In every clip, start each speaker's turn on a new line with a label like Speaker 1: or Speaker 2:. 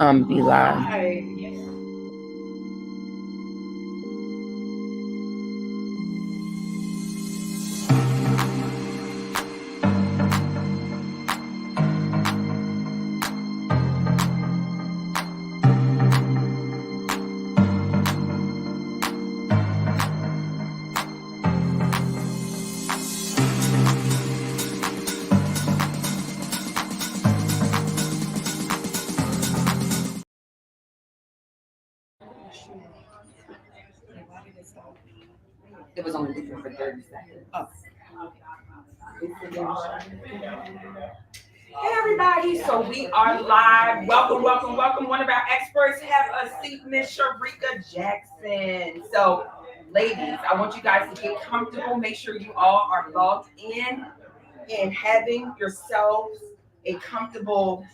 Speaker 1: be live.
Speaker 2: It was only looking for 30 seconds. Oh. Hey everybody, so we are live. Welcome, welcome, welcome. One of our experts, have a seat, Miss Sharika Jackson. So, ladies, I want you guys to get comfortable. Make sure you all are logged in and having yourselves a comfortable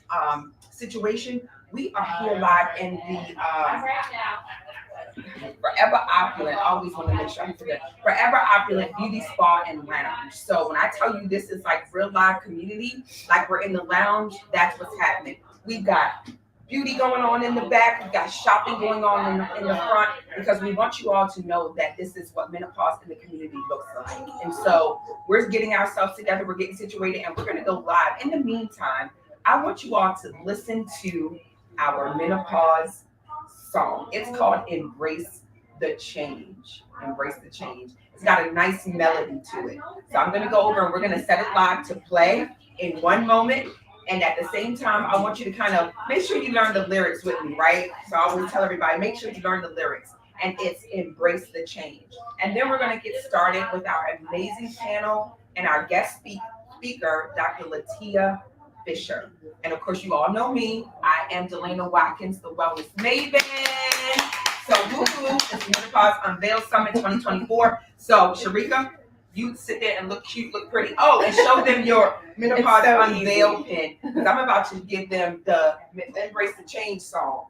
Speaker 2: situation. We are here live in the Forever Opulent. I always want to make sure I forget. Forever Opulent Beauty Spa and Lounge. So when I tell you this is like real live community, like we're in the lounge, that's what's happening. We've got beauty going on in the back. We've got shopping going on in the front, because we want you all to know that this is what menopause in the community looks like. And so we're getting ourselves together, we're getting situated, and we're going to go live. In the meantime, I want you all to listen to our menopause song. It's called Embrace the Change. Embrace the Change. It's got a nice melody to it. So I'm going to go over and we're going to set it live to play in one moment. And at the same time, I want you to kind of make sure you learn the lyrics with me, right? So I always tell everybody, make sure you learn the lyrics. And it's Embrace the Change. And then we're going to get started with our amazing panel and our guest speaker, Dr. Latia Fisher. And of course, you all know me. I am Delana Watkins, the Wellness Maven. So woo-hoo, it's Menopause Unveiled Summit 2024. So Sharika, you sit there and look cute, look pretty. Oh, and show them your Menopause Unveiled pin, because I'm about to give them the Embrace the Change song.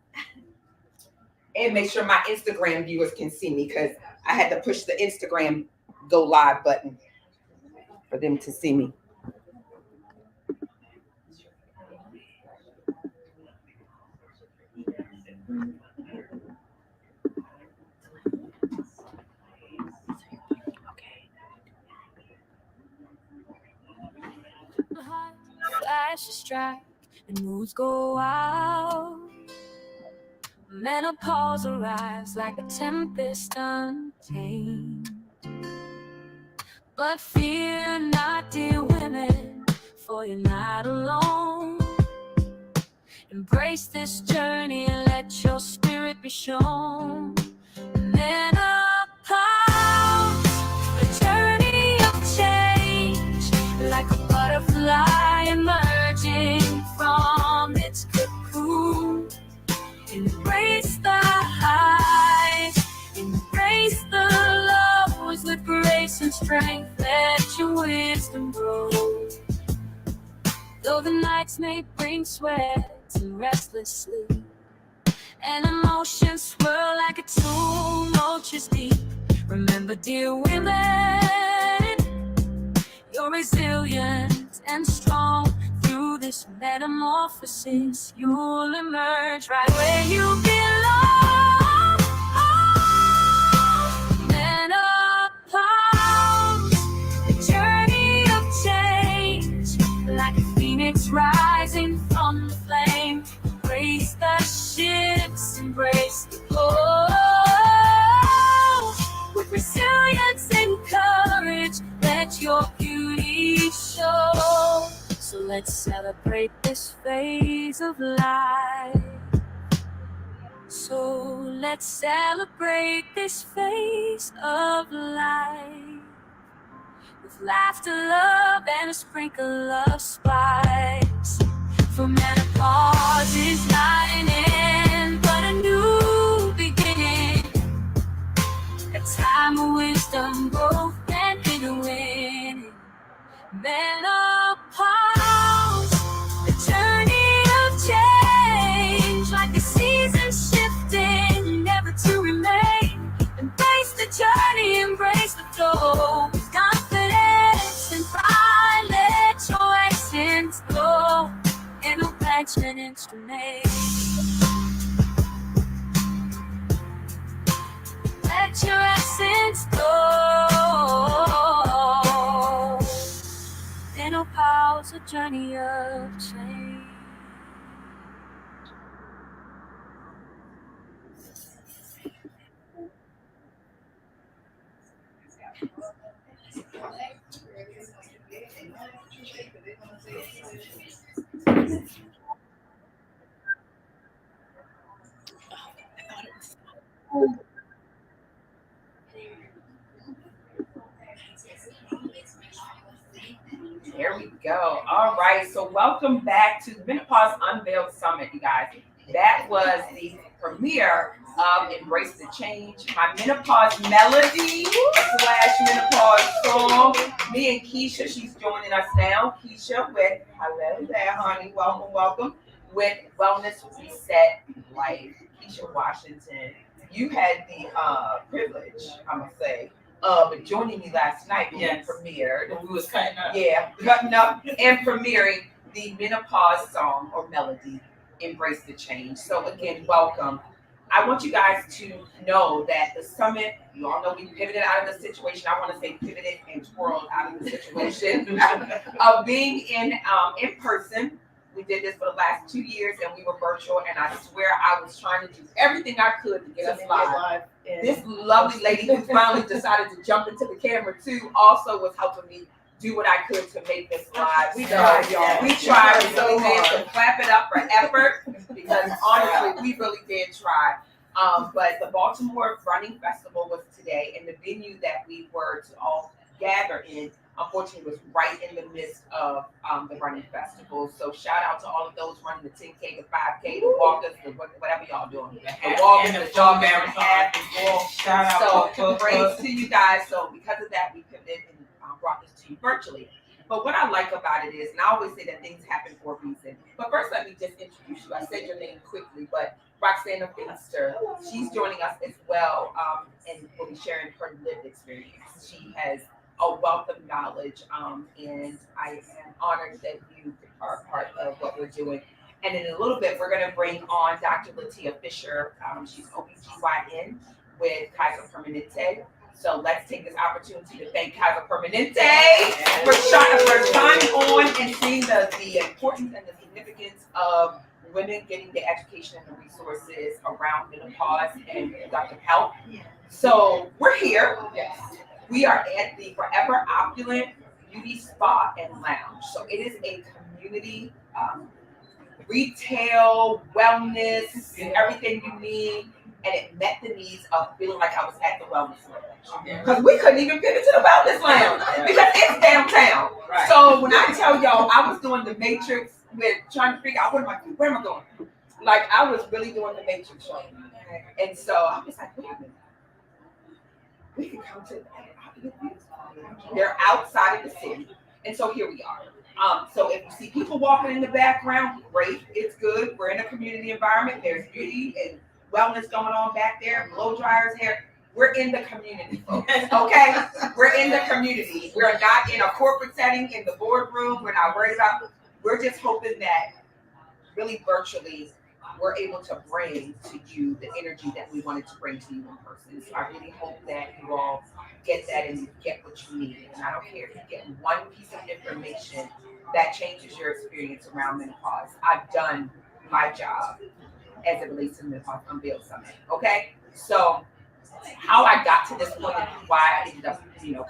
Speaker 2: And make sure my Instagram viewers can see me, because I had to push the Instagram go live button for them to see me.
Speaker 3: Flashes strike and moods go out. Menopause arrives like a tempest untamed. But fear not, dear women, for you're not alone. Embrace this journey and let your spirit be shown. Menopause, a journey of change, like a butterfly emerging from its cocoon. Embrace the highs, embrace the lows with grace and strength. Let your wisdom grow. Though the nights may bring sweat and restless sleep, and emotions swirl like a tumult is deep, remember, dear women, you're resilient and strong. Through this metamorphosis, you'll emerge right where you belong. Menopause, the journey of change, like a phoenix rising from the flame. Embrace the shifts, embrace the cold. With resilience and courage, let your beauty show. So let's celebrate this phase of life. So let's celebrate this phase of life. With laughter, love, and a sprinkle of spice. For menopause is not an end, but a new beginning. A time of wisdom, growth, and inner winning. Menopause, a journey of change, like the seasons shifting, never to remain. Embrace the journey, embrace the flow, with confidence and pride. Let your essence glow in a passion instrument. journey of change.
Speaker 2: There we go. All right. So welcome back to the Menopause Unveiled Summit, you guys. That was the premiere of Embrace the Change, my menopause melody slash menopause song. Me and Keisha, she's joining us now. Keisha with hello there, honey. Welcome, welcome. With Wellness Reset Life. Keisha Washington. You had the privilege, I'm gonna say, joining me last night when we premiered.
Speaker 1: We was cutting up.
Speaker 2: Yeah, cutting up and premiering the menopause song or melody, Embrace the Change. So again, welcome. I want you guys to know that the summit, you all know we pivoted out of the situation. I want to say pivoted and twirled out of the situation of being in person. We did this for the last 2 years and we were virtual, and I swear I was trying to do everything I could to get us live. This lovely lady who finally decided to jump into the camera too also was helping me do what I could to make this live. We tried, y'all. We tried. We really did. So clap it up for effort, because honestly, we really did try. But the Baltimore Running Festival was today, and the venue that we were to all gather in, unfortunately, was right in the midst of the running festival. So shout out to all of those running the 10K, the 5K, the walkers, the whatever y'all doing. The walkers, the jog marathon,
Speaker 1: Shout out.
Speaker 2: so praise to you guys. So because of that, we pivoted and brought this to you virtually. But what I like about it is, and I always say that things happen for a reason. But first, let me just introduce you. I said your name quickly, but Roxana Finster, she's joining us as well, and will be sharing her lived experience. She has a wealth of knowledge, and I am honored that you are part of what we're doing. And in a little bit, we're going to bring on Dr. Latia Fisher. She's OBGYN with Kaiser Permanente. So let's take this opportunity to thank Kaiser Permanente for shining on and seeing the importance and the significance of women getting the education and the resources around menopause and reproductive health. So we're here. Yes. We are at the Forever Opulent Beauty Spa and Lounge. So it is a community, retail, wellness, everything you need. And it met the needs of feeling like I was at the wellness lounge. Because we couldn't even get into the wellness lounge because it's downtown. Right. So when I tell y'all, I was doing the Matrix with trying to figure out where am I going? Like I was really doing the Matrix show. And so I was like, wait a minute. We can come to the they're outside of the city. And so here we are. So if you see people walking in the background, great, it's good. We're in a community environment. There's beauty and wellness going on back there, blow dryers, hair. We're in the community, folks. Okay? We're in the community. We're not in a corporate setting in the boardroom. We're not worried about, we're just hoping that really virtually we're able to bring to you the energy that we wanted to bring to you in person. So I really hope that you all get that and you get what you need. And I don't care if you get one piece of information that changes your experience around menopause. I've done my job as it relates to the Menopause Unveiled Summit. Okay? So how I got to this point and why I ended up,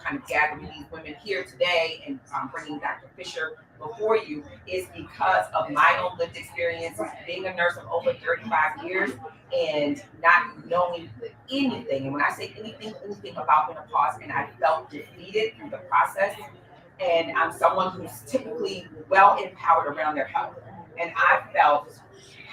Speaker 2: kind of gathering these women here today and bringing Dr. Fisher before you is because of my own lived experience being a nurse of over 35 years and not knowing anything. And when I say anything about menopause, and I felt defeated through the process. And I'm someone who's typically well empowered around their health. And I felt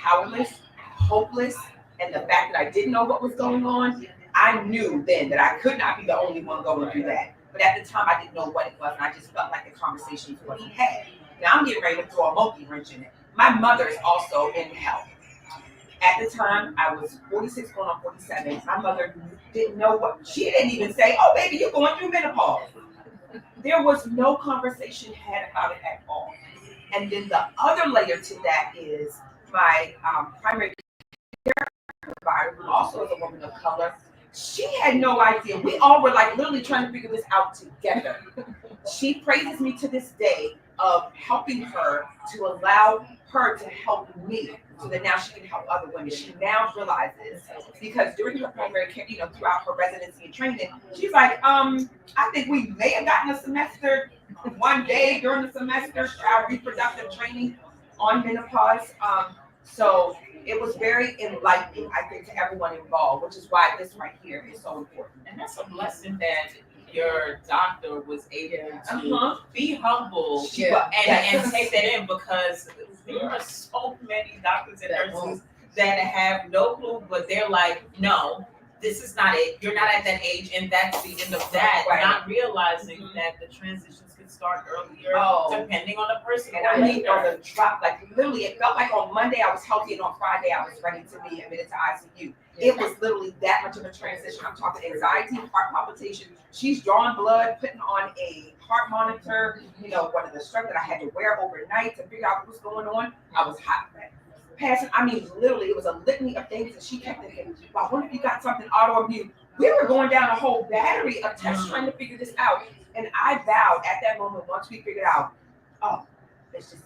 Speaker 2: powerless, hopeless, and the fact that I didn't know what was going on, I knew then that I could not be the only one going through that. But at the time, I didn't know what it was, and I just felt like the conversations wasn't had. Now I'm getting ready to throw a monkey wrench in it. My mother is also in health. At the time, I was 46 going on 47. My mother didn't know what, she didn't even say, oh, baby, you're going through menopause. There was no conversation had about it at all. And then the other layer to that is my primary care provider, who also is a woman of color. She had no idea. We all were like literally trying to figure this out together. She praises me to this day of helping her to allow her to help me so that now she can help other women. She now realizes, because during her primary care, throughout her residency and training, she's like, I think we may have gotten a semester, one day during the semester, our reproductive training on menopause. So it was very enlightening, I think, to everyone involved, which is why this right here is so important.
Speaker 1: And that's a blessing that your doctor was able to be humble and take that in, because there are so many doctors and nurses that have no clue, but they're like, no, this is not it. You're not at that age, and that's the end of that.
Speaker 2: Right.
Speaker 1: Not realizing that the transitions can start earlier, depending on the person.
Speaker 2: And I mean, on the drop, like literally, it felt like on Monday I was healthy, and on Friday I was ready to be admitted to ICU. It was literally that much of a transition. I'm talking anxiety, heart palpitation. She's drawing blood, putting on a heart monitor. One of the straps that I had to wear overnight to figure out what was going on. I was hot. Passing, I mean, literally, it was a litany of things, and she kept thinking, well, what if you got something autoimmune? We were going down a whole battery of tests trying to figure this out. And I vowed at that moment, once we figured out, it's just,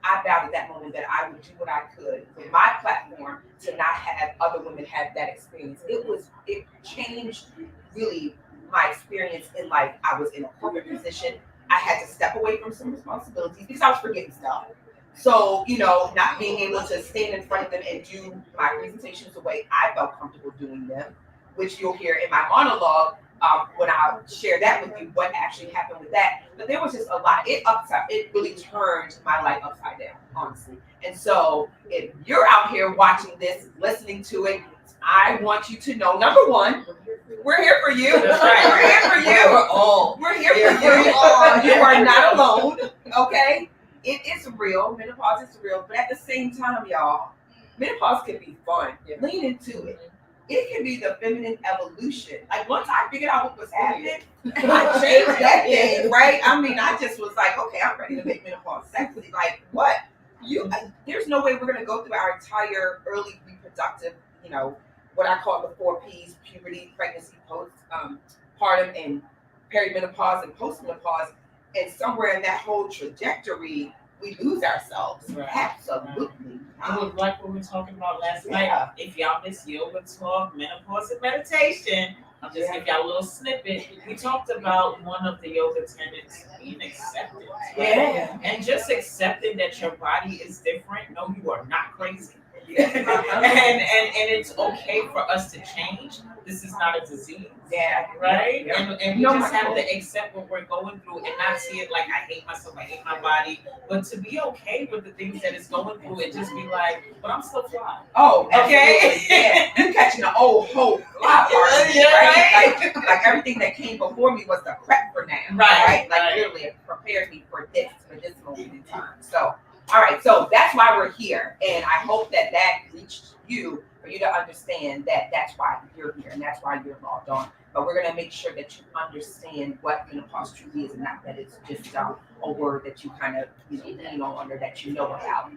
Speaker 2: I vowed at that moment that I would do what I could with my platform to not have other women have that experience. It changed really my experience in life. I was in a corporate position. I had to step away from some responsibilities because I was forgetting stuff. So, not being able to stand in front of them and do my presentations the way I felt comfortable doing them, which you'll hear in my monologue when I'll share that with you, what actually happened with that. But there was just a lot. It really turned my life upside down, honestly. And so if you're out here watching this, listening to it, I want you to know, number one, we're here for you.
Speaker 1: That's right.
Speaker 2: We're here for you. We're here for you. You are not alone, okay? It is real. Menopause is real. But at the same time, y'all, menopause can be fun. Lean into it. It can be the feminine evolution. Like, once I figured out what was happening, I changed that thing, right? I mean, I just was like, okay, I'm ready to make menopause sexy. Like, what? There's no way we're going to go through our entire early reproductive, what I call the 4 Ps: puberty, pregnancy, postpartum, and perimenopause and postmenopause. And somewhere in that whole trajectory, we lose ourselves.
Speaker 1: Right.
Speaker 2: Absolutely.
Speaker 1: It was like what we were talking about last night. If y'all miss yoga talk, menopause and meditation, I'll just give y'all a little snippet. We talked about one of the yoga tenets being acceptance. Right? And just accepting that your body is different. No, you are not crazy. and it's okay for us to change. This is not a disease. Right? And we just have to accept what we're going through and not see it like I hate myself, I hate my body, but to be okay with the things that it's going through and just be like, but I'm still fly.
Speaker 2: Oh, okay. You're catching the old hope fly part, right? Like everything that came before me was the prep for now. Right? Like literally it prepared me for this moment in time. So all right, so that's why we're here, and I hope that reached you for you to understand that that's why you're here and that's why you're logged on. But we're going to make sure that you understand what menopause truly is, and not that it's just a word that you kind of lean on or that you know about.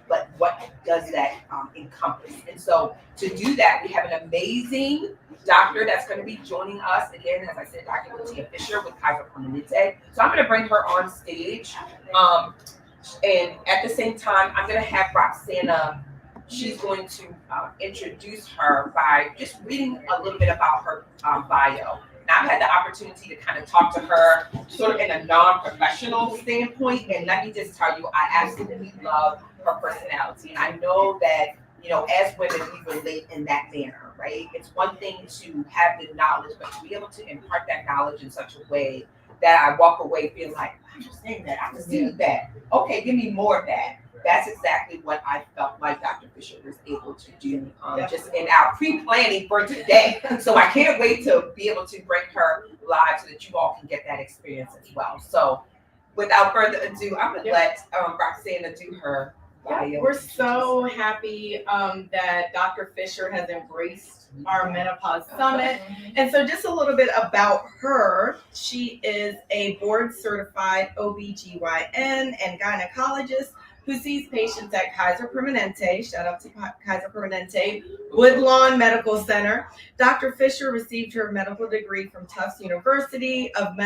Speaker 2: But what does that encompass? And so to do that, we have an amazing doctor that's going to be joining us again. As I said, Dr. Latia Fisher with Kaiser Permanente. So I'm going to bring her on stage. And at the same time, I'm going to have Roxana. She's going to introduce her by just reading a little bit about her bio. Now, I've had the opportunity to kind of talk to her sort of in a non-professional standpoint. And let me just tell you, I absolutely love her personality. And I know that, as women, we relate in that manner, right? It's one thing to have the knowledge, but to be able to impart that knowledge in such a way that I walk away feeling like, I understand that, I received that. Okay, give me more of that. That's exactly what I felt like Dr. Fisher was able to do just in our pre-planning for today. So I can't wait to be able to bring her live so that you all can get that experience as well. So without further ado, I'm going to let Roxana do her bio.
Speaker 4: We're so happy that Dr. Fisher has embraced our Menopause Summit. And so just a little bit about her. She is a board certified OBGYN and gynecologist who sees patients at Kaiser Permanente, shout out to Kaiser Permanente, Woodlawn Medical Center. Dr. Fisher received her medical degree from Tufts University of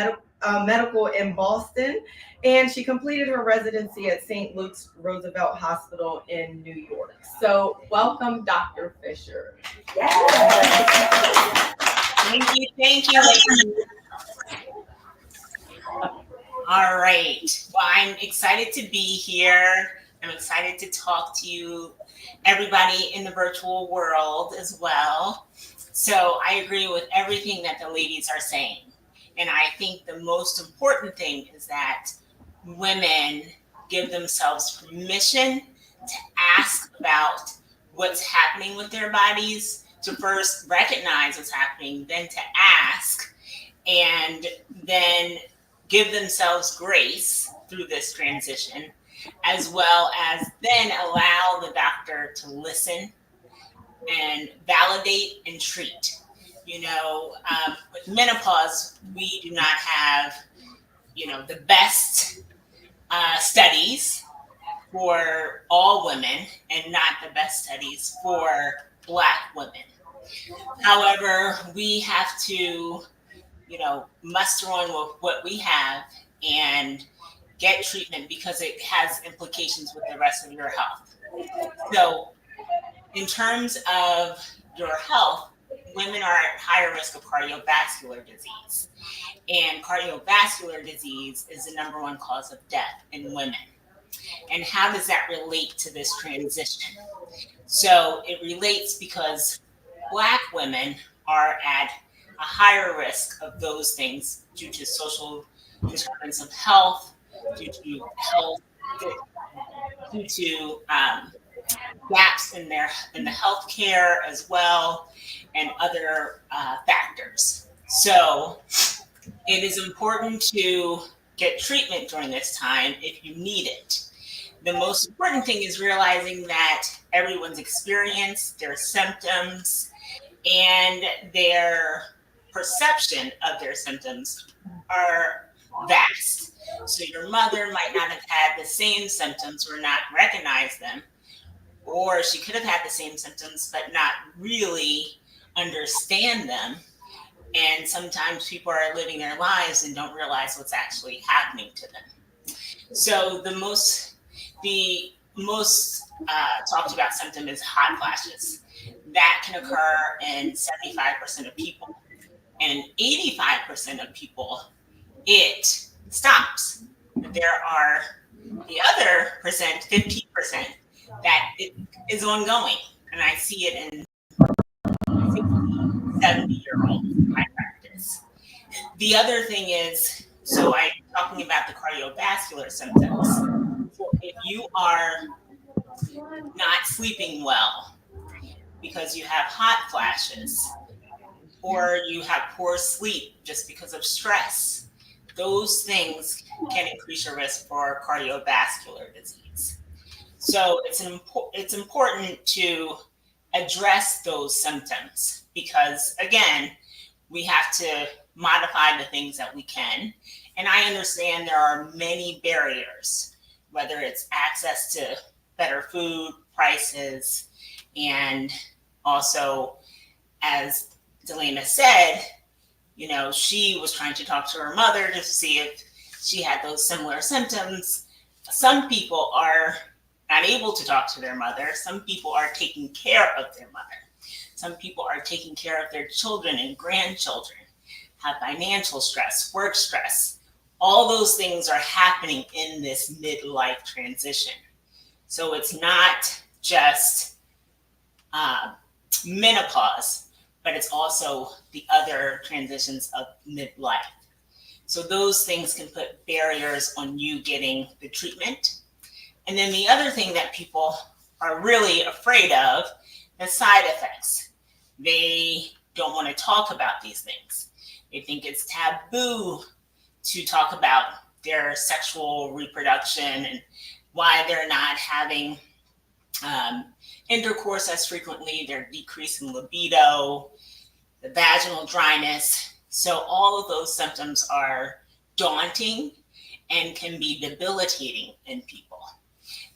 Speaker 4: Medical in Boston, and she completed her residency at St. Luke's Roosevelt Hospital in New York. So, welcome, Dr. Fisher.
Speaker 2: Yes.
Speaker 1: Thank you, ladies. All right. Well, I'm excited to be here. I'm excited to talk to you, everybody in the virtual world as well. So I agree with everything that the ladies are saying. And I think the most important thing is that women give themselves permission to ask about what's happening with their bodies, to first recognize what's happening, then to ask, and then give themselves grace through this transition, as well as then allow the doctor to listen and validate and treat. With menopause, we do not have, the best studies for all women and not the best studies for Black women. However, we have to muster on with what we have and get treatment because it has implications with the rest of your health. So, in terms of your health, women are at higher risk of cardiovascular disease. And cardiovascular disease is the number one cause of death in women. And how does that relate to this transition? So, it relates because Black women are at a higher risk of those things due to social determinants of health, due to health, due to gaps in the healthcare as well, and other factors. So it is important to get treatment during this time if you need it. The most important thing is realizing that everyone's experience, their symptoms, and their perception of their symptoms are vast. So your mother might not have had the same symptoms or not recognize them, or she could have had the same symptoms but not really understand them. And sometimes people are living their lives and don't realize what's actually happening to them. So the most talked about symptom is hot flashes. That can occur in 75% of people. And 85% of people, it stops. There are the other percent, 15%, that it is ongoing. And I see it in 60, 70-year-olds in my practice. The other thing is, so I'm talking about the cardiovascular symptoms. So if you are not sleeping well because you have hot flashes, or you have poor sleep just because of stress, those things can increase your risk for cardiovascular disease. So it's important to address those symptoms because, again, we have to modify the things that we can. And I understand there are many barriers, whether it's access to better food, prices, and also, as Delana said, she was trying to talk to her mother to see if she had those similar symptoms. Some people are not able to talk to their mother. Some people are taking care of their mother. Some people are taking care of their children and grandchildren, have financial stress, work stress. All those things are happening in this midlife transition. So it's not just menopause, but it's also the other transitions of midlife. So those things can put barriers on you getting the treatment. And then the other thing that people are really afraid of, the side effects. They don't want to talk about these things. They think it's taboo to talk about their sexual reproduction and why they're not having intercourse as frequently, their decrease in libido, the vaginal dryness. So all of those symptoms are daunting and can be debilitating in people.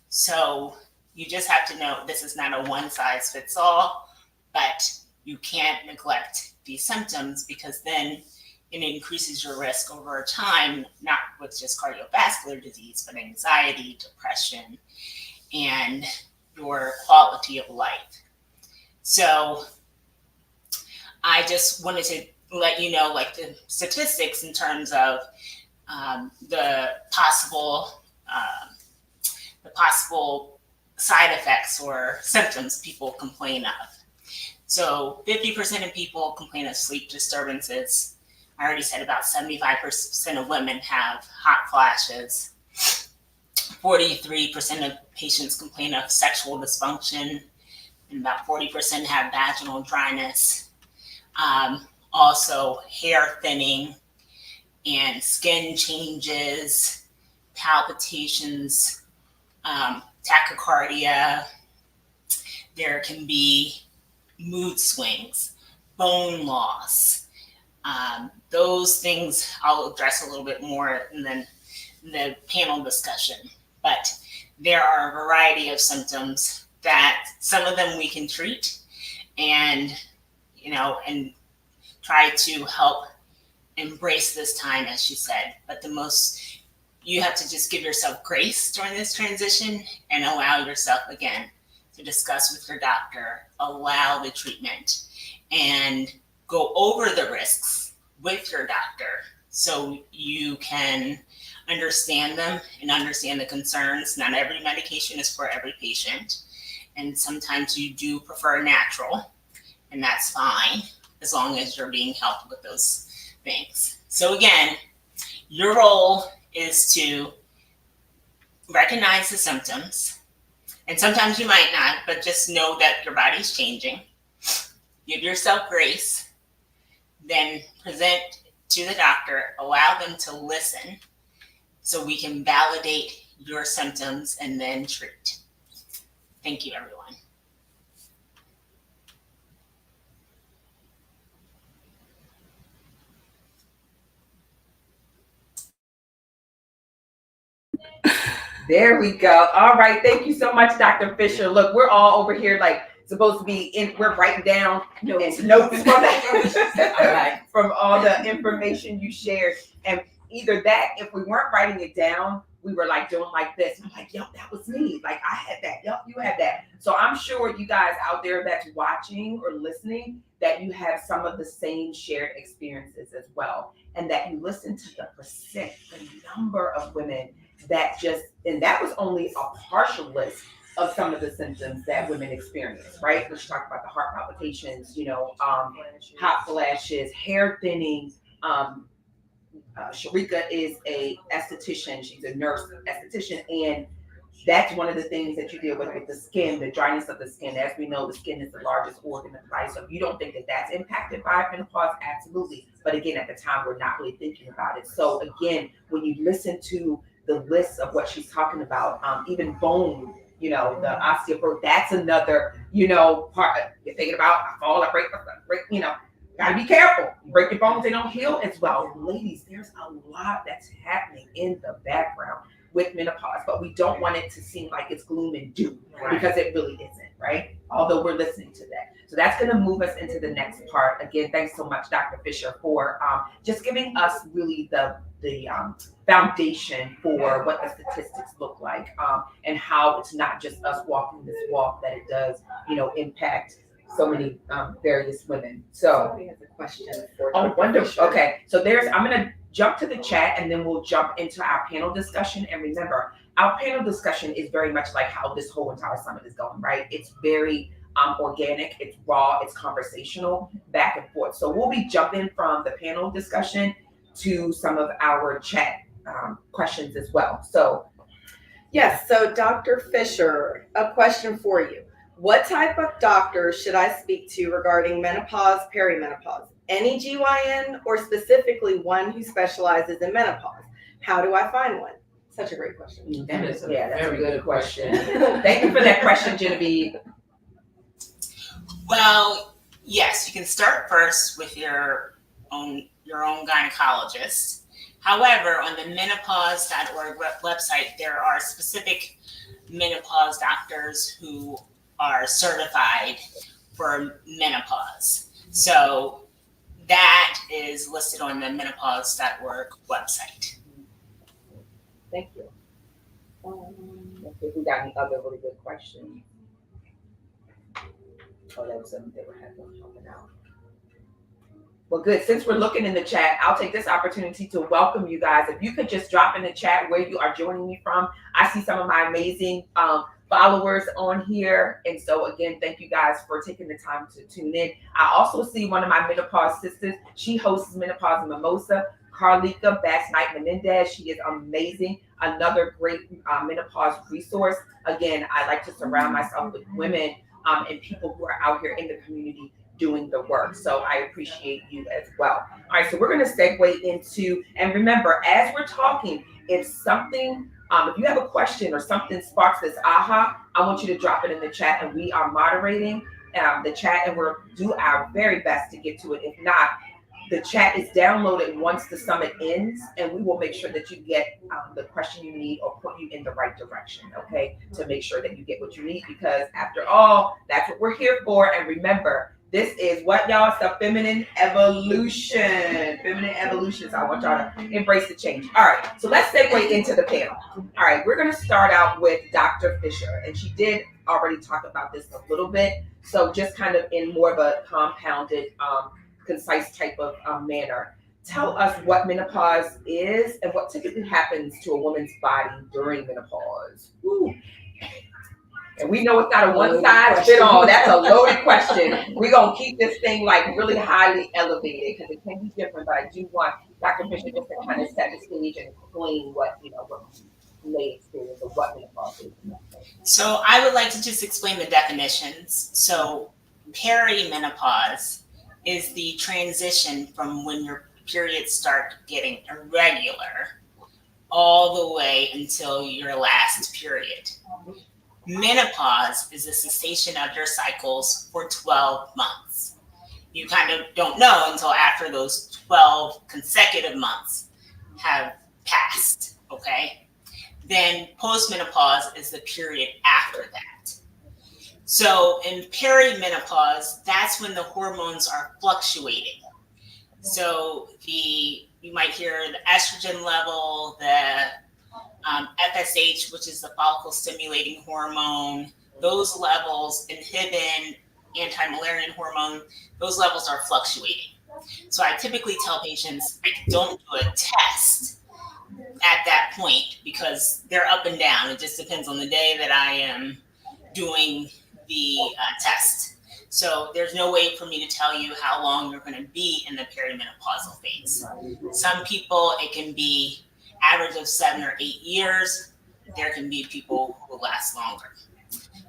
Speaker 1: So you just have to know this is not a one size fits all, but you can't neglect these symptoms because then
Speaker 5: and it increases your risk over time, not with just cardiovascular disease, but anxiety, depression, and your quality of life. So I just wanted to let you know, like, the statistics in terms of the possible side effects or symptoms people complain of. So 50% of people complain of sleep disturbances. I already said about 75% of women have hot flashes. 43% of patients complain of sexual dysfunction, and about 40% have vaginal dryness. Also, hair thinning and skin changes, palpitations, tachycardia. There can be mood swings, bone loss. Those things I'll address a little bit more in the panel discussion. But there are a variety of symptoms that some of them we can treat and try to help embrace this time, as she said. But you have to just give yourself grace during this transition and allow yourself, again, to discuss with your doctor, allow the treatment, and go over the risks with your doctor so you can understand them and understand the concerns. Not every medication is for every patient, and sometimes you do prefer natural, and that's fine as long as you're being helped with those things. So again, your role is to recognize the symptoms, and sometimes you might not, but just know that your body's changing. Give yourself grace, then present to the doctor, allow them to listen so we can validate your symptoms and then treat. Thank you, everyone.
Speaker 2: There we go. All right. Thank you so much, Dr. Fisher. Look, we're all over here like supposed to be we're writing down notes from that, from all the information you shared. And either that, if we weren't writing it down, we were like doing like this. I'm like, yep, that was me. Like I had that. Yep, you had that. So I'm sure you guys out there that's watching or listening, that you have some of the same shared experiences as well. And that you listen to the number of women that and that was only a partial list of some of the symptoms that women experience, right? Let's talk about the heart palpitations, hot flashes, hair thinning. Sharika is a esthetician. She's a nurse esthetician, and that's one of the things that you deal with the skin, the dryness of the skin. As we know, the skin is the largest organ of the body. So if you don't think that that's impacted by menopause, absolutely. But again, at the time, we're not really thinking about it. So again, when you listen to the list of what she's talking about, even bone, the osteoporosis, that's another, part. You're thinking about, I fall, I break, gotta be careful. You break your bones, they don't heal as well. Ladies, there's a lot that's happening in the background with menopause, but we don't want it to seem like it's gloom and doom, because it really isn't, right? Although we're listening to that. So that's going to move us into the next part. Again, thanks so much, Dr. Fisher, for just giving us really the foundation for what the statistics look like, and how it's not just us walking this walk, that it does, impact so many various women. So
Speaker 4: somebody has a question for
Speaker 2: Dr. wonderful. Fisher. Okay, so I'm going to jump to the chat, and then we'll jump into our panel discussion. And remember, our panel discussion is very much like how this whole entire summit is going, right? It's very organic, it's raw, it's conversational, back and forth. So we'll be jumping from the panel discussion to some of our chat questions as well. So
Speaker 4: yes, so Dr. Fisher, a question for you. What type of doctor should I speak to regarding menopause, perimenopause? Any GYN, or specifically one who specializes in menopause? How do I find one? Such a great question.
Speaker 2: That's a very good question. Thank you for that question, Genevieve.
Speaker 5: Well, yes, you can start first with your own gynecologist. However, on the menopause.org website, there are specific menopause doctors who are certified for menopause. So that is listed on the menopause.org website.
Speaker 2: Thank you. Let's see if we got any other really good questions. Oh, that was something they were helping out. Well, good. Since we're looking in the chat, I'll take this opportunity to welcome you guys. If you could just drop in the chat where you are joining me from. I see some of my amazing followers on here. And so again, thank you guys for taking the time to tune in. I also see one of my menopause sisters. She hosts Menopause Mimosa, Carlika Bass Knight Menendez. She is amazing. Another great menopause resource. Again, I like to surround myself with women and people who are out here in the community doing the work. So I appreciate you as well. All right, so we're going to segue into, and remember, as we're talking, if something, if you have a question or something sparks this aha, I want you to drop it in the chat, and we are moderating the chat, and we'll do our very best to get to it. If not, the chat is downloaded once the summit ends, and we will make sure that you get the question you need or point you in the right direction, okay? To make sure that you get what you need, because after all, that's what we're here for. And remember, this is what, y'all? It's the feminine evolution. Feminine evolution. So I want y'all to embrace the change. All right, so let's segue into the panel. All right, we're going to start out with Dr. Fisher, and she did already talk about this a little bit. So just kind of in more of a compounded, concise type of manner. Tell us what menopause is and what typically happens to a woman's body during menopause. Woo. And we know it's not a one size fit all. That's a loaded question. We're going to keep this thing like really highly elevated because it can be different. But I do want Dr. Fisher just to kind of set the stage and explain what, what may experience or what menopause is.
Speaker 5: So I would like to just explain the definitions. So perimenopause is the transition from when your periods start getting irregular all the way until your last period. Menopause is the cessation of your cycles for 12 months. You kind of don't know until after those 12 consecutive months have passed, okay? Then postmenopause is the period after that. So in perimenopause, that's when the hormones are fluctuating. So you might hear the estrogen level, the FSH, which is the follicle stimulating hormone, those levels, inhibin, anti-Müllerian hormone, those levels are fluctuating. So I typically tell patients, I don't do a test at that point because they're up and down. It just depends on the day that I am doing the test. So there's no way for me to tell you how long you're going to be in the perimenopausal phase. Some people, it can be average of 7 or 8 years. There can be people who last longer.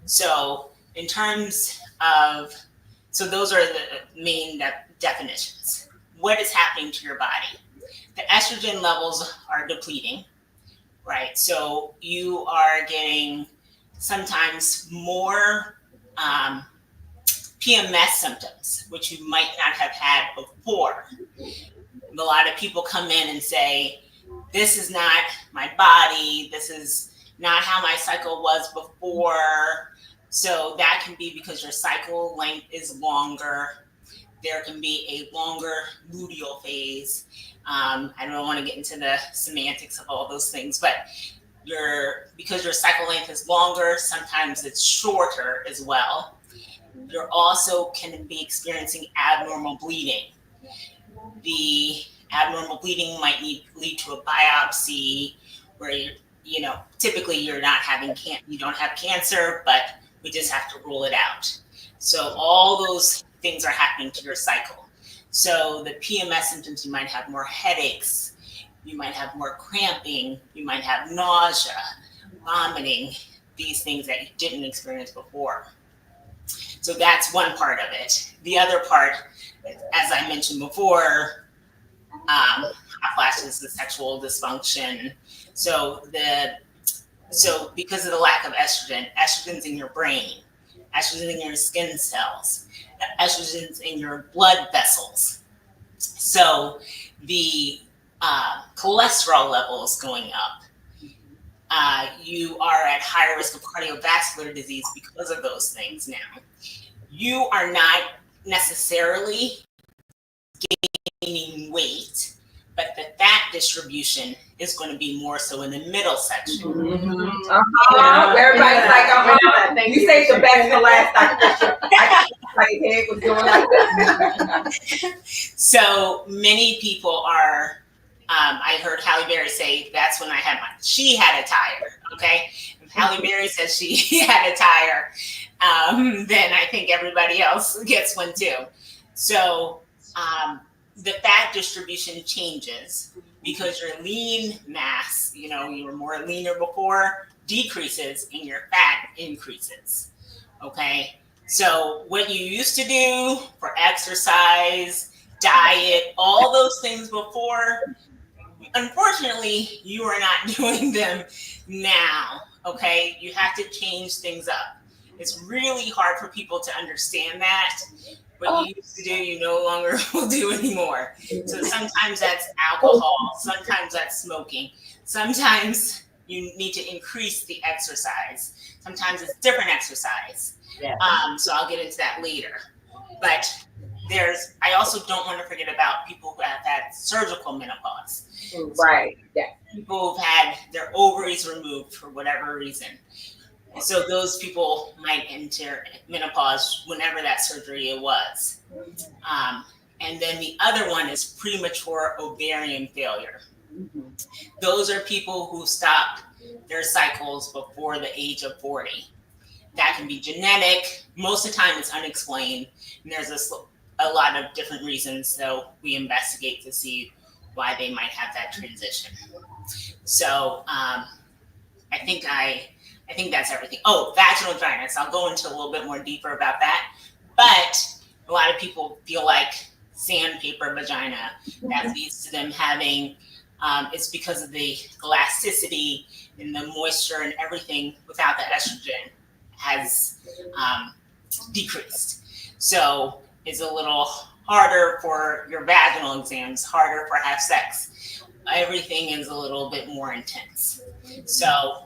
Speaker 5: So in terms of, so those are the main definitions. What is happening to your body? The estrogen levels are depleting, right? So you are getting sometimes more PMS symptoms, which you might not have had before. A lot of people come in and say, this is not my body. This is not how my cycle was before. So that can be because your cycle length is longer. There can be a longer luteal phase. I don't want to get into the semantics of all those things, but because your cycle length is longer, sometimes it's shorter as well. You're also can be experiencing abnormal bleeding. The abnormal bleeding might lead to a biopsy where typically you don't have cancer, but we just have to rule it out. So all those things are happening to your cycle. So the PMS symptoms, you might have more headaches, you might have more cramping, you might have nausea, vomiting, these things that you didn't experience before. So that's one part of it. The other part, as I mentioned before, hot flashes, the sexual dysfunction. So because of the lack of estrogen, estrogen's in your brain, estrogen's in your skin cells, estrogen's in your blood vessels. So the cholesterol levels going up. You are at higher risk of cardiovascular disease because of those things now. You are not necessarily gaining weight, but the fat distribution is going to be more so in the middle section.
Speaker 2: Everybody's like, you say the best for last, Dr. Fisher. My head was going like this.
Speaker 5: So many people are, I heard Halle Berry say, that's when I had she had a tire, okay? If Halle Berry says she had a tire, then I think everybody else gets one too. So the fat distribution changes because your lean mass, you were more leaner before, decreases and your fat increases, okay? So what you used to do for exercise, diet, all those things before, unfortunately, you are not doing them now, okay? You have to change things up. It's really hard for people to understand that. What you used to do, you no longer will do anymore. So sometimes that's alcohol, sometimes that's smoking, sometimes you need to increase the exercise. Sometimes it's different exercise.
Speaker 2: Yeah.
Speaker 5: So I'll get into that later. But I also don't want to forget about people who have had surgical menopause.
Speaker 2: Right. Yeah.
Speaker 5: People who've had their ovaries removed for whatever reason. So those people might enter menopause whenever that surgery it was. And then the other one is premature ovarian failure. Those are people who stop their cycles before the age of 40. That can be genetic. Most of the time it's unexplained. And there's a lot of different reasons. So we investigate to see why they might have that transition. So I think that's everything. Oh, vaginal dryness. I'll go into a little bit more deeper about that. But a lot of people feel like sandpaper vagina. That leads to them having, it's because of the elasticity and the moisture and everything without the estrogen has decreased. So it's a little harder for your vaginal exams, harder for have sex. Everything is a little bit more intense. So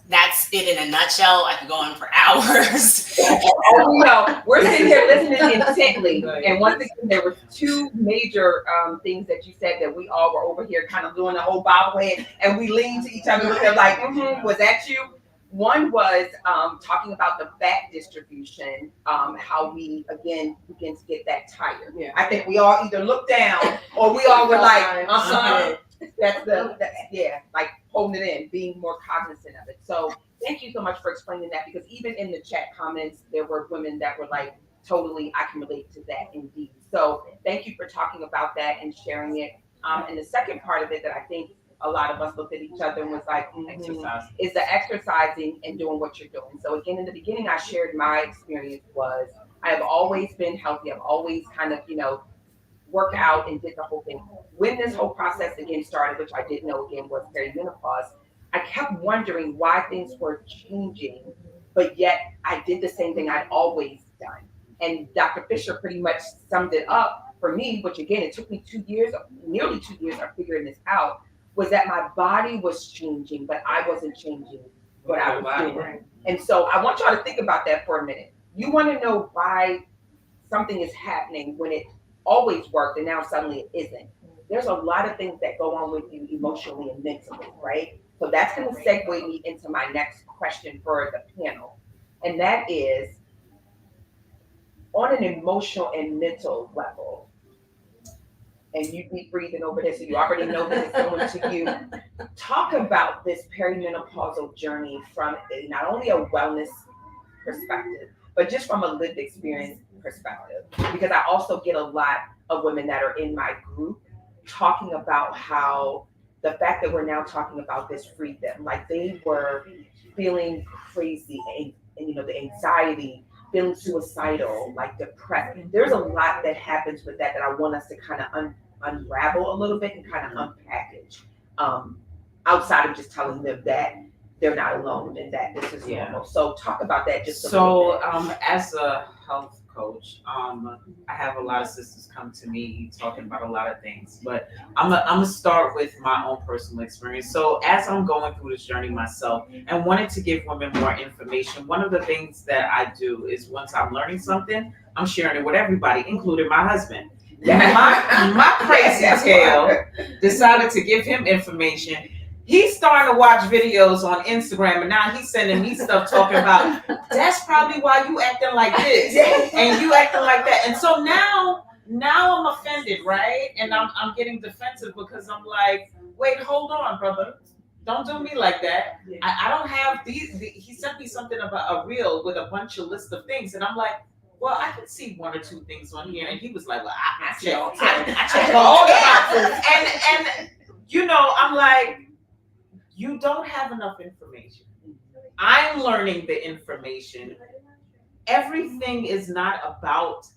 Speaker 5: that's it in a nutshell. I could go on for hours.
Speaker 2: No, we're sitting here listening intently. And once again, there were two major things that you said that we all were over here kind of doing the whole bobblehead, and we leaned to each other. We're like, was that you? One was talking about the fat distribution, how we again begin to get that tired. Yeah. I think we all either looked down or we all were like, that's like holding it in, being more cognizant of it. So thank you so much for explaining that, because even in the chat comments, there were women that were like, totally, I can relate to that indeed. So thank you for talking about that and sharing it. And the second part of it that I think a lot of us looked at each other and was like, is the exercising and doing what you're doing. So again, in the beginning, I shared my experience was I have always been healthy. I've always kind of, work out and did the whole thing. When this whole process again started, which I did know again was perimenopause, I kept wondering why things were changing, but yet I did the same thing I'd always done. And Dr. Fisher pretty much summed it up for me, which again, it took me 2 years, nearly 2 years of figuring this out, was that my body was changing, but I wasn't changing what I was doing. And so I want y'all to think about that for a minute. You want to know why something is happening when it always worked and now suddenly it isn't. There's a lot of things that go on with you emotionally and mentally, right? So that's going to segue me into my next question for the panel. And that is, on an emotional and mental level, and you be breathing over this, so you already know that it's going to you. Talk about this perimenopausal journey from not only a wellness perspective, but just from a lived experience perspective. Because I also get a lot of women that are in my group talking about how the fact that we're now talking about this freed them. Like they were feeling crazy and the anxiety, feeling suicidal, like depressed. There's a lot that happens with that I want us to kind of unravel a little bit and kind of unpackage, outside of just telling them that they're not alone and that this is normal. So talk about that just a little bit.
Speaker 6: As a health
Speaker 1: coach. I have a lot of sisters come to me talking about a lot of things, but I'm gonna start with my own personal experience. So as I'm going through this journey myself and wanted to give women more information, one of the things that I do is once I'm learning something, I'm sharing it with everybody, including my husband. My crazy tail decided to give him information. He's starting to watch videos on Instagram, and now he's sending me stuff talking about that's probably why you acting like this and you acting like that. And so now I'm offended, right? And I'm getting defensive because I'm like, wait, hold on, brother. Don't do me like that. I don't have these. He sent me something about a reel with a bunch of list of things, and I'm like, well, I can see one or two things on here. And he was like, well, I check all the boxes. And I'm like, you don't have enough information. I'm learning the information. Everything is not about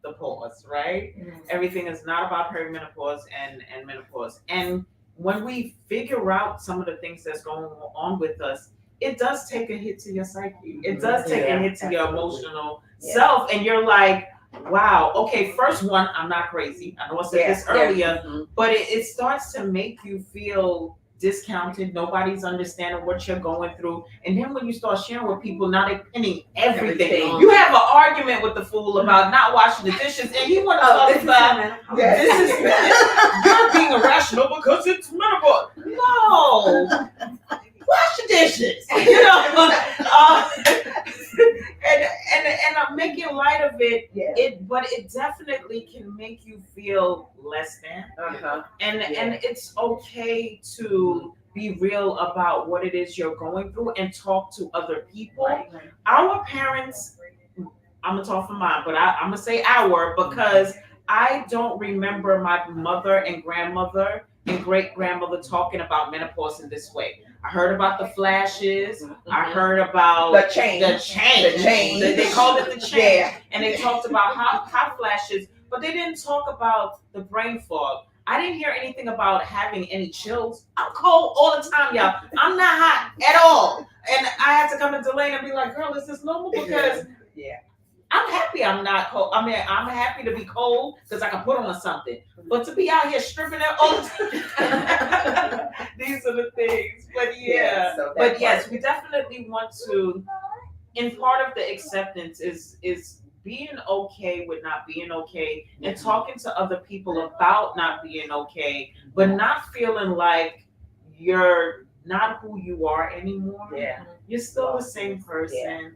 Speaker 1: the pause, right? Everything is not about perimenopause and menopause. And when we figure out some of the things that's going on with us, it does take a hit to your psyche. It does take a hit to your emotional self. And you're like, wow, okay, first one, I'm not crazy. I know I said this earlier, but it starts to make you feel discounted. Nobody's understanding what you're going through. And then when you start sharing with people, now they're pinning everything. You have an argument with the fool about not washing the dishes, and you want to talk about this is you're being irrational because it's menopause. No. Wash the dishes, and I'm making light of it. But it definitely can make you feel less than. And it's okay to be real about what it is you're going through and talk to other people. Our parents, I'm gonna talk for mine, but I'm gonna say our because I don't remember my mother and grandmother and great grandmother talking about menopause in this way. I heard about the flashes. I heard about
Speaker 2: the change.
Speaker 1: They called it the change. And they talked about hot flashes, but they didn't talk about the brain fog. I didn't hear anything about having any chills. I'm cold all the time, y'all. I'm not hot at all. And I had to come to Delane and be like, girl, is this normal? Because I'm happy I'm not cold. I mean, I'm happy to be cold because I can put on something. But to be out here stripping it all the time, these are the things. But yes, we definitely want to, and part of the acceptance is being okay with not being okay and talking to other people about not being okay, but not feeling like you're not who you are anymore. You're still the same person.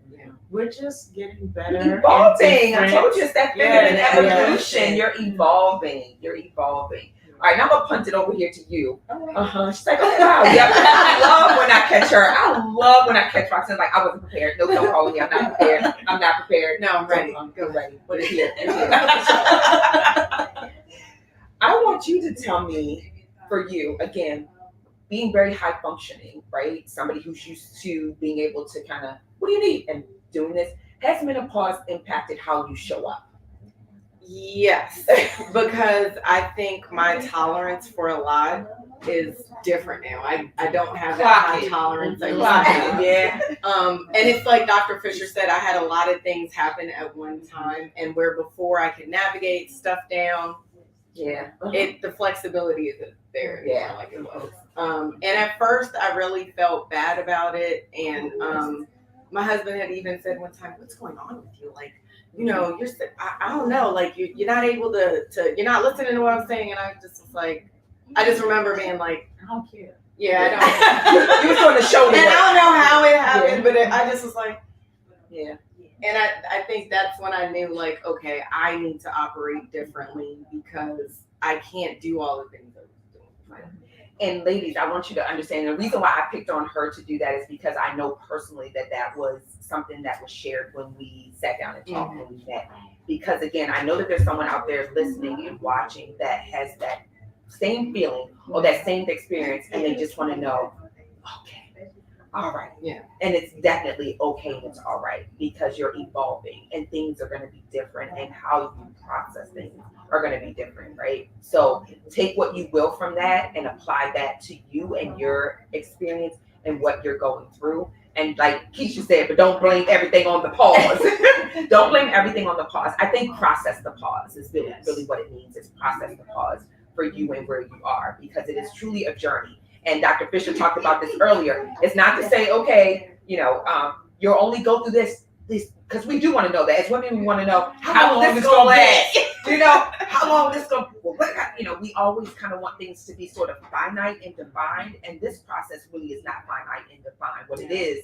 Speaker 1: We're just getting better.
Speaker 2: Evolving. I told you it's that feminine evolution. You're evolving. All right, now I'm gonna punt it over here to you. She's like, oh wow, I love when I catch her. I love when I catch Roxanne. Like, I wasn't prepared. No, don't call me. I'm not prepared.
Speaker 4: No, I'm ready.
Speaker 2: I'm ready. What is here? I want you to tell me, for you, again, being very high functioning, right? Somebody who's used to being able to kind of, what do you need? And doing this, has menopause impacted how you show up?
Speaker 4: Yes, because I think my tolerance for a lot is different now. I don't have that high tolerance. And it's like Dr. Fisher said, I had a lot of things happen at one time, and where before I could navigate stuff down, the flexibility isn't there anymore like it was. And at first I really felt bad about it, and my husband had even said one time, what's going on with you? Like, you're I don't know, like you're not able to you're not listening to what I'm saying. And I just was like, I just remember being like,
Speaker 1: I don't care.
Speaker 4: I don't.
Speaker 2: You was on the shoulder.
Speaker 4: And I don't know how it happened, but I just was like,
Speaker 2: and
Speaker 4: I think that's when I knew, like, okay, I need to operate differently because I can't do all the things I was doing.
Speaker 2: And ladies, I want you to understand, the reason why I picked on her to do that is because I know personally that was something that was shared when we sat down and talked when we met. Because again, I know that there's someone out there listening and watching that has that same feeling or that same experience, and they just want to know, okay, all right. And it's definitely okay and it's all right, because you're evolving and things are going to be different, and how you process things are going to be different, right? So take what you will from that and apply that to you and your experience and what you're going through. And like Keisha said, but don't blame everything on the pause. Don't blame everything on the pause. I think process the pause is really what it means. Is process the pause for you and where you are, because it is truly a journey. And Dr. Fisher talked about this earlier. It's not to say, okay, you'll only go through this, because we do want to know that. As women, we want to know how long this going to last. How long this going to, we always kind of want things to be sort of finite and defined. And this process really is not finite and defined. What it is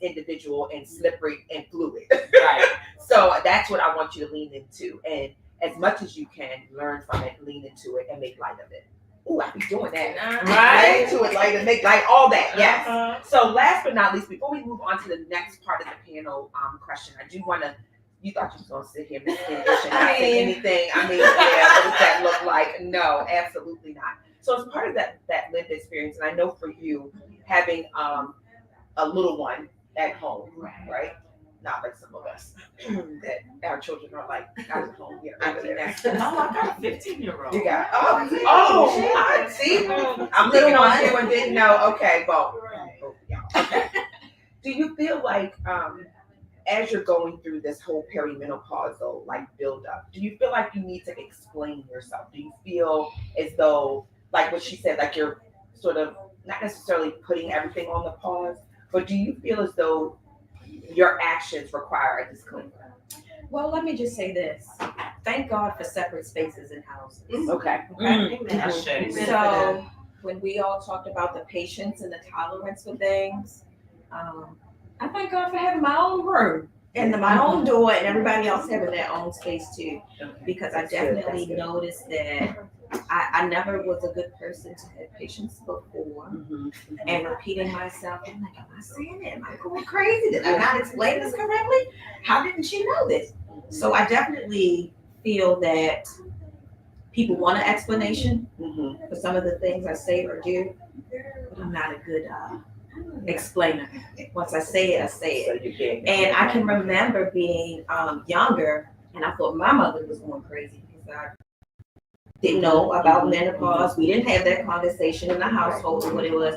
Speaker 2: individual and slippery and fluid. Right. So that's what I want you to lean into. And as much as you can, learn from it, lean into it, and make light of it. Ooh, I be doing that. Right. Lean into it, like, and make light, all that. Yes. So last but not least, before we move on to the next part of the panel question, I do want to. You thought you were going to sit here and not say anything. What does that look like? No, absolutely not. So as part of that lived experience, and I know for you, having a little one at home, right? Not like some of us that our children are like out of home. Yeah,
Speaker 1: no, I got a 15-year-old.
Speaker 2: You got I see. I'm thinking on you and didn't know. Okay, well, okay. Do you feel like as you're going through this whole perimenopausal build up, do you feel like you need to explain yourself? Do you feel as though, like what she said, like you're sort of not necessarily putting everything on the pause, but do you feel as though your actions require a disclaimer?
Speaker 6: Well, let me just say this. Thank God for separate spaces in houses.
Speaker 2: Okay.
Speaker 6: So when we all talked about the patience and the tolerance for things, I thank God for having my own room and my own door, and everybody else having their own space too. Because I definitely noticed that I never was a good person to have patience before, and repeating myself. I'm like, am I saying it? Am I going crazy? Did I not explain this correctly? How didn't she know this? So I definitely feel that people want an explanation for some of the things I say or do, but I'm not a good explainer. Once I say it, I say it. And I can remember being younger, and I thought my mother was going crazy because I didn't know about menopause. We didn't have that conversation in the household or what it was.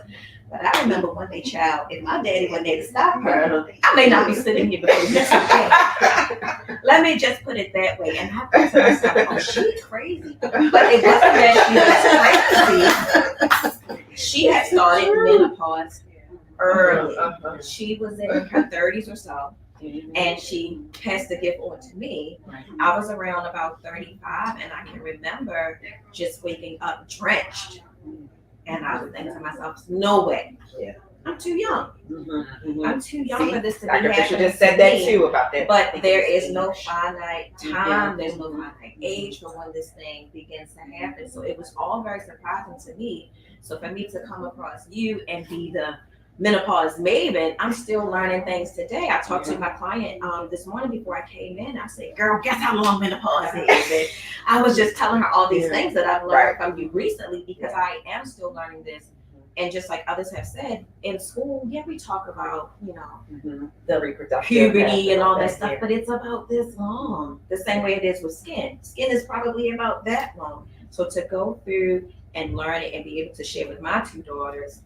Speaker 6: But I remember one day, child, if my daddy went there to stop her, I may not be sitting here because this okay. Let me just put it that way. And I thought to myself, oh, she's crazy. But it wasn't that she was crazy. She had started menopause early. She was in her 30s or so. And she passed the gift on to me. I was around about 35, and I can remember just waking up drenched. And I was thinking to myself, no way. I'm too young. I'm too young for this to be happening.
Speaker 2: Dr. Fisher just said that too about that.
Speaker 6: But there is no finite time. There's no finite age for when this thing begins to happen. So it was all very surprising to me. So for me to come across you and be the menopause maven, I'm still learning things today. I talked to my client this morning before I came in. I said, girl, guess how long menopause is? And I was just telling her all these things that I've learned from you recently, because I am still learning this. And just like others have said, in school, we talk about, the reproductive puberty and all that stuff, but it's about this long. The same way it is with skin. Skin is probably about that long. So to go through and learn it and be able to share with my two daughters,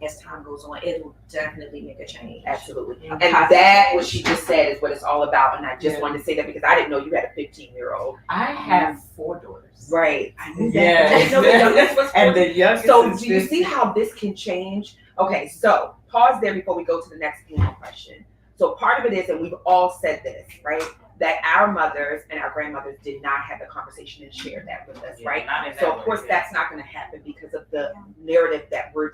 Speaker 6: as time goes on, it will definitely make a change.
Speaker 2: Absolutely. And that, what she just said, is what it's all about. And I just wanted to say that because I didn't know you had a 15-year-old.
Speaker 1: I have 4 daughters.
Speaker 2: Right. I knew that. I didn't know the youngest was 4. And the youngest. So do you see how this can change? Okay, so pause there before we go to the next question. So part of it is, and we've all said this, right? That our mothers and our grandmothers did not have the conversation and share that with us, right? So of course that's not going to happen because of the narrative that we're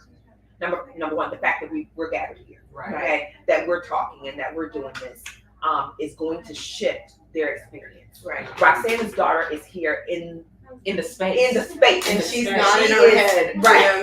Speaker 2: number one, the fact that we're gathered here, okay, that we're talking and that we're doing this is going to shift their experience. Right. Roxanna's daughter is here in the space,
Speaker 4: and she's not in her head.
Speaker 2: Right.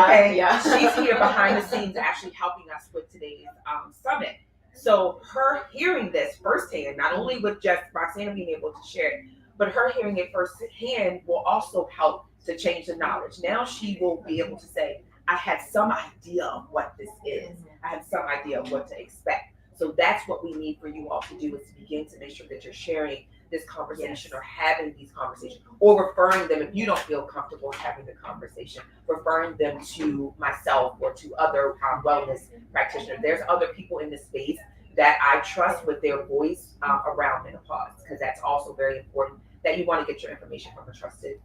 Speaker 2: Okay. She's here behind the scenes, actually helping us with today's summit. So her hearing this firsthand, not only with just Roxanna being able to share it, but her hearing it firsthand will also help to change the knowledge. Now she will be able to say, I have some idea of what this is. I have some idea of what to expect. So that's what we need for you all to do, is to begin to make sure that you're sharing this conversation or having these conversations, or referring them if you don't feel comfortable having the conversation, referring them to myself or to other wellness practitioners. There's other people in this space that I trust with their voice around menopause, because that's also very important, that you want to get your information from a trusted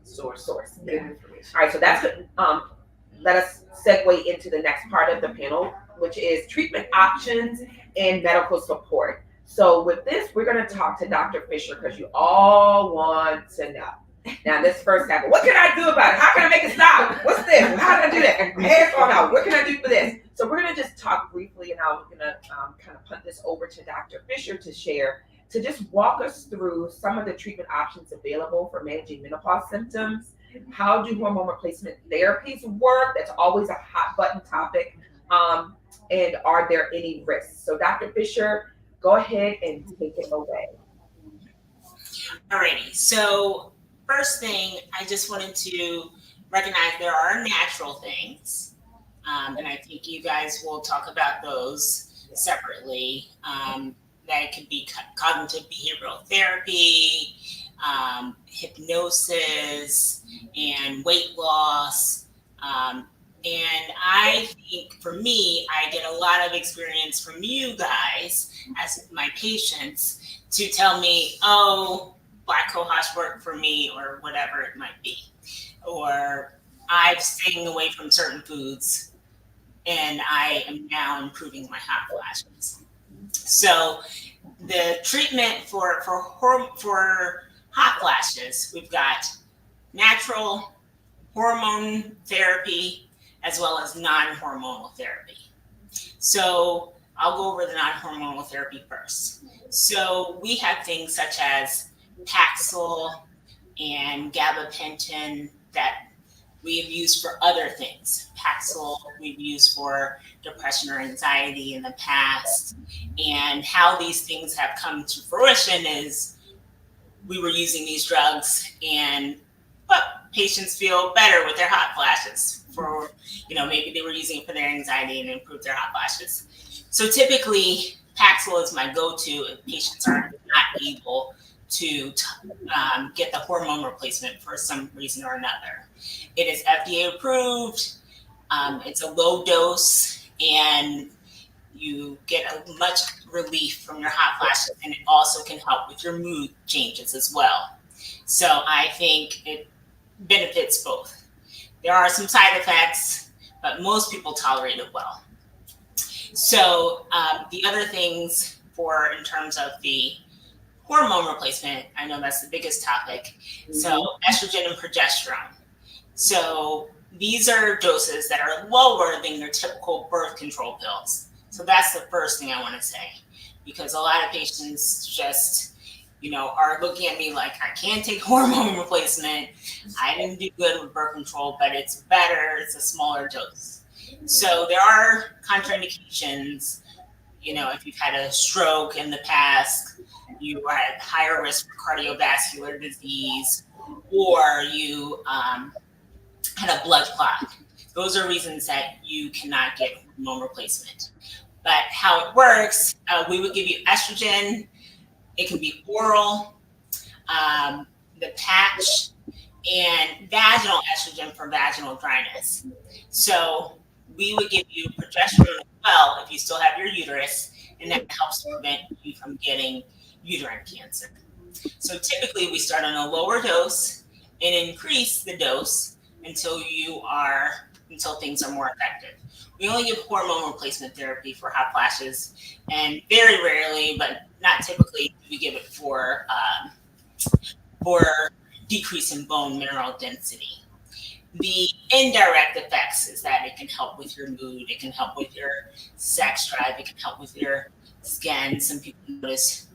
Speaker 2: source.
Speaker 6: Good information.
Speaker 2: All right, so that's good. Let us segue into the next part of the panel, which is treatment options and medical support. So with this, we're going to talk to Dr. Fisher, because you all want to know. Now, this first half, what can I do about it? How can I make it stop? What's this? How can I do that? My hair's falling out. What can I do for this? So we're going to just talk briefly, and now we're going to kind of punt this over to Dr. Fisher to share, to just walk us through some of the treatment options available for managing menopause symptoms. How do hormone replacement therapies work? That's always a hot button topic. And are there any risks? So Dr. Fisher, go ahead and take it away.
Speaker 5: Alrighty, so first thing, I just wanted to recognize there are natural things, and I think you guys will talk about those separately. That could be cognitive behavioral therapy, hypnosis, and weight loss. And I think for me, I get a lot of experience from you guys as my patients to tell me, oh, black cohosh worked for me, or whatever it might be. Or I'm staying away from certain foods and I am now improving my hot flashes. So the treatment for hot flashes, we've got natural hormone therapy as well as non-hormonal therapy. So I'll go over the non-hormonal therapy first. So we have things such as Paxil and gabapentin that we have used for other things. Paxil we've used for depression or anxiety in the past. And how these things have come to fruition is we were using these drugs and patients feel better with their hot flashes. For, maybe they were using it for their anxiety and improved their hot flashes. So typically, Paxil is my go-to if patients are not able to get the hormone replacement for some reason or another. It is FDA approved. It's a low dose, and you get a much relief from your hot flashes, and it also can help with your mood changes as well. So I think it benefits both. There are some side effects, but most people tolerate it well. So the other things in terms of the hormone replacement, I know that's the biggest topic. Mm-hmm. So estrogen and progesterone. So these are doses that are lower than your typical birth control pills. So that's the first thing I want to say, because a lot of patients just, are looking at me like, I can't take hormone replacement. I didn't do good with birth control, but it's better. It's a smaller dose. So there are contraindications. If you've had a stroke in the past, you are at higher risk for cardiovascular disease, or you had a blood clot. Those are reasons that you cannot get hormone replacement. But how it works, we would give you estrogen. It can be oral, the patch, and vaginal estrogen for vaginal dryness. So we would give you progesterone as well if you still have your uterus, and that helps prevent you from getting uterine cancer. So typically we start on a lower dose and increase the dose until things are more effective. We only give hormone replacement therapy for hot flashes, and very rarely, but not typically, do we give it for decrease in bone mineral density. The indirect effects is that it can help with your mood, it can help with your sex drive, it can help with your skin. Some people notice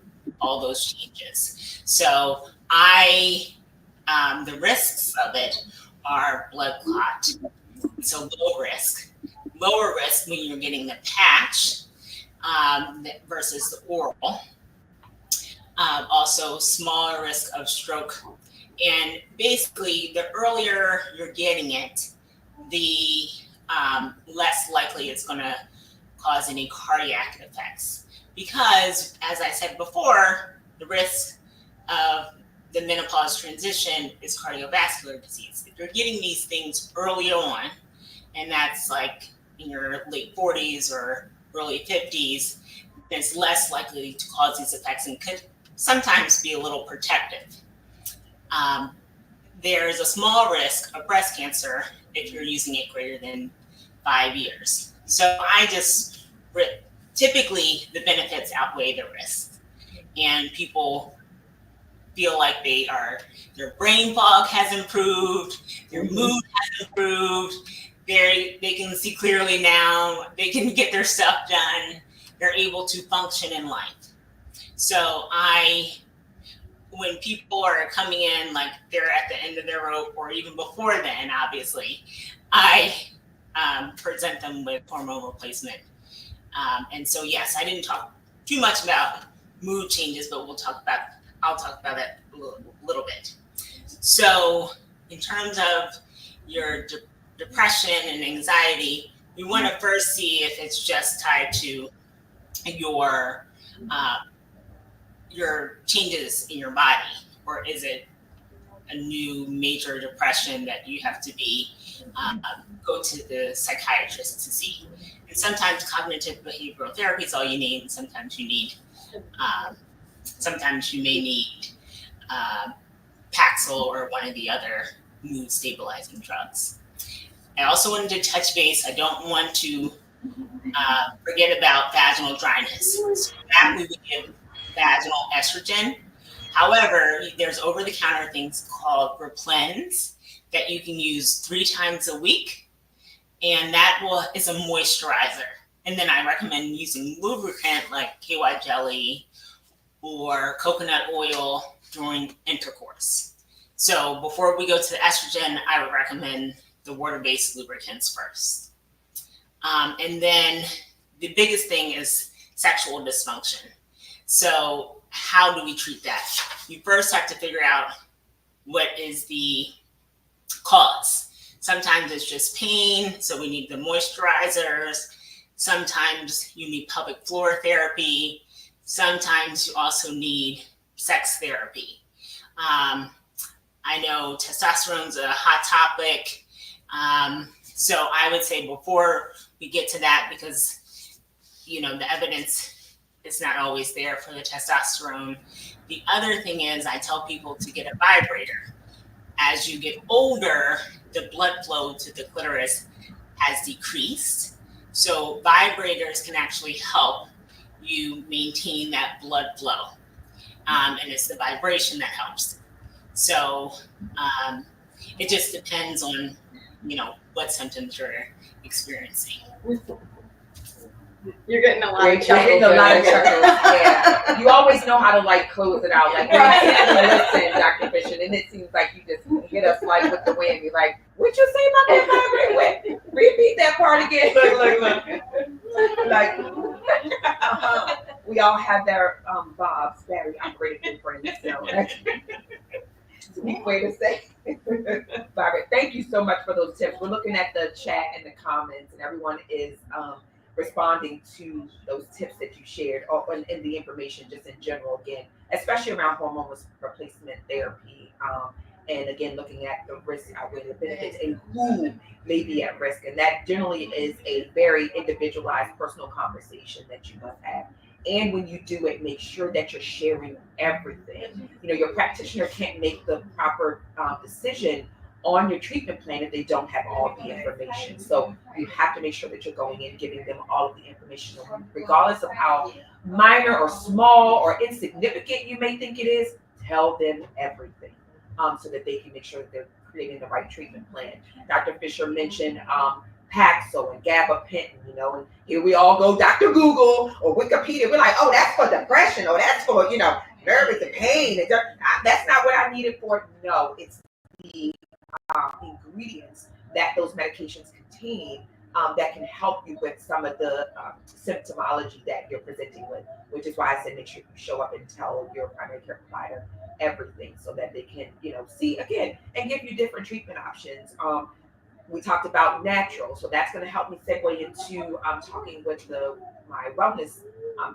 Speaker 5: all those changes. So the risks of it are blood clot. So lower risk when you're getting the patch versus the oral. Also smaller risk of stroke. And basically, the earlier you're getting it, the less likely it's going to cause any cardiac effects. Because, as I said before, the risk of the menopause transition is cardiovascular disease. If you're getting these things early on, and that's like in your late 40s or early 50s, then it's less likely to cause these effects and could sometimes be a little protective. There's a small risk of breast cancer if you're using it greater than 5 years. So typically the benefits outweigh the risks, and people feel like their brain fog has improved, their mood has improved, they can see clearly now, they can get their stuff done, they're able to function in life. So when people are coming in like they're at the end of their rope, or even before then, obviously, I present them with hormone replacement. And so, yes, I didn't talk too much about mood changes, but I'll talk about it a little bit. So in terms of your depression and anxiety, we want to first see if it's just tied to your changes in your body, or is it a new major depression that you have to go to the psychiatrist to see. And sometimes cognitive behavioral therapy is all you need, and sometimes you may need Paxil or one of the other mood stabilizing drugs. I also wanted to touch base. I don't want to forget about vaginal dryness. So that we would give vaginal estrogen. However, there's over-the-counter things called Replens that you can use 3 times a week, and that is a moisturizer. And then I recommend using lubricant like KY jelly or coconut oil during intercourse. So before we go to the estrogen, I would recommend the water-based lubricants first. And then the biggest thing is sexual dysfunction. So how do we treat that? You first have to figure out what is the cause. Sometimes it's just pain, so we need the moisturizers. Sometimes you need pelvic floor therapy. Sometimes you also need sex therapy. I know testosterone's a hot topic. So I would say before we get to that, because the evidence is not always there for the testosterone. The other thing is I tell people to get a vibrator. As you get older, the blood flow to the clitoris has decreased. So vibrators can actually help you maintain that blood flow. And it's the vibration that helps. So it just depends on, what symptoms you're experiencing.
Speaker 4: You're getting a lot
Speaker 2: Great
Speaker 4: of
Speaker 2: chuckles.
Speaker 4: chuckles.
Speaker 2: A lot of chuckles. Yeah. You always know how to close it out. Like listen, Dr. Fisher, and it seems like you just hit us with the wind. You're like, what you say about that vibrate? Repeat that part again. Look. We all have their Bob's battery operated friends. So that's a neat way to say. Barbara, thank you so much for those tips. We're looking at the chat and the comments, and everyone is responding to those tips that you shared, and the information just in general, again, especially around hormone replacement therapy, and again, looking at the risks outweighing the benefits and who may be at risk. And that generally is a very individualized personal conversation that you must have. And when you do it, make sure that you're sharing everything. Your practitioner can't make the proper decision on your treatment plan if they don't have all the information. So you have to make sure that you're going in, giving them all of the information, regardless of how minor or small or insignificant you may think it is. Tell them everything, so that they can make sure that they're creating the right treatment plan. Dr. Fisher mentioned Paxil and gabapentin, and here we all go Dr. Google or Wikipedia. We're like, oh, that's for depression, or that's for nervous and pain. That's not what I need it for. No, it's the ingredients that those medications contain that can help you with some of the symptomology that you're presenting with, which is why I said make sure you show up and tell your primary care provider everything, so that they can see again and give you different treatment options. We talked about natural, so that's going to help me segue into talking with my wellness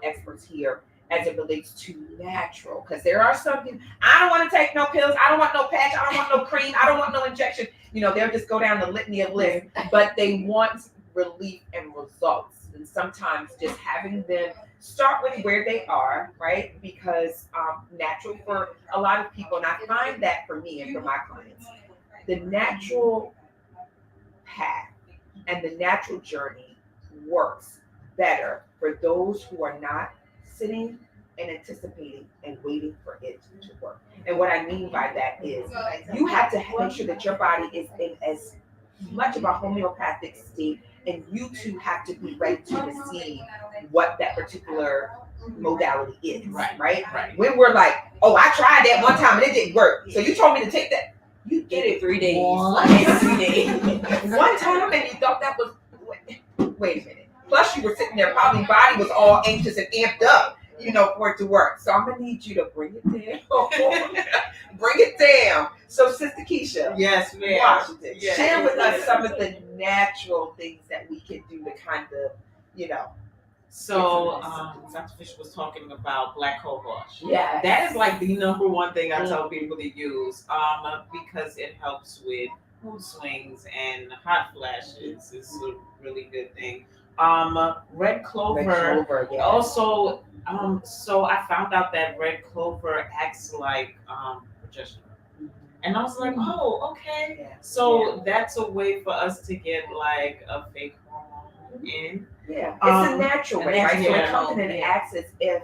Speaker 2: experts here. as it relates to natural. Because there are some people, I don't want to take no pills, I don't want no patch, I don't want no cream, I don't want no injection. They'll just go down the litany of lists, but they want relief and results. And sometimes just having them start with where they are, right? Because natural for a lot of people, and I find that for me and for my clients, the natural path and the natural journey works better for those who are not sitting and anticipating and waiting for it to work. And what I mean by that is you have to make sure that your body is in as much of a homeopathic state, and you too have to be ready to receive what that particular modality is. Right. When we're like, oh, I tried that one time and it didn't work, so you told me to take that. You did it 3 days. One time, and you thought that was, wait a minute. Plus, you were sitting there, probably body was all anxious and amped up, for it to work. So I'm gonna need you to bring it down. Bring it down. So, Sister Keisha,
Speaker 1: yes, ma'am.
Speaker 2: Washington,
Speaker 1: Yes.
Speaker 2: share with us some of the natural things that we can do to kind of,
Speaker 1: So, Dr. Fisher was talking about black cohosh.
Speaker 2: Yeah,
Speaker 1: that is like the number one thing I tell people to use, because it helps with mood swings and hot flashes. It's a really good thing. Red clover.
Speaker 2: Yeah.
Speaker 1: Also, so I found out that red clover acts like progesterone. And I was like, oh, okay.
Speaker 2: Yeah.
Speaker 1: So that's a way for us to get like a fake hormone in.
Speaker 2: Yeah, it's a natural way, right? So it
Speaker 1: Yeah.
Speaker 2: comes in and acts as if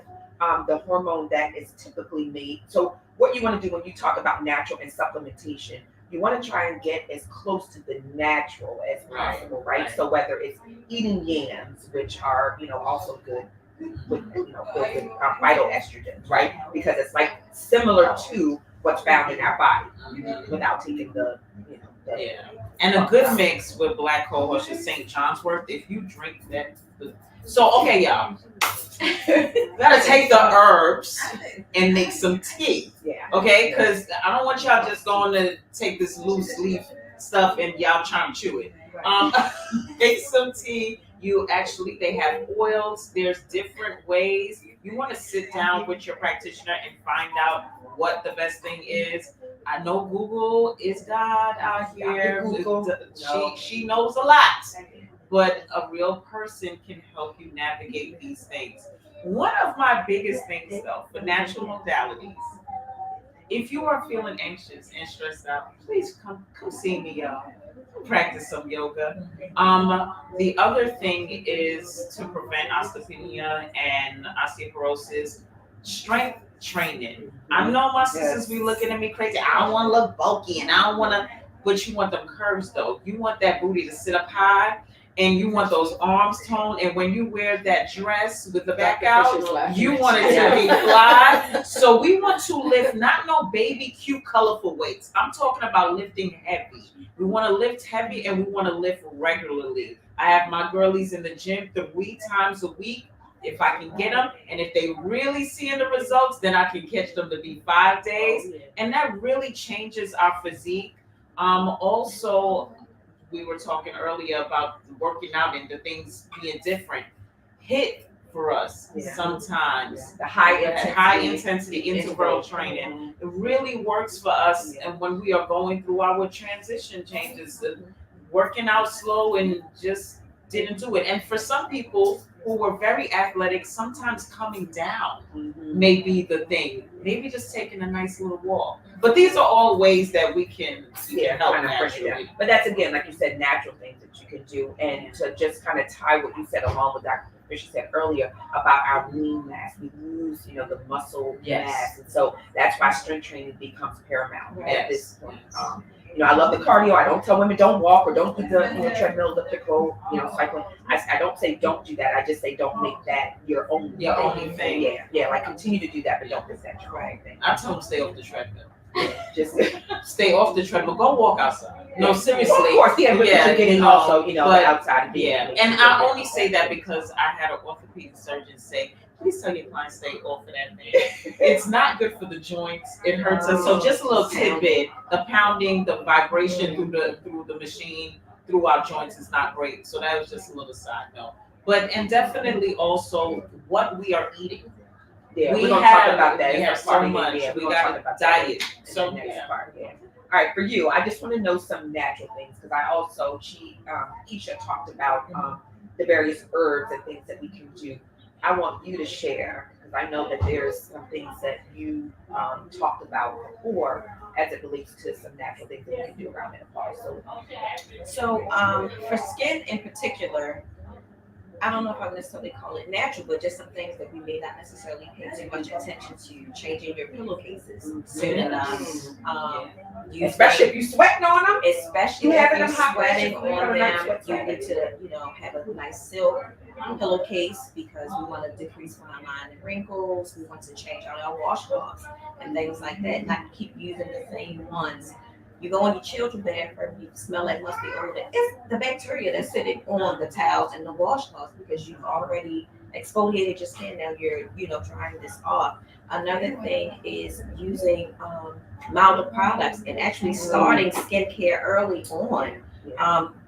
Speaker 2: the hormone that is typically made. So what you want to do when you talk about natural and supplementation, you want to try and get as close to the natural as possible, right? So whether it's eating yams, which are also good with good with phytoestrogens, right? Because it's like similar to what's found in our body without taking the
Speaker 1: And a good mix with black cohosh is St. John's wort. If you drink that, so okay, y'all, you gotta take the herbs and make some tea.
Speaker 2: Yeah.
Speaker 1: Okay, because I don't want y'all just going to take this loose leaf stuff and y'all trying to chew it. Make some tea. They have oils. There's different ways. You want to sit down with your practitioner and find out what the best thing is. I know Google is God out here.
Speaker 2: Google.
Speaker 1: She knows a lot, but a real person can help you navigate these things. One of my biggest things, though, for natural modalities, if you are feeling anxious and stressed out, please come see me, y'all. Practice some yoga. The other thing is to prevent osteopenia and osteoporosis, strength training. I know my sisters be looking at me crazy. I don't want to look bulky and I don't want to, but you want them curves though. You want that booty to sit up high and you want those arms toned. And when you wear that dress with the back out, you want it to be fly. So we want to lift not no baby cute colorful weights. I'm talking about lifting heavy. We want to lift heavy and we want to lift regularly. I have my girlies in the gym 3 times a week if I can get them. And if they really seeing the results, then I can catch them to be 5 days. And that really changes our physique. Also, we were talking earlier about working out and the things being different. HIIT for us sometimes.
Speaker 2: The high intensity
Speaker 1: interval training. It really works for us, and when we are going through our transition changes, working out slow and just didn't do it. And for some people who were very athletic, sometimes coming down may be the thing. Maybe just taking a nice little walk. But these are all ways that we can help
Speaker 2: kind of
Speaker 1: naturally.
Speaker 2: But that's again, like you said, natural things that you can do, and to just kind of tie what you said along with Dr. Fisher said earlier about our lean mass. We lose, the muscle mass, and so that's why strength training becomes paramount at this point. I love the cardio. I don't tell women don't walk or don't do the treadmill, elliptical, cycling. I don't say don't do that. I just say don't make that your only thing. Yeah. Like continue to do that, but don't make that your only thing.
Speaker 1: I tell them stay off the treadmill.
Speaker 2: Just
Speaker 1: stay off the treadmill. Go walk outside. No, seriously.
Speaker 2: Well, of course, but you're getting also, but outside.
Speaker 1: And I only say that because I had an orthopedic surgeon say, please tell your clients stay off of that thing. It's not good for the joints. It hurts us. So just a little tidbit: the pounding, the vibration through the machine, through our joints is not great. So that was just a little side note. But and definitely also what we are eating.
Speaker 2: Yeah,
Speaker 1: We
Speaker 2: we're gonna talk
Speaker 1: have-
Speaker 2: about that.
Speaker 1: we
Speaker 2: It's
Speaker 1: have
Speaker 2: a part
Speaker 1: so
Speaker 2: of it.
Speaker 1: much.
Speaker 2: Yeah,
Speaker 1: We
Speaker 2: we're gonna
Speaker 1: gotta
Speaker 2: talk about
Speaker 1: diet.
Speaker 2: that in
Speaker 1: So,
Speaker 2: the next
Speaker 1: yeah.
Speaker 2: part. Yeah. All right, for you, I just want to know some natural things because I also Keisha talked about the various herbs and things that we can do. I want you to share because I know that there's some things that you talked about before as it relates to some natural things that we can do around menopause.
Speaker 6: So for skin in particular, I don't know if I would necessarily call it natural, but just some things that we may not necessarily pay too much attention to. Changing your pillowcases soon enough.
Speaker 2: Especially if you're sweating on them.
Speaker 6: Especially
Speaker 2: You
Speaker 6: if
Speaker 2: having
Speaker 6: you're
Speaker 2: them hot
Speaker 6: sweating
Speaker 2: flashes,
Speaker 6: on
Speaker 2: you
Speaker 6: them,
Speaker 2: sweat
Speaker 6: you need to, have a nice silk pillowcase because we want to decrease fine line and wrinkles. We want to change out our washcloths and things like that. Not keep using the same ones. You go in your children's bathroom, you smell like musty odor. It's the bacteria that's sitting on the towels and the washcloths because you've already exfoliated your skin. Now you're drying this off. Another thing is using milder products and actually starting skincare early on.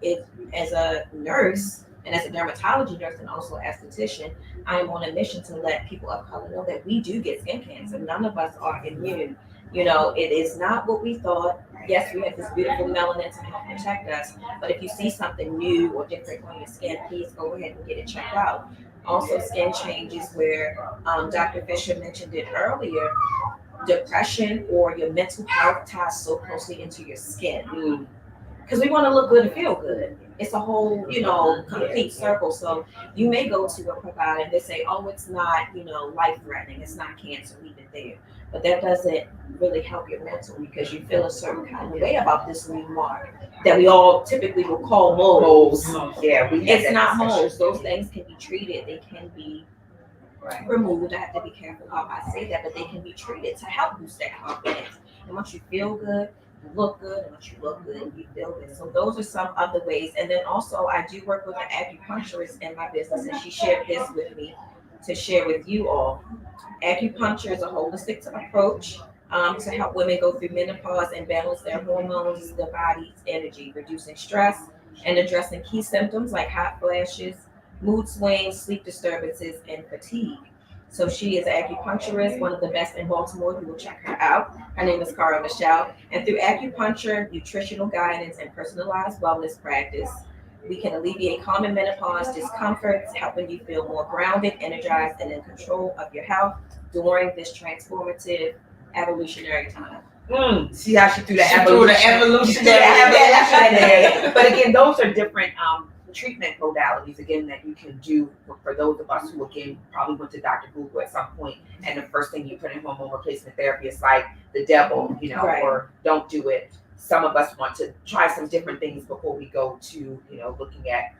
Speaker 6: If as a nurse and as a dermatology nurse and also esthetician, I am on a mission to let people of color know that we do get skin cancer. None of us are immune. It is not what we thought. Yes, we have this beautiful melanin to help protect us, but if you see something new or different on your skin, please go ahead and get it checked out. Also, skin changes where Dr. Fisher mentioned it earlier. Depression or your mental health ties so closely into your skin because we want to look good and feel good. It's a whole, complete circle. So you may go to a provider and they say, oh, it's not, life threatening. It's not cancer, leave it there. But that doesn't really help your mental because you feel a certain kind of way about this new mark that we all typically will call moles.
Speaker 2: Yeah,
Speaker 6: it's not moles. Those things can be treated. They can be removed. I have to be careful how I say that, but they can be treated to help boost that confidence. And once you feel good, you look good, and once you look good, you feel good. So those are some other ways. And then also I do work with an acupuncturist in my business, and she shared this with me to share with you all. Acupuncture is a holistic approach to help women go through menopause and balance their hormones, their body's energy, reducing stress and addressing key symptoms like hot flashes, mood swings, sleep disturbances, and fatigue. So she is an acupuncturist, one of the best in Baltimore. You will check her out. Her name is Cara Michelle. And through acupuncture, nutritional guidance, and personalized wellness practice, we can alleviate common menopause discomforts, helping you feel more grounded, energized, and in control of your health during this transformative evolutionary time.
Speaker 2: See how she threw the
Speaker 1: evolutionary.
Speaker 2: But again, those are different treatment modalities again that you can do for those of us who again probably went to Dr. Google at some point, and the first thing you put in hormone replacement therapy is like the devil,
Speaker 6: Right.
Speaker 2: or don't do it. Some of us want to try some different things before we go to looking at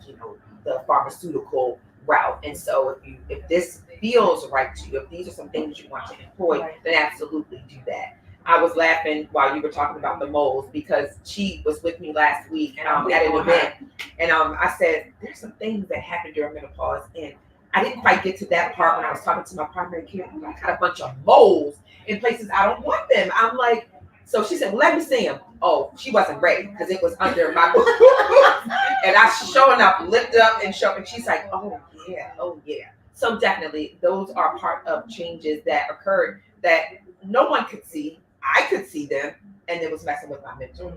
Speaker 2: the pharmaceutical route. And so if this feels right to you, if these are some things you want to employ, then absolutely do that. I was laughing while you were talking about the moles because she was with me last week at an event, and I said there's some things that happen during menopause, and I didn't quite get to that part when I was talking to my primary care. I had a bunch of moles in places I don't want them. I'm like, so she said, well, let me see them. Oh, she wasn't ready because it was under my and I showing up, lift up and show, and she's like, oh yeah. So definitely those are part of changes that occurred that no one could see. I could see them, and it was messing with my mental.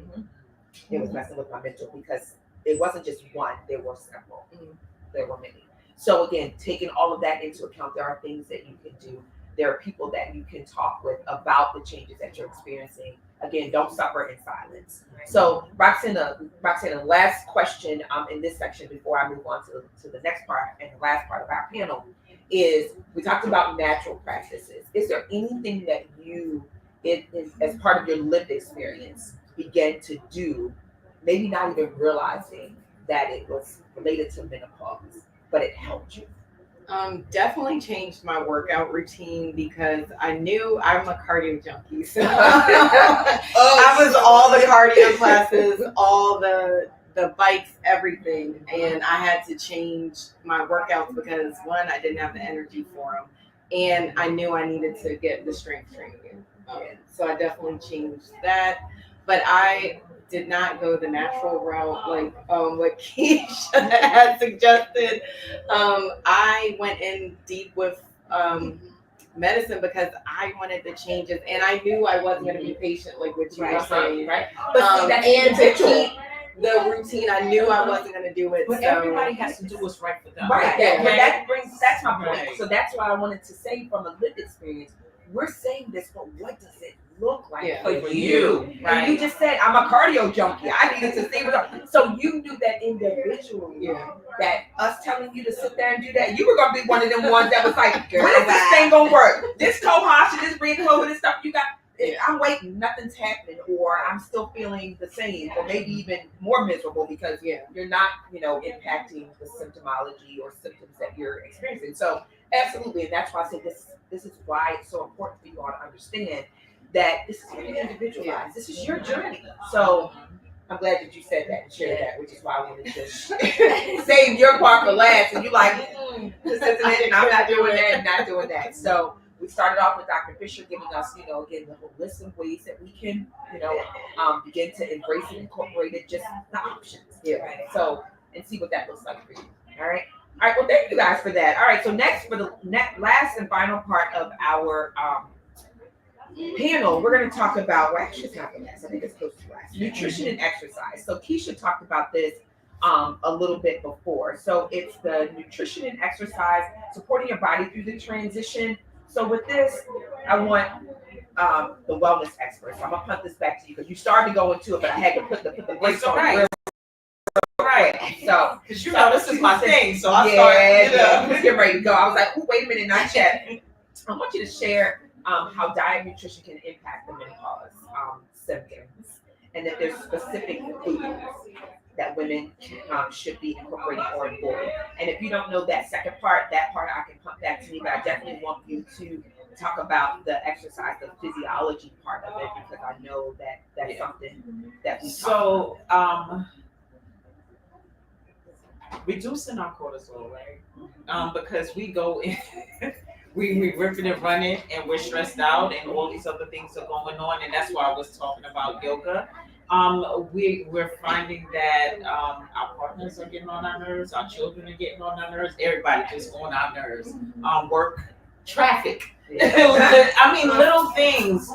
Speaker 2: It was messing with my mental because it wasn't just one, there were several. There were many. So again, taking all of that into account, there are things that you can do. There are people that you can talk with about the changes that you're experiencing. Again, don't suffer in silence. So Roxana, last question in this section before I move on to the next part and the last part of our panel is we talked about natural practices. Is there anything that you, as part of your lived experience, began to do, maybe not even realizing that it was related to menopause, but it helped you?
Speaker 4: Definitely changed my workout routine because I knew I'm a cardio junkie. So I was all the cardio classes, all the bikes, everything. And I had to change my workouts because one, I didn't have the energy for them. And I knew I needed to get the strength training in. So I definitely changed that. But I did not go the natural route like what Keisha had suggested. I went in deep with medicine because I wanted the changes, and I knew I wasn't going to be patient like what you were saying.
Speaker 2: Right. But see, that's
Speaker 4: and to
Speaker 2: individual.
Speaker 4: keep the routine, I knew I wasn't going to do it.
Speaker 1: But
Speaker 4: so.
Speaker 1: everybody has to do what's right for them.
Speaker 2: Right.
Speaker 4: Yeah.
Speaker 2: That's my point.
Speaker 1: Right.
Speaker 2: So that's why I wanted to say from a lived experience, we're saying this, but what does it look like for you?
Speaker 1: Right.
Speaker 2: And you just said, I'm a cardio junkie. I needed to see what. So you knew that individually, that us telling you to sit there and do that, you were going to be one of them ones that was like, when is this thing going to work? This cohort, this breathe COVID, this stuff you got. I'm waiting, nothing's happening, or I'm still feeling the same, or maybe even more miserable because you're not, impacting the symptomology or symptoms that you're experiencing. So absolutely, and that's why I say this is why it's so important for you all to understand that this is very individualized. This is your journey. So I'm glad that you said that and shared that, which is why I wanted to save your part for last. And you're like, this isn't it, and I'm not doing that and not doing that. So we started off with Dr. Fisher giving us, again, the whole list of ways that we can, begin to embrace and incorporate it, just the options. So, and see what that looks like for you. All right. Well, thank you guys for that. All right. So next, for the last and final part of our panel, we're going to talk about, well, actually, it's not the last. I think it's close to last. Nutrition and exercise. So Keisha talked about this a little bit before. So it's the nutrition and exercise, supporting your body through the transition. So with this, I want the wellness expert. So I'm gonna punt this back to you because you started to go into it, but I had to put the brakes on. Right. So
Speaker 1: because this is my thing. So I
Speaker 2: started get ready to go. I was like, oh, wait a minute, not yet. I want you to share how diet and nutrition can impact the menopause symptoms, and that there's specific foods that women should be incorporating or avoiding. And if you don't know that second part, that part I can pump back to me, but I definitely want you to talk about the exercise, the physiology part of it, because I know that that's something that we talk about.
Speaker 1: Reducing our cortisol, right? Because we go in, we ripping and running, and we're stressed out, and all these other things are going on, and that's why I was talking about yoga. We're finding that our partners are getting on our nerves, our children are getting on our nerves, everybody just on our nerves. Work, traffic. I mean, little things,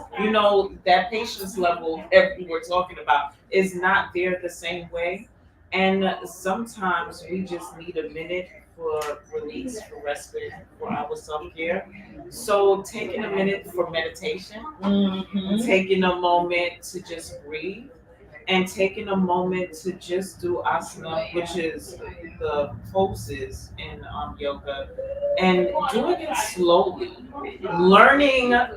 Speaker 1: that patience level that we were talking about is not there the same way. And sometimes we just need a minute for release, for respite, for our self-care. So taking a minute for meditation, taking a moment to just breathe, and taking a moment to just do asana, which is the poses in yoga, and doing it slowly, relearning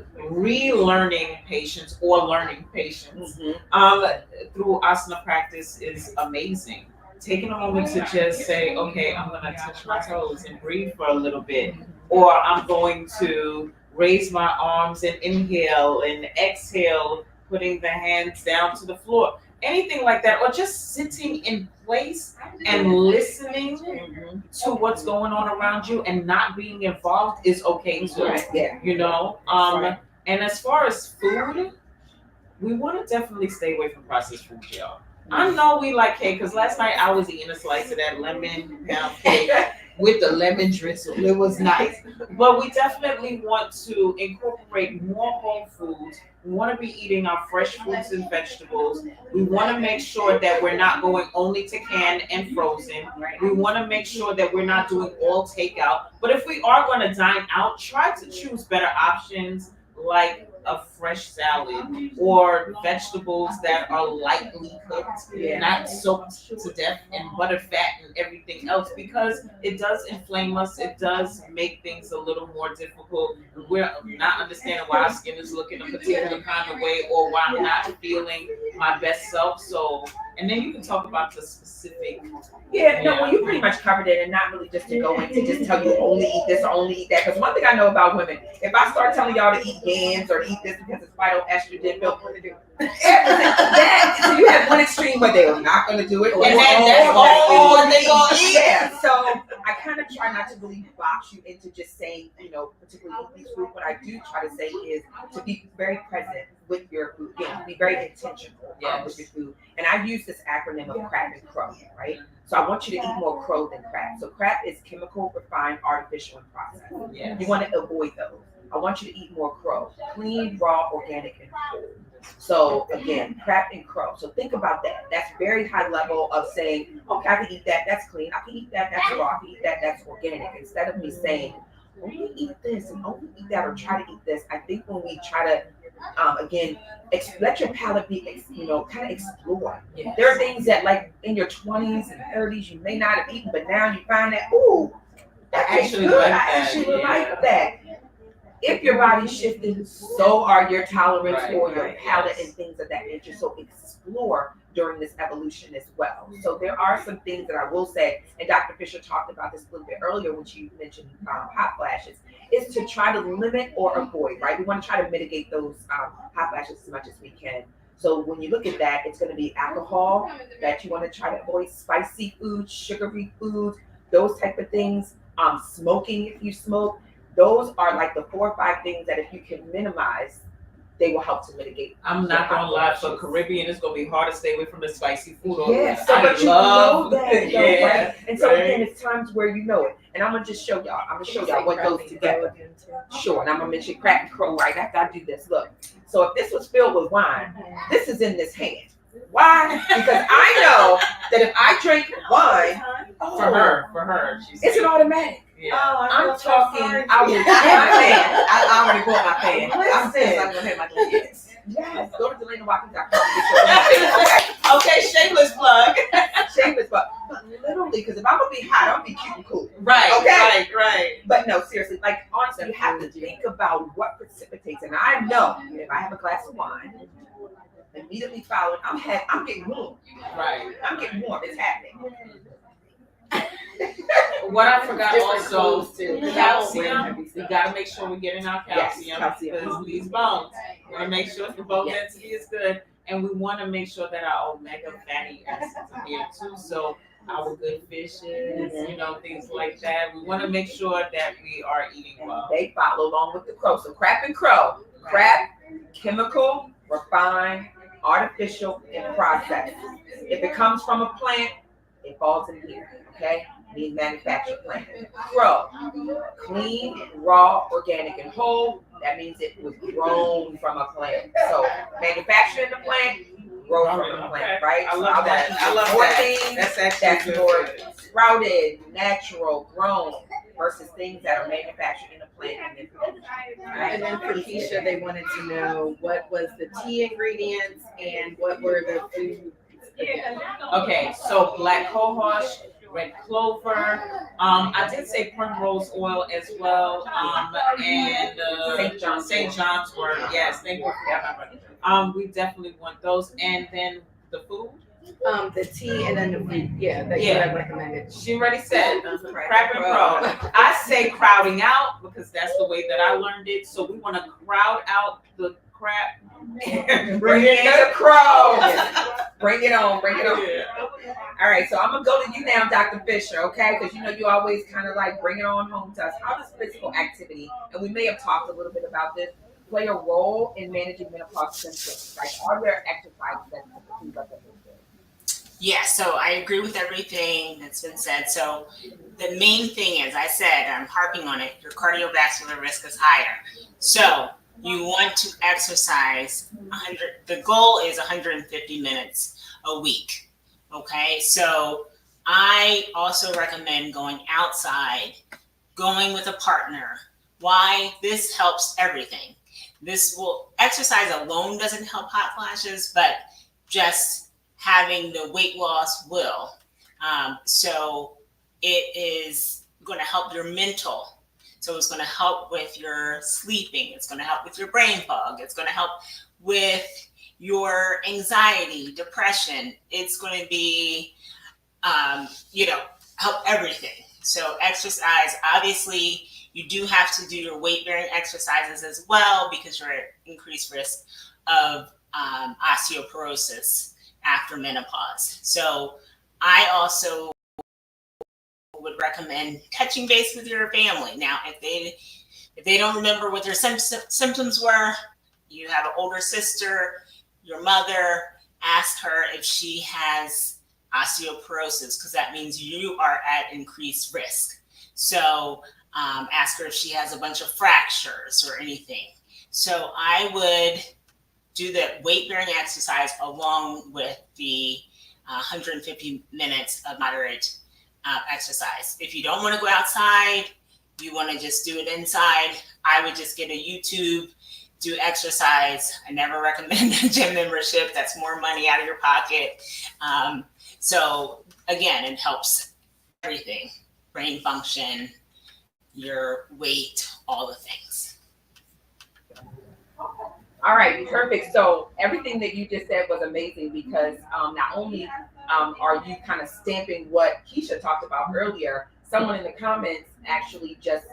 Speaker 1: patience or learning patience through asana practice is amazing. Taking a moment to just say, okay, I'm going to touch my toes and breathe for a little bit, or I'm going to raise my arms and inhale and exhale, putting the hands down to the floor. Anything like that, or just sitting in place and listening to what's going on around you and not being involved is okay too. And as far as food, we want to definitely stay away from processed food, y'all. I know we like cake, because last night I was eating a slice of that lemon pound cake with the lemon drizzle. It was nice. But we definitely want to incorporate more whole foods. We want to be eating our fresh fruits and vegetables. We want to make sure that we're not going only to canned and frozen. We want to make sure that we're not doing all takeout. But if we are going to dine out, try to choose better options like a fresh salad or vegetables that are lightly cooked, not soaked to death in butter, fat, and everything else, because it does inflame us. It does make things a little more difficult. We're not understanding why our skin is looking a particular kind of way, or why I'm not feeling my best self. So, and then you can talk about the specific.
Speaker 2: Well, you pretty much covered it, and not really just to go into just tell you only eat this or only eat that. Because one thing I know about women, if I start telling y'all to eat yams or eat this because it's phytoestrogen, they'll want to do that. So you have one extreme where they're not going to do it, or
Speaker 1: that's all they gonna eat.
Speaker 2: So I kind of try not to really box you into just saying, particularly eat these food. What I do try to say is to be very present with your food, to be very intentional with your food. And I use this acronym of CRAP and CROW, right? So I want you to eat more CROW than CRAP. So CRAP is chemical, refined, artificial, and processed. You want to avoid those. I want you to eat more crow, clean, raw, organic, and whole. So again, crab and crow. So think about that. That's very high level of saying, okay, I can eat that, that's clean. I can eat that, that's raw. I can eat that, that's organic. Instead of me saying, only eat this and only eat that or try to eat this. I think when we try to, again, let your palate be, kind of explore.
Speaker 1: Yes.
Speaker 2: There are things that like in your 20s and 30s you may not have eaten, but now you find that, ooh, that tastes
Speaker 1: actually
Speaker 2: good.
Speaker 1: like
Speaker 2: I
Speaker 1: that,
Speaker 2: actually
Speaker 1: yeah.
Speaker 2: like that. If your body's shifting, so are your tolerance
Speaker 1: Right,
Speaker 2: for your
Speaker 1: right,
Speaker 2: palate
Speaker 1: yes.
Speaker 2: and things of that nature. So explore during this evolution as well. So there are some things that I will say, and Dr. Fisher talked about this a little bit earlier when she mentioned hot flashes, is to try to limit or avoid, right? We want to try to mitigate those hot flashes as much as we can. So when you look at that, it's going to be alcohol that you want to try to avoid, spicy foods, sugary foods, those type of things, smoking if you smoke. Those are like the 4 or 5 things that if you can minimize, they will help to mitigate.
Speaker 1: I'm not gonna lie, for Caribbean, it's gonna be hard to stay away from the spicy food.
Speaker 2: Yes, so
Speaker 1: I
Speaker 2: but you
Speaker 1: love
Speaker 2: know that, though,
Speaker 1: yeah,
Speaker 2: right? And so
Speaker 1: right.
Speaker 2: again, it's times where you know it. And I'm gonna just show y'all. I'm gonna show y'all what goes together. Sure, and I'm gonna mention crack and crow right after I do this. Look, so if this was filled with wine, this is in this hand. Why? Because I know that if I drink wine,
Speaker 1: For her, she's
Speaker 2: it's an automatic.
Speaker 1: yeah.
Speaker 2: I'm talking. I will.
Speaker 6: I already bought my fan. I'm saying I'm gonna have my kids.
Speaker 2: Yes, go to DelaneWatkins.com.
Speaker 1: Okay, shameless plug.
Speaker 2: Shameless, but literally, because if I'm gonna be hot, I'm gonna be cute and cool.
Speaker 1: Right,
Speaker 2: Okay?
Speaker 1: right.
Speaker 2: But no, seriously, like honestly, you have to think about what precipitates. And I know if I have a glass of wine, immediately following, I'm getting warm.
Speaker 1: Right.
Speaker 2: I'm getting warm. It's happening.
Speaker 1: What I forgot
Speaker 6: Different
Speaker 1: also,
Speaker 6: clothes, too.
Speaker 1: calcium. We gotta make sure we're getting our calcium,
Speaker 2: Yes, calcium.
Speaker 1: because these bones. We wanna make sure the bone
Speaker 2: Yes.
Speaker 1: density is good, and we wanna make sure that our omega fatty acids are here too. So our good fishes, things like that. We wanna make sure that we are eating well.
Speaker 2: They follow along with the crow. So crab and crow. Crab, chemical, refined, artificial, and processed. If it comes from a plant, it falls in here. Okay? Means manufactured plant. Crow, clean, raw, organic, and whole. That means it was grown from a plant. So manufacturing the plant, grow from the plant, right?
Speaker 1: I love that. I love
Speaker 2: more
Speaker 1: that.
Speaker 2: things
Speaker 1: That's actually
Speaker 2: that's more
Speaker 1: good.
Speaker 2: sprouted, natural, grown, versus things that are manufactured in a plant and then grown.
Speaker 4: And then for Keisha, they wanted to know what was the tea ingredients and what were the food.
Speaker 1: Okay, so black cohosh, red clover. I did say primrose oil as well. And St. John's wort. Yes, thank you for that. We definitely want those. And then the food.
Speaker 4: The tea and then the food. Yeah, that you had recommended.
Speaker 1: She already said crab and crow. I say crowding out because that's the way that I learned it. So we want to crowd out the crab.
Speaker 2: Bring in the crow. Bring it on.
Speaker 1: Yeah.
Speaker 2: All right, so I'm gonna go to you now, Dr. Fisher, okay? Because you always kind of like bring it on home to us. How does physical activity, and we may have talked a little bit about this, play a role in managing menopause symptoms? Like, are there exercises that typically recommended?
Speaker 5: Yeah, so I agree with everything that's been said. So the main thing is, I said, I'm harping on it, your cardiovascular risk is higher. So you want to exercise the goal is 150 minutes a week. Okay, so I also recommend going outside, going with a partner. Why? This helps everything. Exercise alone doesn't help hot flashes, but just having the weight loss will. So it is going to help your mental. So it's going to help with your sleeping. It's going to help with your brain fog. It's going to help with your anxiety, depression. It's going to be, help everything. So exercise, obviously, you do have to do your weight-bearing exercises as well because you're at increased risk of osteoporosis after menopause. So I also would recommend touching base with your family. Now, if they don't remember what their symptoms were, you have an older sister, your mother, ask her if she has osteoporosis, because that means you are at increased risk. So ask her if she has a bunch of fractures or anything. So I would do the weight-bearing exercise along with the 150 minutes of moderate exercise. If you don't want to go outside, you want to just do it inside, I would just get a YouTube, do exercise. I never recommend a gym membership. That's more money out of your pocket. So again, it helps everything, brain function, your weight, all the things.
Speaker 2: All right, perfect. So everything that you just said was amazing because not only are you kind of stamping what Keisha talked about earlier, someone in the comments actually just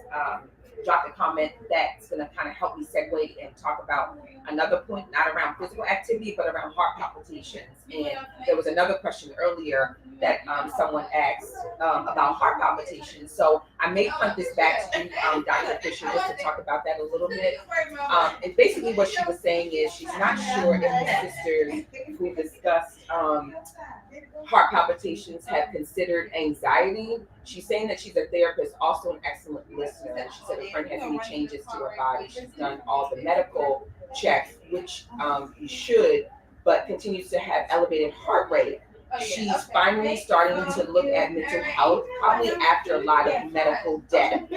Speaker 2: dropped a comment that's going to kind of help me segue and talk about another point, not around physical activity, but around heart palpitations. And there was another question earlier that someone asked about heart palpitations. So I may punt this back to you, Dr. Fisher, just to talk about that a little bit. And basically what she was saying is she's not sure if the sisters who discussed heart palpitations have considered anxiety. She's saying that she's a therapist, also an excellent listener. And she said a friend has any changes to her body. She's done all the medical checks, which you should, but continues to have elevated heart rate. She's finally starting to look at mental health, probably after a lot of medical debt.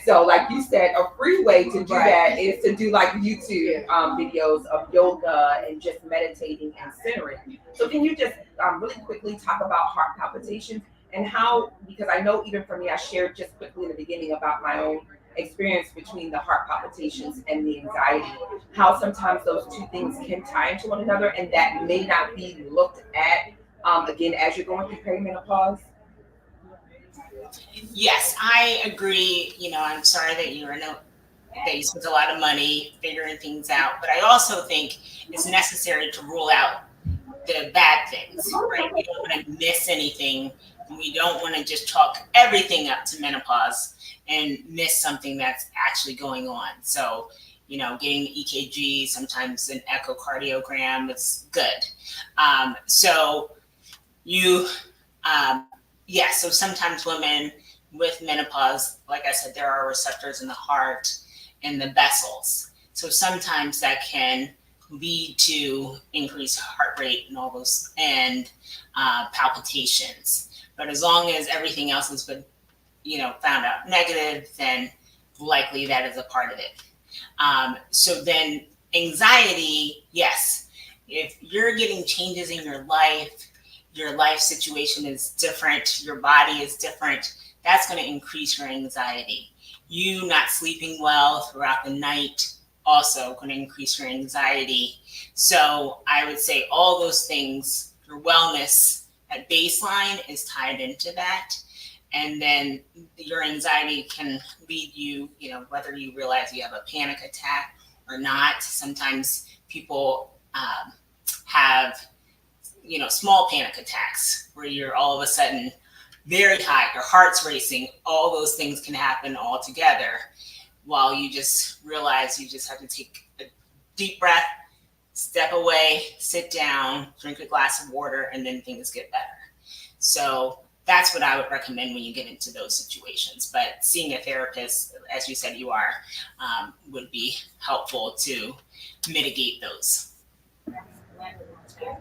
Speaker 2: So, like you said, a free way to do that is to do like YouTube videos of yoga and just meditating and centering. So, can you just really quickly talk about heart palpitations and how, because I know even for me, I shared just quickly in the beginning about my own experience between the heart palpitations and the anxiety, how sometimes those two things can tie into one another and that may not be looked at again as you're going through perimenopause.
Speaker 5: Yes, I agree. I'm sorry that that you spent a lot of money figuring things out, but I also think it's necessary to rule out the bad things, right? We don't want to miss anything. And we don't want to just chalk everything up to menopause and miss something that's actually going on. So, getting EKG, sometimes an echocardiogram is good. So sometimes women with menopause, like I said, there are receptors in the heart and the vessels. So sometimes that can lead to increased heart rate and all those and palpitations. But as long as everything else has been, found out negative, then likely that is a part of it. So then anxiety, yes, if you're getting changes in your life situation is different, your body is different, that's going to increase your anxiety. You not sleeping well throughout the night, also going to increase your anxiety. So I would say all those things, your wellness at baseline is tied into that. And then your anxiety can lead you, whether you realize you have a panic attack or not. Sometimes people have, small panic attacks where you're all of a sudden very high, your heart's racing. All those things can happen all together while you just realize you just have to take a deep breath, step away, sit down, drink a glass of water, and then things get better. So that's what I would recommend when you get into those situations. But seeing a therapist, as you said you are, would be helpful to mitigate those.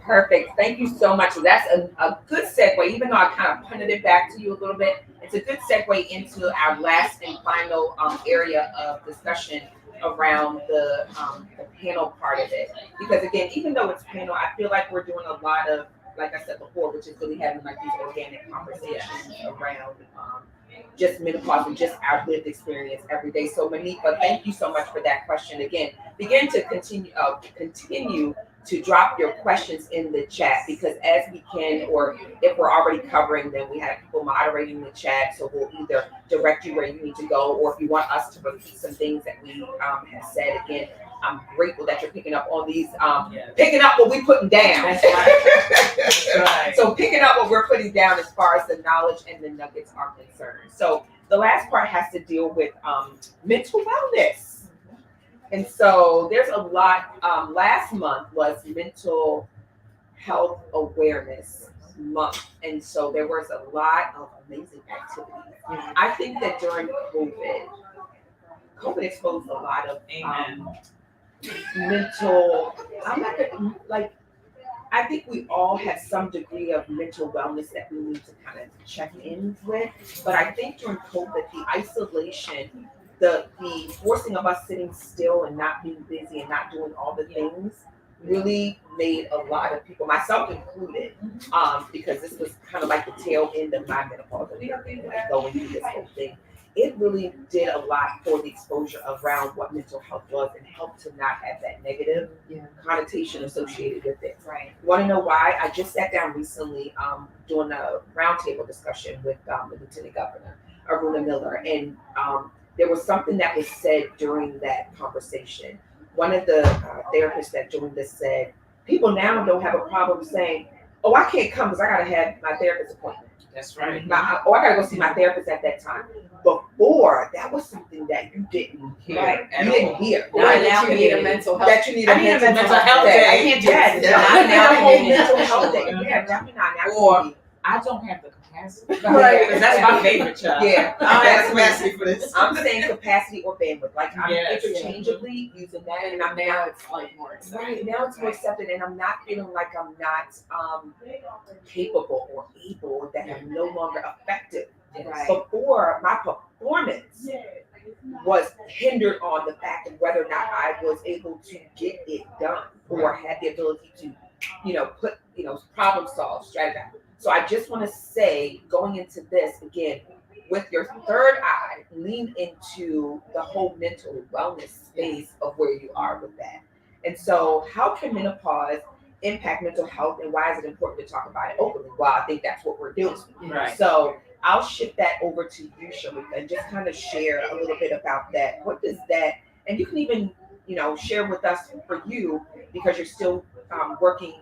Speaker 2: Perfect. Thank you so much. That's a good segue, even though I kind of punted it back to you a little bit. It's a good segue into our last and final area of discussion around the panel part of it. Because again, even though it's panel, I feel like we're doing a lot of, like I said before, which is really having like these organic conversations around just menopause and just our lived experience every day. So Manika, thank you so much for that question. Again, begin to continue to drop your questions in the chat, because as we can, or if we're already covering them, we have people moderating the chat, so we'll either direct you where you need to go, or if you want us to repeat some things that we have said. Again, I'm grateful that you're picking up on these, picking up what we're putting down.
Speaker 1: That's right. That's right.
Speaker 2: So picking up what we're putting down as far as the knowledge and the nuggets are concerned. So the last part has to deal with mental wellness. And so there's a lot. Last month was Mental Health Awareness month. And so there was a lot of amazing activities. I think that during COVID exposed a lot of mental, I'm not gonna, like, I think we all have some degree of mental wellness that we need to kind of check in with. But I think during COVID, the isolation, the forcing of us sitting still and not being busy and not doing all the things really made a lot of people, myself included, because this was kind of like the tail end of my menopause, like going through this whole thing. It really did a lot for the exposure around what mental health was and helped to not have that negative connotation associated with it.
Speaker 6: Right.
Speaker 2: You want to know why? I just sat down recently doing a roundtable discussion with the Lieutenant Governor, Aruna Miller, and there was something that was said during that conversation. One of the therapists that joined this said, people now don't have a problem saying, oh, I can't come because I got to have my therapist appointment.
Speaker 1: That's right.
Speaker 2: I gotta go see my therapist at that time. Before, that was something that you didn't hear.
Speaker 6: Right.
Speaker 2: You didn't hear.
Speaker 4: Now you need a mental health.
Speaker 2: That you need a mental
Speaker 1: health
Speaker 2: day.
Speaker 1: day.
Speaker 2: I can't do
Speaker 6: Yes.
Speaker 2: that.
Speaker 6: Now
Speaker 2: Not a whole
Speaker 6: you
Speaker 2: mental
Speaker 6: need
Speaker 2: health
Speaker 6: it.
Speaker 2: day. Yeah, definitely not. Now
Speaker 1: Or-
Speaker 2: you need-
Speaker 1: I don't have the capacity.
Speaker 2: Right.
Speaker 1: Because that's my favorite child.
Speaker 2: Yeah,
Speaker 1: I don't have
Speaker 2: that's
Speaker 1: the
Speaker 2: me.
Speaker 1: capacity for this.
Speaker 2: I'm saying capacity or bandwidth. Like I'm
Speaker 1: Yes.
Speaker 2: interchangeably using that, and I'm
Speaker 4: now
Speaker 2: now
Speaker 4: it's like more accepted.
Speaker 2: right now it's more accepted, and I'm not feeling like I'm not capable or able, or that I'm no longer effective.
Speaker 6: Right.
Speaker 2: Before, my performance was hindered on the fact of whether or not I was able to get it done or had the ability to, problem solve, strategize. So I just want to say, going into this again, with your third eye, lean into the whole mental wellness space of where you are with that. And so, how can menopause impact mental health, and why is it important to talk about it openly? Well, I think that's what we're doing.
Speaker 1: Right.
Speaker 2: So I'll shift that over to you, Sharika, and just kind of share a little bit about that. What does that, and you can even, share with us for you, because you're still working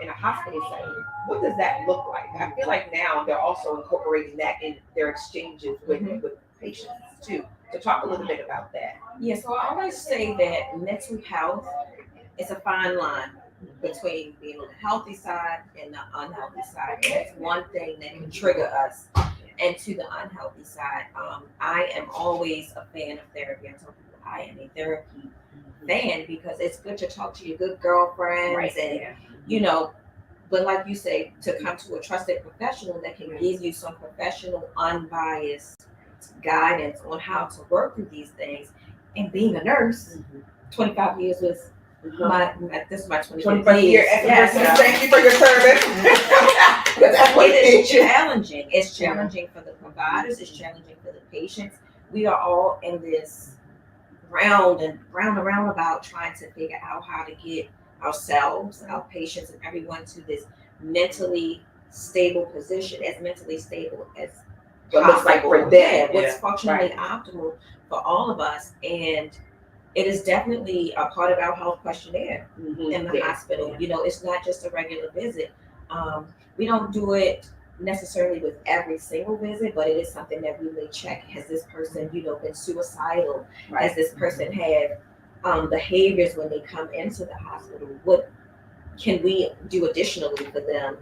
Speaker 2: in a hospital setting. What does that look like? I feel like now they're also incorporating that in their exchanges with patients too. So talk a little bit about that.
Speaker 6: Yeah, so I always say that mental health is a fine line between being on the healthy side and the unhealthy side. And that's one thing that can trigger us into the unhealthy side. I am always a fan of therapy. I tell people I am a therapy fan because it's good to talk to your good girlfriends but like you say, to come to a trusted professional that can give you some professional, unbiased guidance on how to work through these things. And being a nurse, 25 years was this is my 25th year.
Speaker 2: Yes. Thank you for your service.
Speaker 6: It is challenging. It's challenging for the providers. It's challenging for the patients. We are all in this round and roundabout trying to figure out how to get ourselves, our patients, and everyone to this mentally stable position, as mentally stable as
Speaker 2: What looks like for them.
Speaker 6: what's functionally optimal for all of us. And it is definitely a part of our health questionnaire in the hospital. It's not just a regular visit. We don't do it necessarily with every single visit, but it is something that we may check. Has this person, been suicidal?
Speaker 2: Right.
Speaker 6: Has this person had behaviors when they come into the hospital? What can we do additionally for them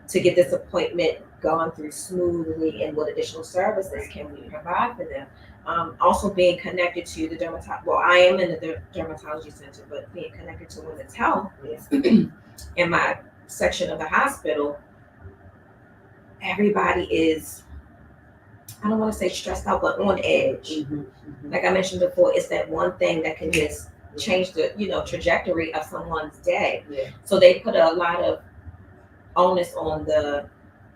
Speaker 6: to get this appointment gone through smoothly, and what additional services can we provide for them? Also being connected to the I am in the dermatology center, but being connected to women's health in my section of the hospital, everybody is, I don't want to say stressed out, but on edge. Like I mentioned before, it's that one thing that can just change the trajectory of someone's day. So they put a lot of onus on the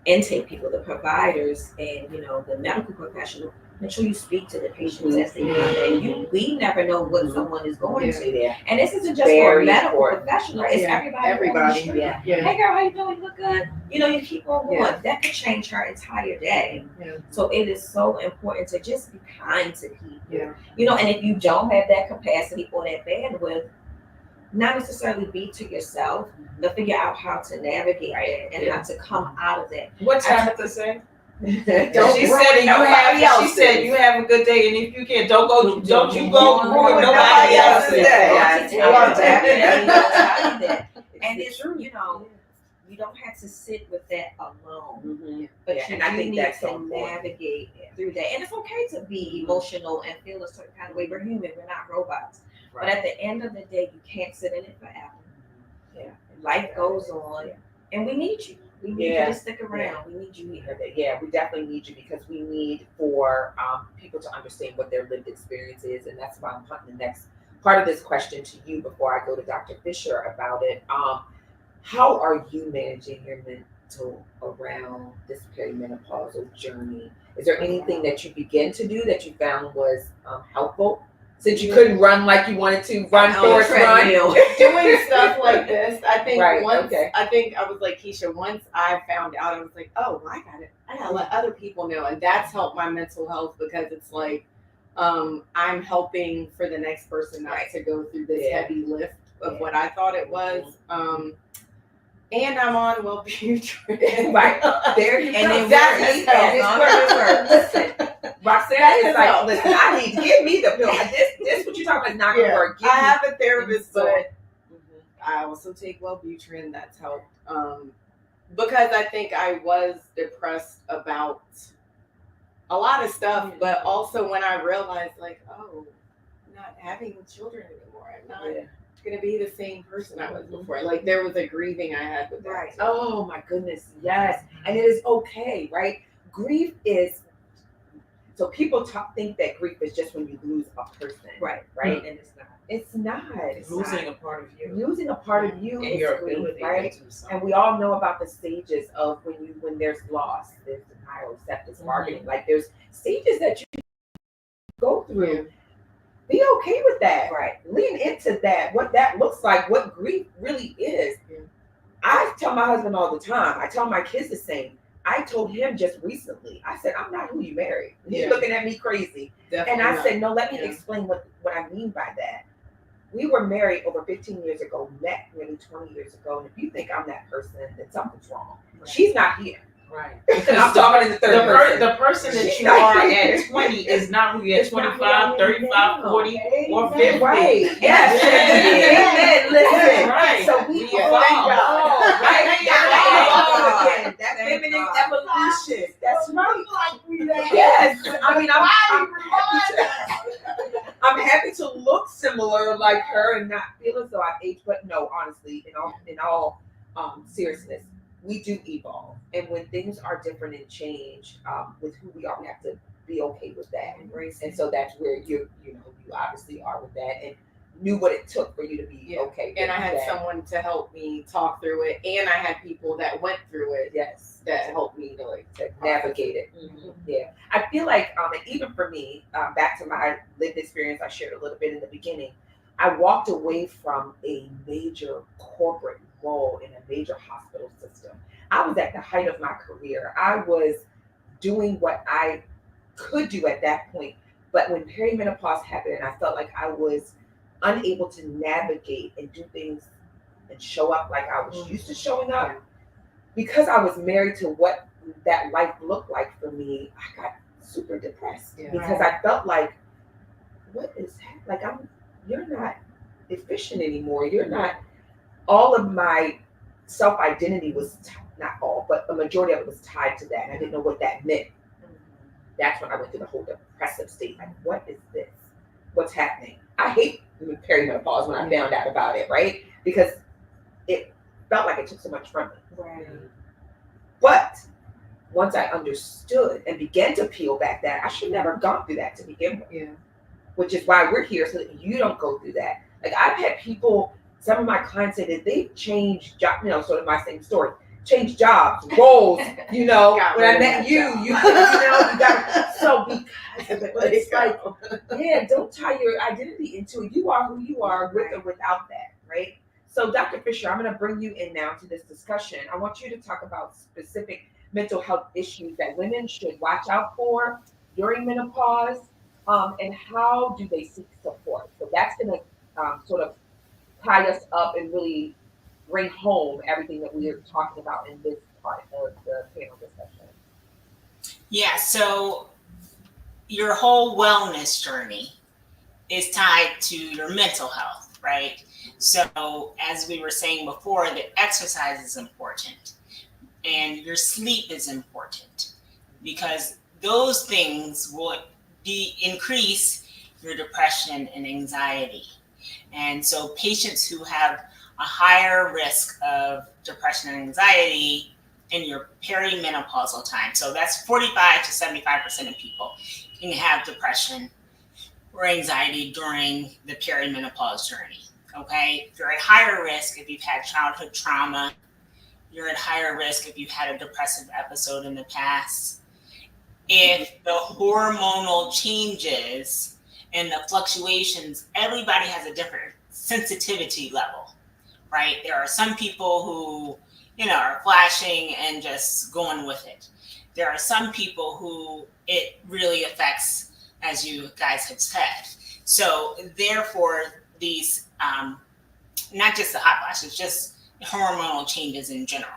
Speaker 6: intake people, the providers, and the medical professional. Make sure you speak to the patients as they come in. We never know what someone is going to. And this isn't just for a medical professional, it's everybody. Hey girl, how you doing? You look good. You keep on going. That could change her entire day. So it is so important to just be kind to people. And if you don't have that capacity or that bandwidth, not necessarily be to yourself, but figure out how to navigate it and how to come out of that.
Speaker 1: What Tabitha say?
Speaker 2: She
Speaker 1: She said you have a good day, and if you can't, don't you go ruin nobody else's day.
Speaker 6: And it's true, You don't have to sit with that alone.
Speaker 2: Mm-hmm.
Speaker 6: But
Speaker 2: Yeah,
Speaker 6: you
Speaker 2: and I
Speaker 6: do
Speaker 2: think
Speaker 6: need
Speaker 2: that's
Speaker 6: to
Speaker 2: so important.
Speaker 6: navigate through that. And it's okay to be emotional and feel a certain kind of way. We're human, we're not robots. But at the end of the day, you can't sit in it forever.
Speaker 2: Yeah.
Speaker 6: Life goes on, and we need you. We need you to stick around. We need you here.
Speaker 2: Yeah, we definitely need you because we need for people to understand what their lived experience is. And that's why I'm putting the next part of this question to you before I go to Dr. Fisher about it. How are you managing your mental around this perimenopausal journey? Is there anything that you begin to do that you found was helpful? Since you couldn't run like you wanted to run, Forrest run.
Speaker 4: Doing stuff like this, I think
Speaker 2: Right,
Speaker 4: once
Speaker 2: okay.
Speaker 4: I think I was like Keisha, once I found out, I was like, oh, I gotta let other people know. And that's helped my mental health because it's like I'm helping for the next person not to go through this heavy lift of what I thought it was. And I'm on Wellbutrin.
Speaker 2: Right. There you
Speaker 6: And
Speaker 2: go.
Speaker 6: then
Speaker 2: Listen, Roxanne is like, listen, I need to give me the pill. This what you talking about is not gonna work.
Speaker 4: I have a therapist, but I also take Wellbutrin. That's helped. Because I think I was depressed about a lot of stuff, but also when I realized, like, oh, I'm not having children anymore. I'm not going to be the same person I was before. Like, there was a grieving I had with that.
Speaker 6: Right.
Speaker 2: Oh my goodness, yes. And it is okay, right? Grief is, so people think that grief is just when you lose a person.
Speaker 6: Right.
Speaker 2: Right?
Speaker 6: And it's not.
Speaker 2: It's not.
Speaker 1: It's losing a part of you.
Speaker 2: Losing a part of you
Speaker 1: And
Speaker 2: is
Speaker 1: your
Speaker 2: grief,
Speaker 1: ability
Speaker 2: right?
Speaker 1: to do something.
Speaker 2: And we all know about the stages of when there's loss, there's denial, acceptance, bargaining. Like there's stages that you go through. Be okay with that.
Speaker 6: Right.
Speaker 2: Lean into that, what that looks like, what grief really is. I tell my husband all the time, I tell my kids the same. I told him just recently, I said, I'm not who you married. He's looking at me crazy.
Speaker 4: Definitely
Speaker 2: and I
Speaker 4: not.
Speaker 2: said, no, let me explain what I mean by that. We were married over 15 years ago, met nearly 20 years ago. And if you think I'm that person, then something's wrong. Right. She's not here.
Speaker 1: Right.
Speaker 2: I'm talking in the third person.
Speaker 1: The person that you are at 20 is not who you're at 25, 35, 40, or 50.
Speaker 2: Right. Yes. Amen. Listen.
Speaker 1: Right.
Speaker 2: So we
Speaker 1: evolve.
Speaker 2: Right. That feminine evolution. That's right. Yes. I mean, I'm happy to look similar like her and not feel as though I've aged. But no, honestly, in all seriousness, we do evolve, and when things are different and change with who we are, we have to be okay with that. And so that's where you obviously are with that, and knew what it took for you to be okay.
Speaker 4: And I had someone to help me talk through it, and I had people that went through it.
Speaker 2: Yes,
Speaker 4: that helped me to
Speaker 2: navigate it. Yeah, I feel like, and even for me, back to my lived experience, I shared a little bit in the beginning. I walked away from a major corporate role in a major hospital system. I was at the height of my career. I was doing what I could do at that point. But when perimenopause happened and I felt like I was unable to navigate and do things and show up like I was used to showing up, because I was married to what that life looked like for me, I got super depressed because I felt like, what is that? Like, you're not efficient anymore. You're not. All of my self-identity was, not all, but the majority of it was tied to that. And I didn't know what that meant. That's when I went through the whole depressive state. Like, what is this? What's happening? I hate perimenopause when I found out about it, right? Because it felt like it took so much from me.
Speaker 6: Right.
Speaker 2: But once I understood and began to peel back that, I should never have gone through that to begin with.
Speaker 4: Yeah.
Speaker 2: Which is why we're here, so that you don't go through that. Like, I've had people, some of my clients say that they've changed job, sort of my same story, changed jobs, roles, when I met you got, so because of it, but it's like, don't tie your identity into it. You are who you are with or without that, right? So Dr. Fisher, I'm going to bring you in now to this discussion. I want you to talk about specific mental health issues that women should watch out for during menopause, and how do they seek support? So that's going to sort of tie us up and really bring home everything that we are talking about in this part of the panel discussion.
Speaker 5: Yeah, so your whole wellness journey is tied to your mental health. right? So as we were saying before, the exercise is important and your sleep is important because those things will increase your depression and anxiety. And so patients who have a higher risk of depression and anxiety in your perimenopausal time, so that's 45 to 75% of people can have depression or anxiety during the perimenopause journey. Okay, you're at higher risk if you've had childhood trauma. You're at higher risk if you've had a depressive episode in the past. If the hormonal changes and the fluctuations, everybody has a different sensitivity level, right? There are some people who, are flashing and just going with it. There are some people who it really affects, as you guys have said. So therefore, these, not just the hot flashes, just hormonal changes in general,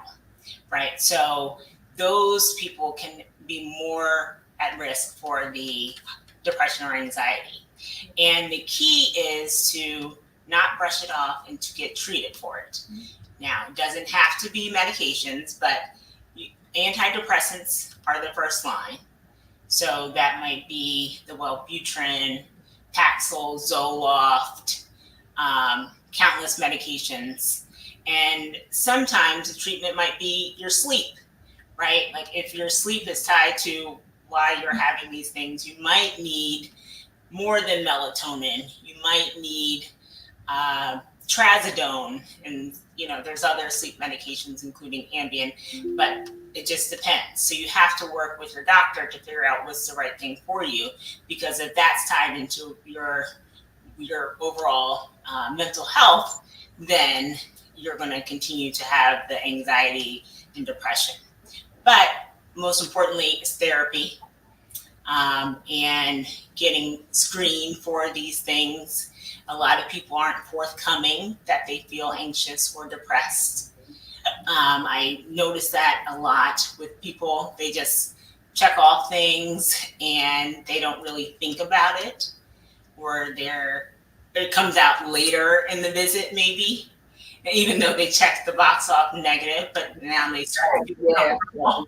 Speaker 5: right? So those people can be more at risk for the depression or anxiety. And the key is to not brush it off and to get treated for it. Now, it doesn't have to be medications, but antidepressants are the first line. So that might be the Wellbutrin, Paxil, Zoloft, countless medications. And sometimes the treatment might be your sleep, right? Like if your sleep is tied to why you're having these things, you might need more than melatonin. You might need trazodone, and there's other sleep medications, including Ambien, but it just depends. So you have to work with your doctor to figure out what's the right thing for you, because if that's tied into your overall mental health, then you're going to continue to have the anxiety and depression. But most importantly is therapy, and getting screened for these things. A lot of people aren't forthcoming that they feel anxious or depressed. I notice that a lot with people. They just check off things and they don't really think about it, or it comes out later in the visit maybe, even though they checked the box off negative, but now they start to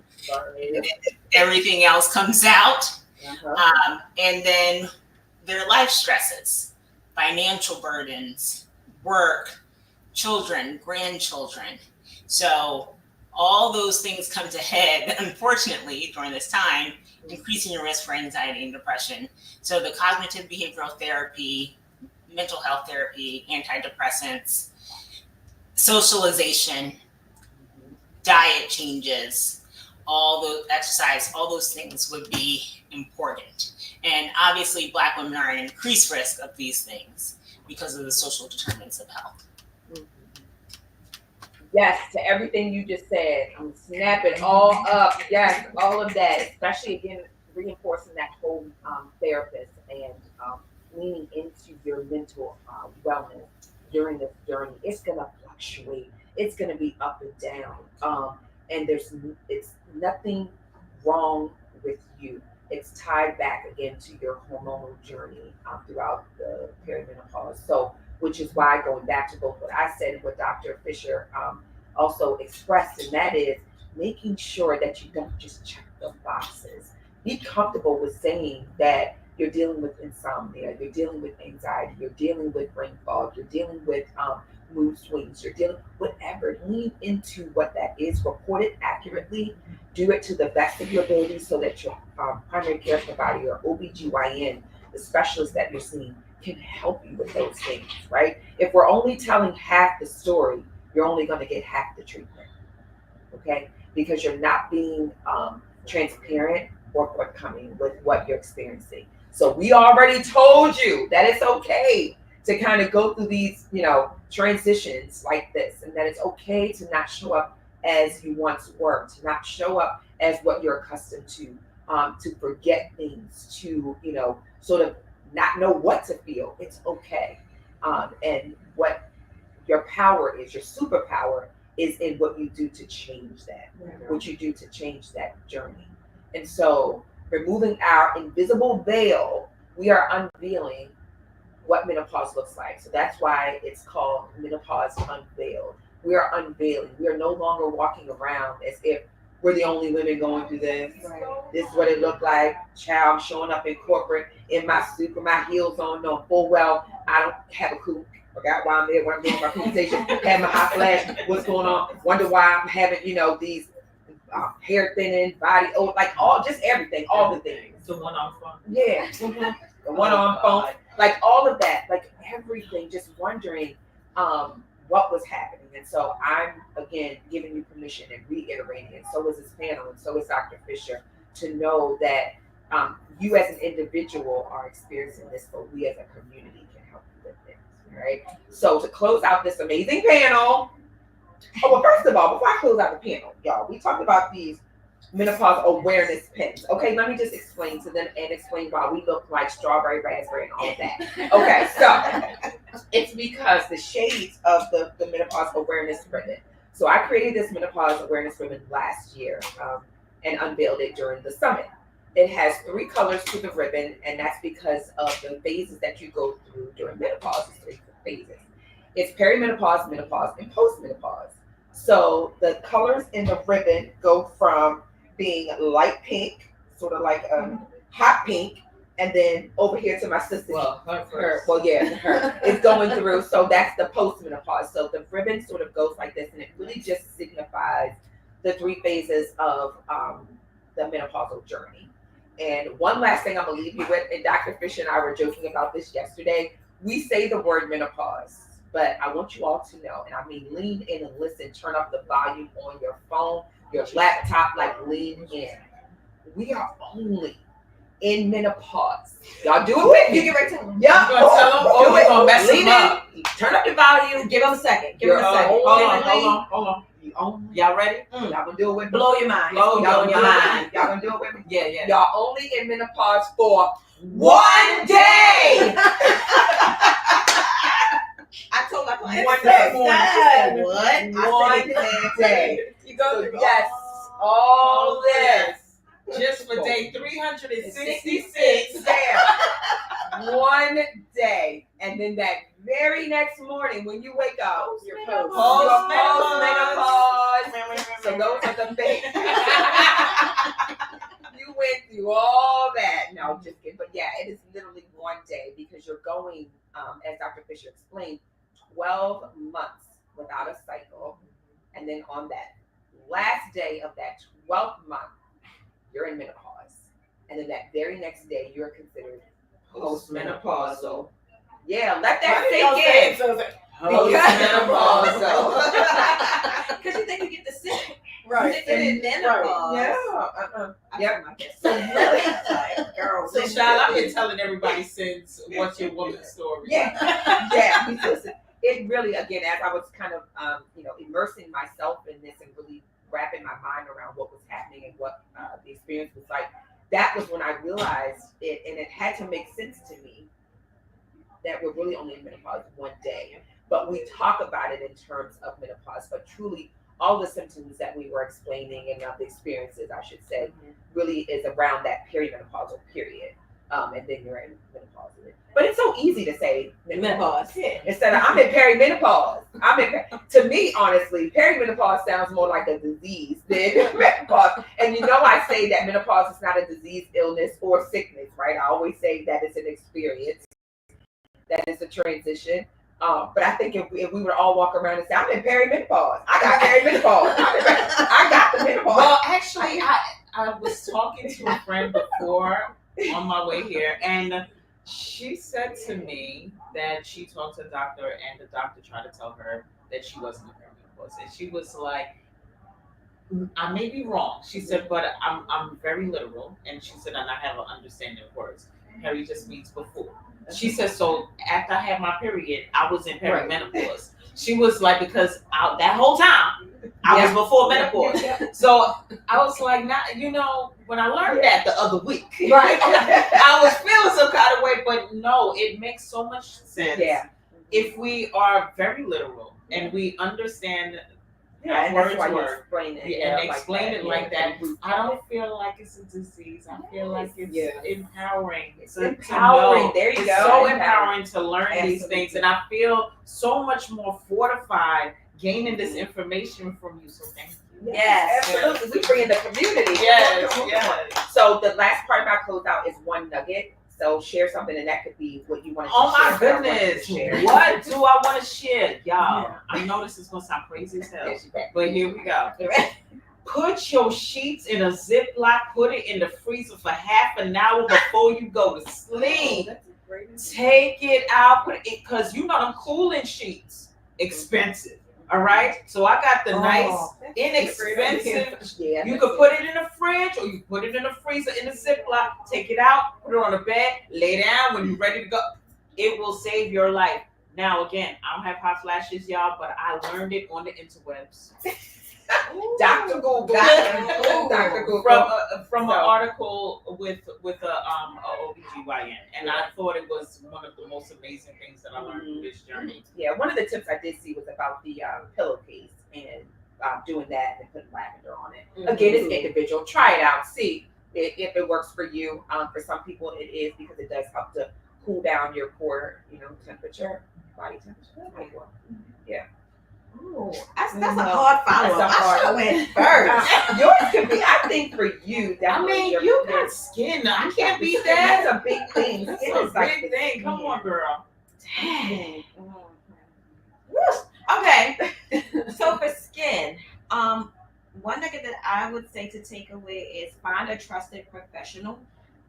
Speaker 5: everything else comes out. And then their life stresses, financial burdens, work, children, grandchildren. So all those things come to head, unfortunately, during this time, increasing your risk for anxiety and depression. So the cognitive behavioral therapy, mental health therapy, antidepressants, socialization, diet changes, all those exercise, all those things would be important. And obviously Black women are at increased risk of these things because of the social determinants of health.
Speaker 2: Yes, to everything you just said. I'm snapping all up. Yes, all of that, especially again, reinforcing that whole therapist and leaning into your mental wellness during this journey. It's going to fluctuate. It's going to be up and down. And it's nothing wrong with you. It's tied back again to your hormonal journey throughout the perimenopause. So, which is why, going back to both what I said and what Dr. Fisher also expressed, and that is making sure that you don't just check the boxes. Be comfortable with saying that you're dealing with insomnia, you're dealing with anxiety, you're dealing with brain fog, you're dealing with mood swings, you're dealing whatever. Lean into what that is, report it accurately, do it to the best of your ability so that your primary care provider, your OBGYN, the specialist that you're seeing, can help you with those things, right? If we're only telling half the story, you're only going to get half the treatment, okay? Because you're not being transparent or forthcoming with what you're experiencing. So we already told you that it's okay to kind of go through these, transitions like this, and that it's okay to not show up as you once were, to not show up as what you're accustomed to forget things, to, sort of not know what to feel. It's okay. And what your power is, your superpower is in what you do to change that, what you do to change that journey. And so removing our invisible veil, we are unveiling what menopause looks like. So that's why it's called Menopause Unveiled. We are unveiling. We are no longer walking around as if we're the only women going through this.
Speaker 6: Right.
Speaker 2: This is what it looked like. Child, I'm showing up in corporate in my suit with my heels on, knowing full well I don't have a clue. Forgot why I'm there, what I'm doing my presentation, have my hot flash, what's going on, wonder why I'm having, these hair thinning, body, like all, just everything, all the things.
Speaker 1: The one on phone.
Speaker 2: Yeah. The one on phone, like all of that, like everything, just wondering what was happening. And so I'm, again, giving you permission and reiterating, and so is this panel, and so is Dr. Fisher, to know that you as an individual are experiencing this, but we as a community can help you with this, right? So to close out this amazing panel, well, first of all, before I close out the panel, y'all, we talked about these menopause awareness pins. Okay, let me just explain to them and explain why we look like strawberry, raspberry, and all of that. Okay, so it's because the shades of the menopause awareness ribbon. So I created this menopause awareness ribbon last year and unveiled it during the summit. It has 3 colors to the ribbon, and that's because of the phases that you go through during menopause. It's 3 phases. It's perimenopause, menopause, and postmenopause. So the colors in the ribbon go from being light pink, sort of like hot pink, and then over here to my sister.
Speaker 1: Well, her
Speaker 2: is going through. So that's the postmenopause. So the ribbon sort of goes like this, and it really just signifies the 3 phases of the menopausal journey. And one last thing I'm gonna leave you with, and Dr. Fisher and I were joking about this yesterday. We say the word menopause, but I want you all to know, and I mean lean in and listen, turn up the volume on your phone, your laptop, like lean in. We are only in menopause. Y'all do it with me.
Speaker 6: You get ready to tell them.
Speaker 2: Yeah.
Speaker 1: You gonna tell them, or you gonna mess
Speaker 2: Lean
Speaker 1: them up?
Speaker 2: in. Turn up the volume.
Speaker 6: Give them a second. Give them a second.
Speaker 1: Hold on.
Speaker 2: You only.
Speaker 1: Y'all ready?
Speaker 2: Y'all gonna do it with me.
Speaker 6: Blow your mind.
Speaker 1: Blow
Speaker 2: Y'all
Speaker 1: your
Speaker 2: gonna do it
Speaker 1: mind.
Speaker 2: with me. Y'all gonna do it with me.
Speaker 1: Yeah.
Speaker 2: Y'all only in menopause for 1 day.
Speaker 6: I told my client.
Speaker 2: 1 day.
Speaker 6: What?
Speaker 2: 1 day.
Speaker 6: You go
Speaker 2: So
Speaker 6: through
Speaker 2: yes, all this.
Speaker 1: Just for day 366.
Speaker 2: There. 1 day. And then that very next morning when you wake up,
Speaker 6: Your
Speaker 2: you're
Speaker 6: post.
Speaker 2: postmenopause. So those are the things. You went through all that. No, just kidding. But yeah, it is literally 1 day because you're going, as Dr. Fisher explained, 12 months without a cycle. And then on that last day of that 12th month, you're in menopause. And then that very next day, you're considered postmenopausal. Yeah, let that sink in. Postmenopausal.
Speaker 6: Because you think you get to sit.
Speaker 4: Right.
Speaker 6: Sit in menopause.
Speaker 2: Yeah. Yep.
Speaker 6: So really, like, girl.
Speaker 1: So, Shad, I've been telling everybody since What's Your Woman's Story?
Speaker 2: Yeah. Listen, it really, again, as I was kind of, immersing myself in this and really wrapping my mind around what was happening and what the experience was like, that was when I realized it, and it had to make sense to me that we're really only in menopause 1 day. But we talk about it in terms of menopause, but truly all the symptoms that we were explaining and the experiences, I should say, really is around that perimenopausal period. And then you're in menopause. But it's so easy to say menopause. Instead of I'm in perimenopause. To me, honestly, perimenopause sounds more like a disease than menopause. And I say that menopause is not a disease, illness, or sickness, right? I always say that it's an experience, that it's a transition. But I think if we would all walk around and say, I'm in perimenopause. I got perimenopause. I got the menopause.
Speaker 1: Well, actually, I was talking to a friend before on my way here, and she said to me that she talked to a doctor, and the doctor tried to tell her that she wasn't in perimenopause. And she was like, I may be wrong. She said, but I'm very literal. And she said, and I have an understanding of words. Peri just means before. She said, so after I had my period, I was in perimenopause. She was like, because that whole time, I was before menopause. So I was like, when I learned that the other week,
Speaker 2: Right.
Speaker 1: I was feeling some kind of way, but no, it makes so much sense.
Speaker 2: Yeah.
Speaker 1: If we are very literal and we understand
Speaker 2: Yeah, and
Speaker 1: word
Speaker 2: that's why
Speaker 1: to
Speaker 2: you
Speaker 1: word.
Speaker 2: explain it.
Speaker 1: Yeah, and explain it like that.
Speaker 2: Yeah.
Speaker 1: I don't feel like it's a disease. I feel like it's empowering.
Speaker 2: It's empowering. There you
Speaker 1: it's
Speaker 2: go.
Speaker 1: so empowering to learn these
Speaker 2: Absolutely.
Speaker 1: things, and I feel so much more fortified gaining this information from you. So thank you.
Speaker 6: Yes.
Speaker 2: Absolutely. We bring in the community.
Speaker 1: Yes.
Speaker 2: So the last part of our closeout is one nugget. So share something, and that could be what you want to
Speaker 1: Oh
Speaker 2: share.
Speaker 1: my goodness. What do I want to share? Y'all, I know this is going to sound crazy as hell, but here we go. Put your sheets in a Ziploc, put it in the freezer for half an hour before you go to sleep. Take it out, put it, because you know them cooling sheets, expensive. All right, so I got the nice, inexpensive. You could put it in the fridge, or you put it in the freezer in the Ziploc. Take it out, put it on the bed, lay down when you're ready to go. It will save your life. Now, again, I don't have hot flashes, y'all, but I learned it on the interwebs.
Speaker 2: Dr. Google.
Speaker 1: Dr. Google. From an article with a OBGYN, and I thought it was one of the most amazing things that I learned through this journey.
Speaker 2: Yeah, one of the tips I did see was about the pillowcase and doing that and putting lavender on it. Again, it's individual. Try it out. See if it works for you. For some people, it is because it does help to cool down your core, temperature, body temperature. Yeah.
Speaker 6: Ooh, that's a hard follow up. I should have went first.
Speaker 2: Yours could be, I think, for you.
Speaker 1: I mean, you got skin. I can't beat that.
Speaker 2: That's a big thing.
Speaker 1: It's a big thing. Come on, girl.
Speaker 6: Dang. Okay. So for skin, one nugget that I would say to take away is find a trusted professional.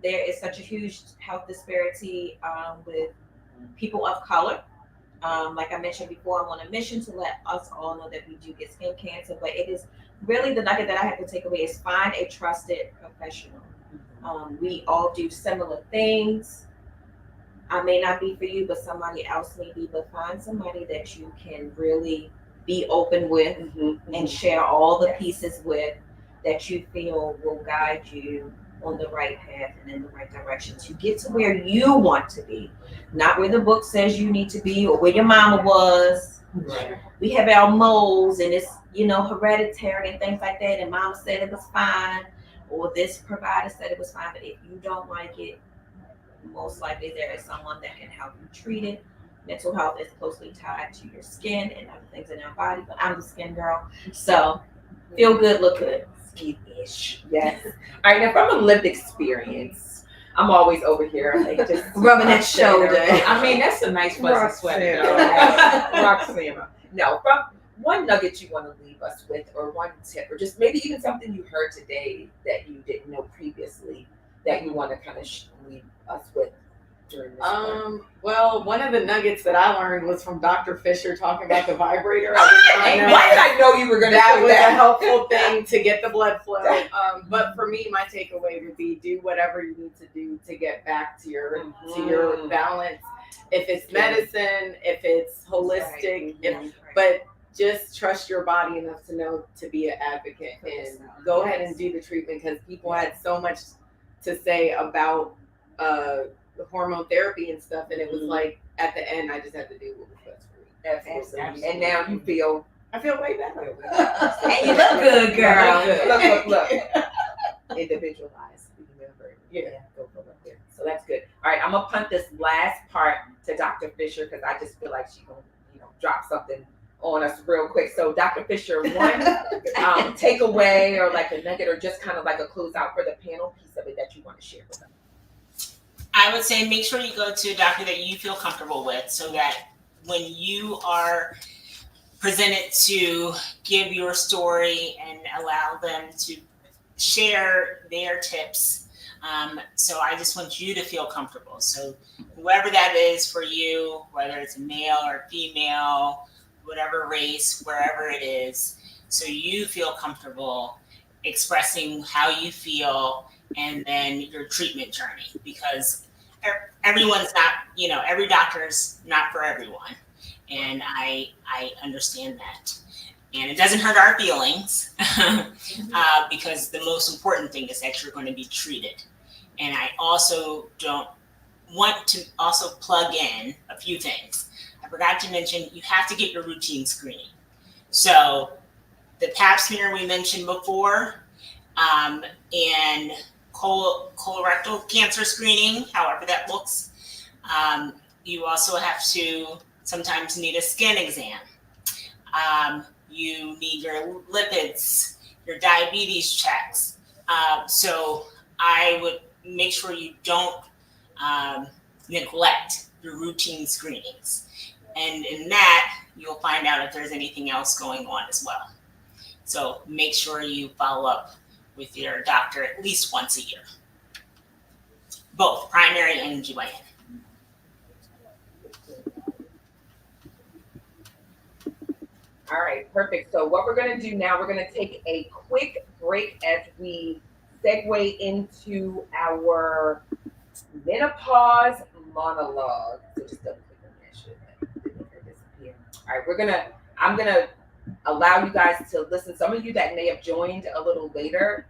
Speaker 6: There is such a huge health disparity with people of color. Like I mentioned before, I'm on a mission to let us all know that we do get skin cancer, but it is really the nugget that I have to take away is find a trusted professional. We all do similar things. I may not be for you, but somebody else may be, but find somebody that you can really be open with and share all the pieces with that you feel will guide you on the right path and in the right direction to get to where you want to be, not where the book says you need to be or where your mama was.
Speaker 1: Right.
Speaker 6: We have our moles and it's hereditary and things like that, and mama said it was fine or this provider said it was fine, but if you don't like it, most likely there is someone that can help you treat it. Mental health is closely tied to your skin and other things in our body, but I'm the skin girl, so feel good, look good.
Speaker 2: Ish. Yes. All right, now from a lived experience, I'm always over here like just
Speaker 6: rubbing that shoulder.
Speaker 1: I mean, that's a nice fuzzy sweater.
Speaker 2: Roxana. No, from one nugget you want to leave us with, or one tip, or just maybe even something you heard today that you didn't know previously that you want to kind of leave us with during this point.
Speaker 4: Well, one of the nuggets that I learned was from Dr. Fisher talking about the vibrator.
Speaker 2: Why did I know you were going to
Speaker 4: that
Speaker 2: say
Speaker 4: was
Speaker 2: that?
Speaker 4: a helpful thing to get the blood flow. But for me, my takeaway would be do whatever you need to do to get back to your balance. If it's medicine, if it's holistic, but just trust your body enough to know to be an advocate and go ahead and do the treatment, because people had so much to say about the hormone therapy and stuff, and it was like at the end I just had to do what was best for me.
Speaker 2: Absolutely. And now you feel
Speaker 4: I feel way better.
Speaker 6: And you look good, girl.
Speaker 2: Look. Individualized. Remember. Yeah. Go for it. So that's good. All right, I'm gonna punt this last part to Dr. Fisher because I just feel like she's gonna, drop something on us real quick. So Dr. Fisher, one takeaway or like a nugget or just kind of like a closeout for the panel piece of it that you want to share with us.
Speaker 5: I would say make sure you go to a doctor that you feel comfortable with, so that when you are presented to give your story and allow them to share their tips. So I just want you to feel comfortable. So whoever that is for you, whether it's a male or a female, whatever race, wherever it is, so you feel comfortable expressing how you feel and then your treatment journey, because everyone's not, every doctor's not for everyone. And I understand that. And it doesn't hurt our feelings because the most important thing is that you're going to be treated. And I also don't want to also plug in a few things. I forgot to mention, you have to get your routine screening. So the pap smear we mentioned before, and colorectal cancer screening, however that looks. You also have to sometimes need a skin exam. You need your lipids, your diabetes checks. So I would make sure you don't neglect your routine screenings. And in that, you'll find out if there's anything else going on as well. So make sure you follow up with your doctor at least once a year, both primary and GYN.
Speaker 2: All right, perfect. So what we're going to do now, we're going to take a quick break as we segue into our menopause monologue. So just double click on that shit. Disappear. All right, I'm gonna allow you guys to listen. Some of you that may have joined a little later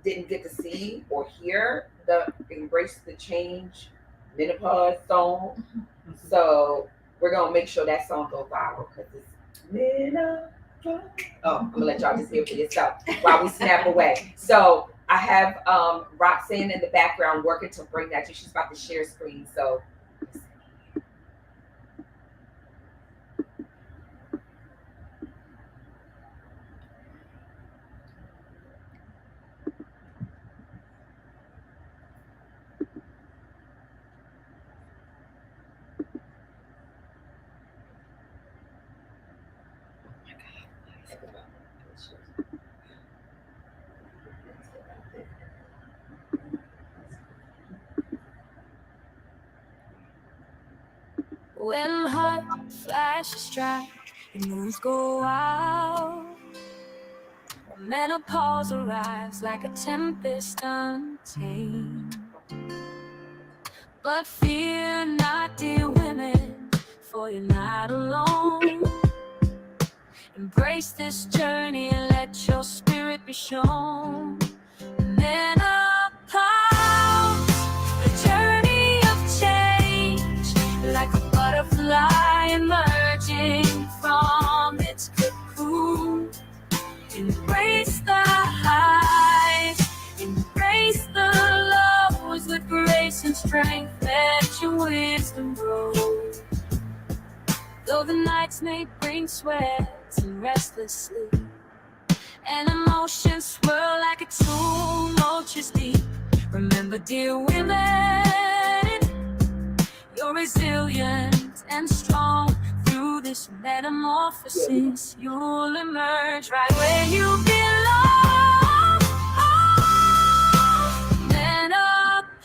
Speaker 2: didn't get to see or hear the Embrace the Change menopause song. So we're gonna make sure that song goes viral because it's menopause. Oh, I'm gonna let y'all just hear it for yourself while we snap away. So I have Roxanne in the background working to bring that to you. She's about to share screen. So
Speaker 3: When heart flashes dry and moons go out, menopause arrives like a tempest untamed. But fear not, dear women, for you're not alone. Embrace this journey and let your spirit be shown. Menopause, a journey of change, like a butterfly emerging from its cocoon. Embrace the highs, embrace the lows with grace and strength. Let your wisdom grow. Though the nights may bring sweats and restless sleep, and emotions swirl like a tumultuous deep, remember, dear women, you're resilient and strong. Through this metamorphosis, you'll emerge right where you belong. Menopause,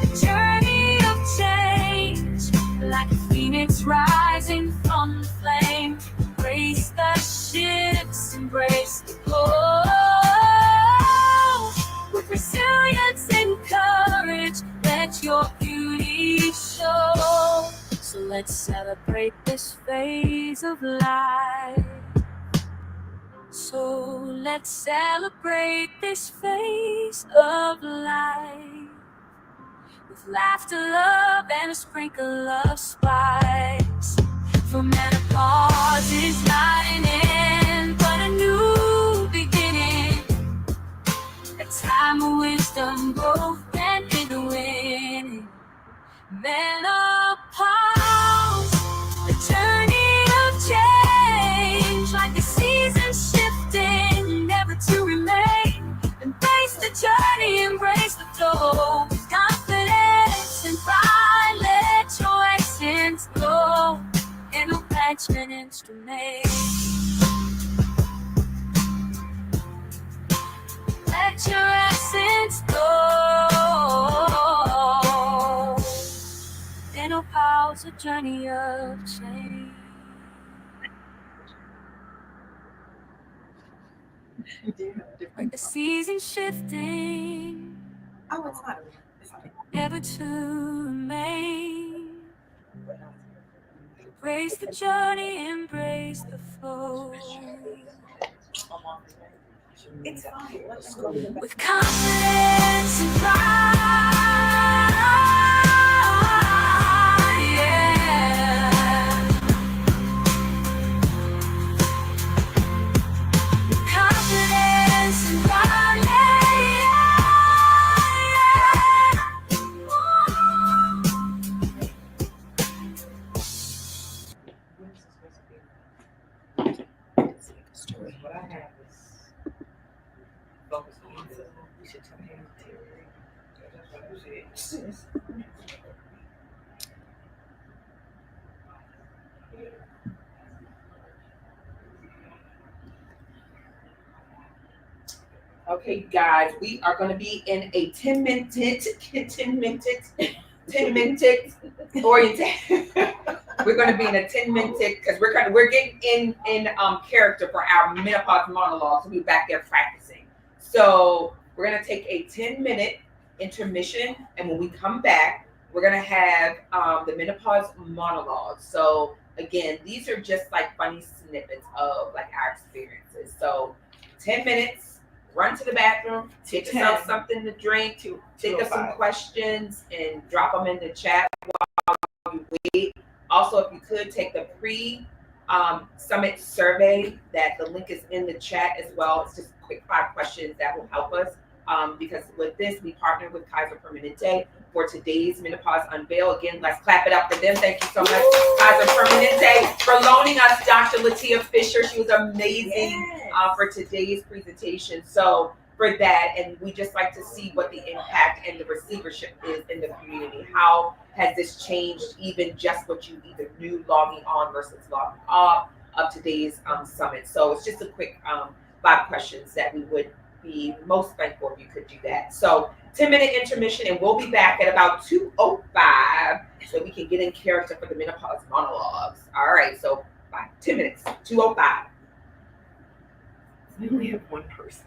Speaker 3: a journey of change, like a phoenix rising from the flame. Embrace the shifts, embrace the glow. With resilience and courage, let your beauty show. So let's celebrate this phase of life. So let's celebrate this phase of life. With laughter, love, and a sprinkle of spice. For menopause is not an end, but a new beginning. A time of wisdom, growth, and in winning. Menopause, a journey of change, like the seasons shifting, never to remain. Embrace the journey, embrace the flow, with confidence and pride. Let your essence glow in a passionate instrument. Let your essence glow. Menopause, a journey of change. Like the season shifting.
Speaker 4: Oh, it's not.
Speaker 3: Never to remain. Embrace the journey, embrace the flow.
Speaker 4: It's fine. Let's go.
Speaker 3: With confidence and pride, yeah.
Speaker 2: Okay, guys, we are going to be in a 10-minute orientation. We're going to be in a 10-minute because we're getting in character for our menopause monologues. We'll be back there practicing. So we're going to take a 10-minute intermission, and when we come back, we're going to have the menopause monologues. So again, these are just like funny snippets of like our experiences. So 10 minutes. Run to the bathroom, take yourself something to drink, think of some questions, and drop them in the chat while you wait. Also, if you could take the pre-summit survey, that the link is in the chat as well. It's just quick 5 questions that will help us. Because with this, we partnered with Kaiser Permanente for today's Menopause Unveiled. Again, let's clap it up for them. Thank you so much, Kaiser Permanente, for loaning us Dr. Latia Fisher. She was amazing for today's presentation. So for that, and we just like to see what the impact and the receivership is in the community. How has this changed even just what you either knew logging on versus logging off of today's summit? So it's just a quick 5 questions that we would be most thankful if you could do that. So 10-minute intermission, and we'll be back at about 2:05 so we can get in character for the menopause monologues. All right, so 10 minutes, 2:05. We only have one person.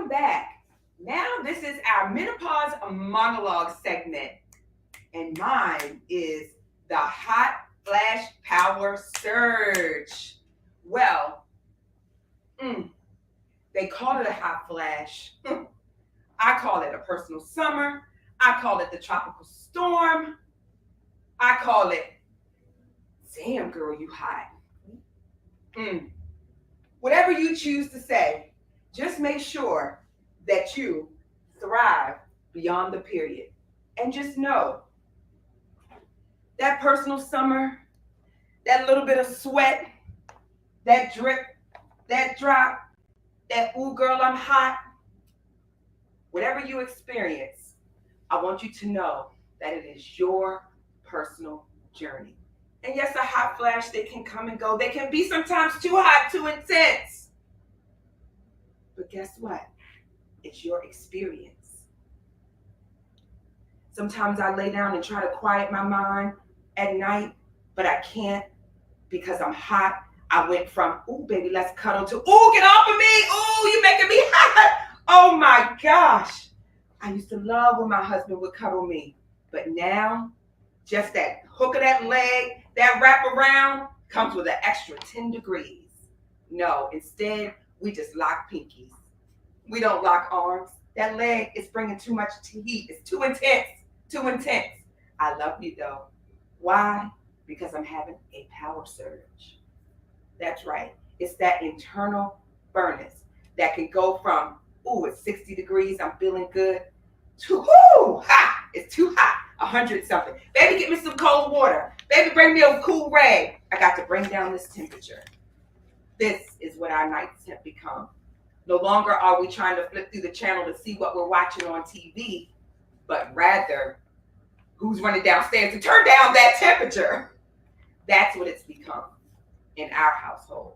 Speaker 2: welcome back. Now this is our Menopause Monologue segment. And mine is the Hot Flash Power Surge. Well, they call it a hot flash. I call it a personal summer. I call it the tropical storm. I call it, damn girl, you hot. Whatever you choose to say, just make sure that you thrive beyond the period. And just know that personal summer, that little bit of sweat, that drip, that drop, that ooh girl, I'm hot, whatever you experience, I want you to know that it is your personal journey. And yes, a hot flash, they can come and go. They can be sometimes too hot, too intense. But guess what? It's your experience. Sometimes I lay down and try to quiet my mind at night, but I can't because I'm hot. I went from, ooh, baby, let's cuddle to, ooh, get off of me. Ooh, you're making me hot. Oh my gosh. I used to love when my husband would cuddle me. But now, just that hook of that leg, that wrap around comes with an extra 10 degrees. No, instead, we just lock pinkies. We don't lock arms. That leg is bringing too much heat. It's too intense, too intense. I love you though. Why? Because I'm having a power surge. That's right. It's that internal furnace that can go from, ooh, it's 60 degrees, I'm feeling good, to, ooh, hot, it's too hot, 100 something. Baby, get me some cold water. Baby, bring me a cool rag. I got to bring down this temperature. This is what our nights have become. No longer are we trying to flip through the channel to see what we're watching on TV, but rather, who's running downstairs to turn down that temperature? That's what it's become in our household.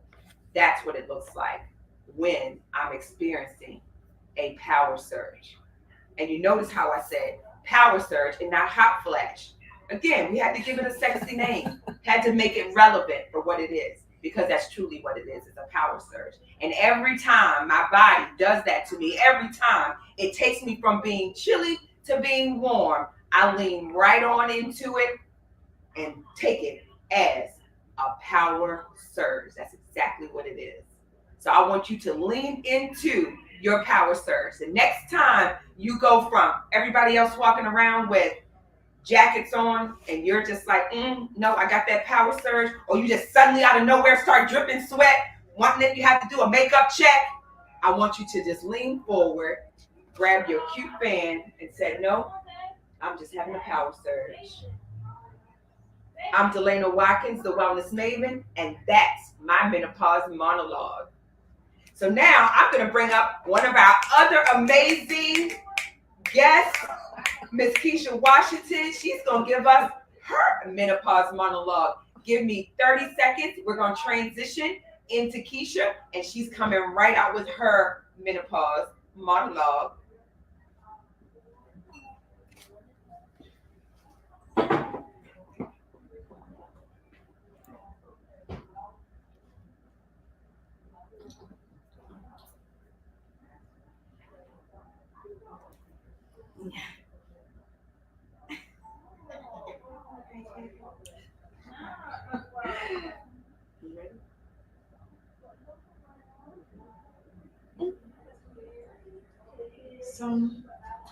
Speaker 2: That's what it looks like when I'm experiencing a power surge. And you notice how I said power surge and not hot flash. Again, we had to give it a sexy name, had to make it relevant for what it is, because that's truly what it is. It's a power surge. And every time my body does that to me, every time it takes me from being chilly to being warm, I lean right on into it and take it as a power surge. That's exactly what it is. So I want you to lean into your power surge. The next time you go from everybody else walking around with jackets on and you're just like, no, I got that power surge, or you just suddenly out of nowhere start dripping sweat, wanting that you have to do a makeup check, I want you to just lean forward, grab your cute fan and say, no, I'm just having a power surge. I'm Delana Watkins, the Wellness Maven, and that's my Menopause Monologue. So now I'm going to bring up one of our other amazing guests, Miss Keisha Washington. She's going to give us her Menopause Monologue. Give me 30 seconds. We're going to transition into Keisha, and she's coming right out with her Menopause Monologue.
Speaker 1: So,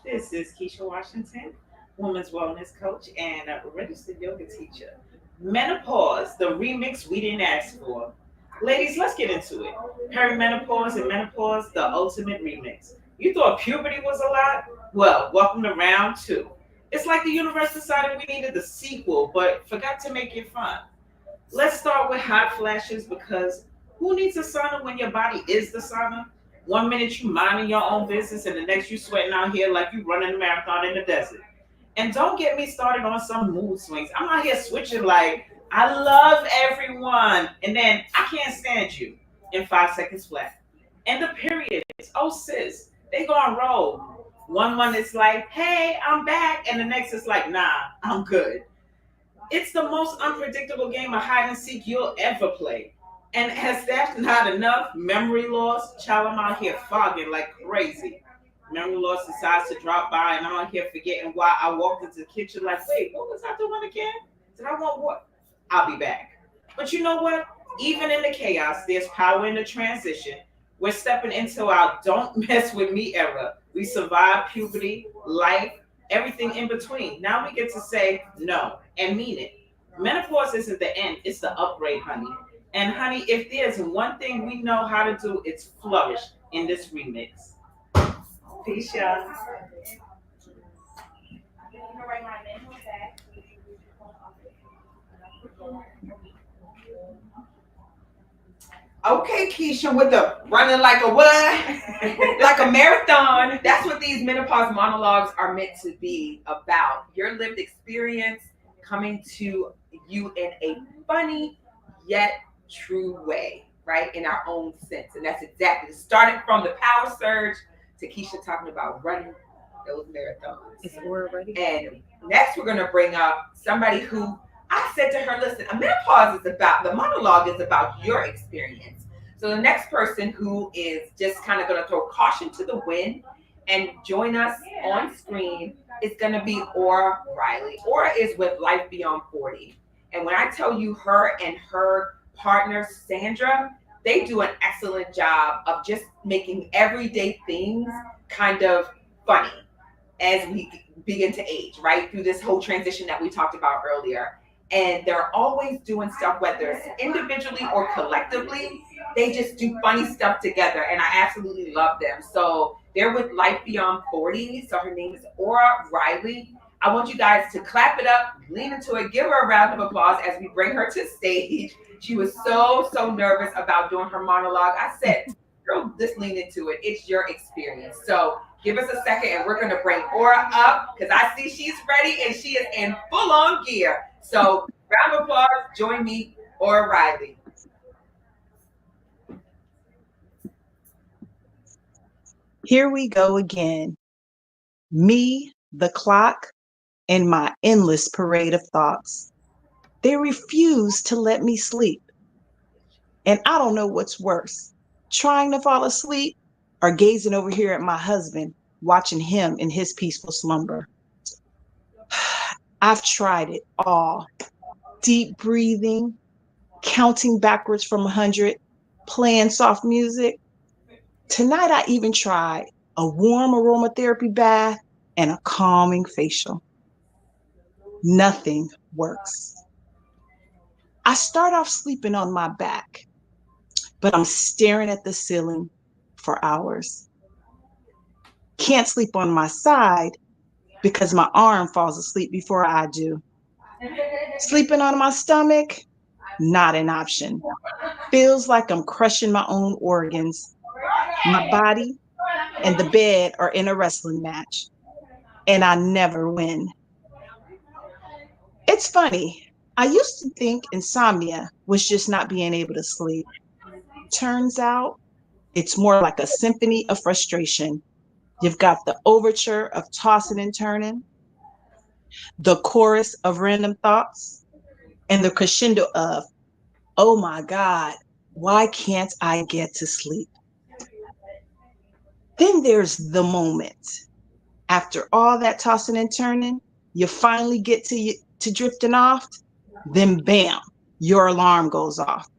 Speaker 1: this is Keisha Washington, women's wellness coach and a registered yoga teacher. Menopause, the remix we didn't ask for. Ladies, let's get into it. Perimenopause and menopause, the ultimate remix. You thought puberty was a lot? Well, welcome to round 2. It's like the universe decided we needed the sequel, but forgot to make it fun. Let's start with hot flashes, because who needs a sauna when your body is the sauna? 1 minute you minding your own business and the next you sweating out here like you running a marathon in the desert. And don't get me started on some mood swings. I'm out here switching like, I love everyone, and then I can't stand you in 5 seconds flat. And the periods, oh sis, they gonna roll. 1 month it's like, hey, I'm back, and the next is like, nah, I'm good. It's the most unpredictable game of hide and seek you'll ever play. And has that not enough? Memory loss. Child, I'm out here fogging like crazy. Memory loss decides to drop by, and I'm out here forgetting why I walked into the kitchen like, wait, what was I doing again? Did I want what? I'll be back. But you know what? Even in the chaos, there's power in the transition. We're stepping into our don't mess with me era. We survived puberty, life, everything in between. Now we get to say no and mean it. Menopause isn't the end, it's the upgrade, honey. And honey, if there's one thing we know how to do, it's flourish in this remix. Peace, y'all.
Speaker 2: Okay, Keisha, with the running like a what? Like a marathon. That's what these menopause monologues are meant to be about. Your lived experience coming to you in a funny yet true way, right? In our own sense. And that's exactly starting from the power surge to Keisha talking about running those marathons.
Speaker 6: Is Aura ready?
Speaker 2: And next, we're going to bring up somebody who I said to her, listen, a menopause is about, the monologue is about your experience. So the next person who is just kind of going to throw caution to the wind and join us on screen is going to be Aura Riley. Aura is with Life Beyond 40. And when I tell you, her and her partner, Sandra, they do an excellent job of just making everyday things kind of funny as we begin to age, right? Through this whole transition that we talked about earlier. And they're always doing stuff, whether it's individually or collectively, they just do funny stuff together. And I absolutely love them. So they're with Life Beyond 40. So her name is Aura Riley. I want you guys to clap it up, lean into it, give her a round of applause as we bring her to stage. She was so nervous about doing her monologue. I said, girl, just lean into it. It's your experience. So give us a second and we're going to bring Aura up because I see she's ready and she is in full on gear. So round of applause, join me, Aura Riley.
Speaker 7: Here we go again. Me, the clock, and my endless parade of thoughts. They refuse to let me sleep. And I don't know what's worse, trying to fall asleep or gazing over here at my husband, watching him in his peaceful slumber. I've tried it all. Deep breathing, counting backwards from 100, playing soft music. Tonight I even tried a warm aromatherapy bath and a calming facial. Nothing works. I start off sleeping on my back, but I'm staring at the ceiling for hours. Can't sleep on my side because my arm falls asleep before I do. Sleeping on my stomach, not an option. Feels like I'm crushing my own organs. My body and the bed are in a wrestling match, and I never win. It's funny. I used to think insomnia was just not being able to sleep. Turns out it's more like a symphony of frustration. You've got the overture of tossing and turning, the chorus of random thoughts, and the crescendo of, oh my God, why can't I get to sleep? Then there's the moment. After all that tossing and turning, you finally get to drifting off, then bam, your alarm goes off.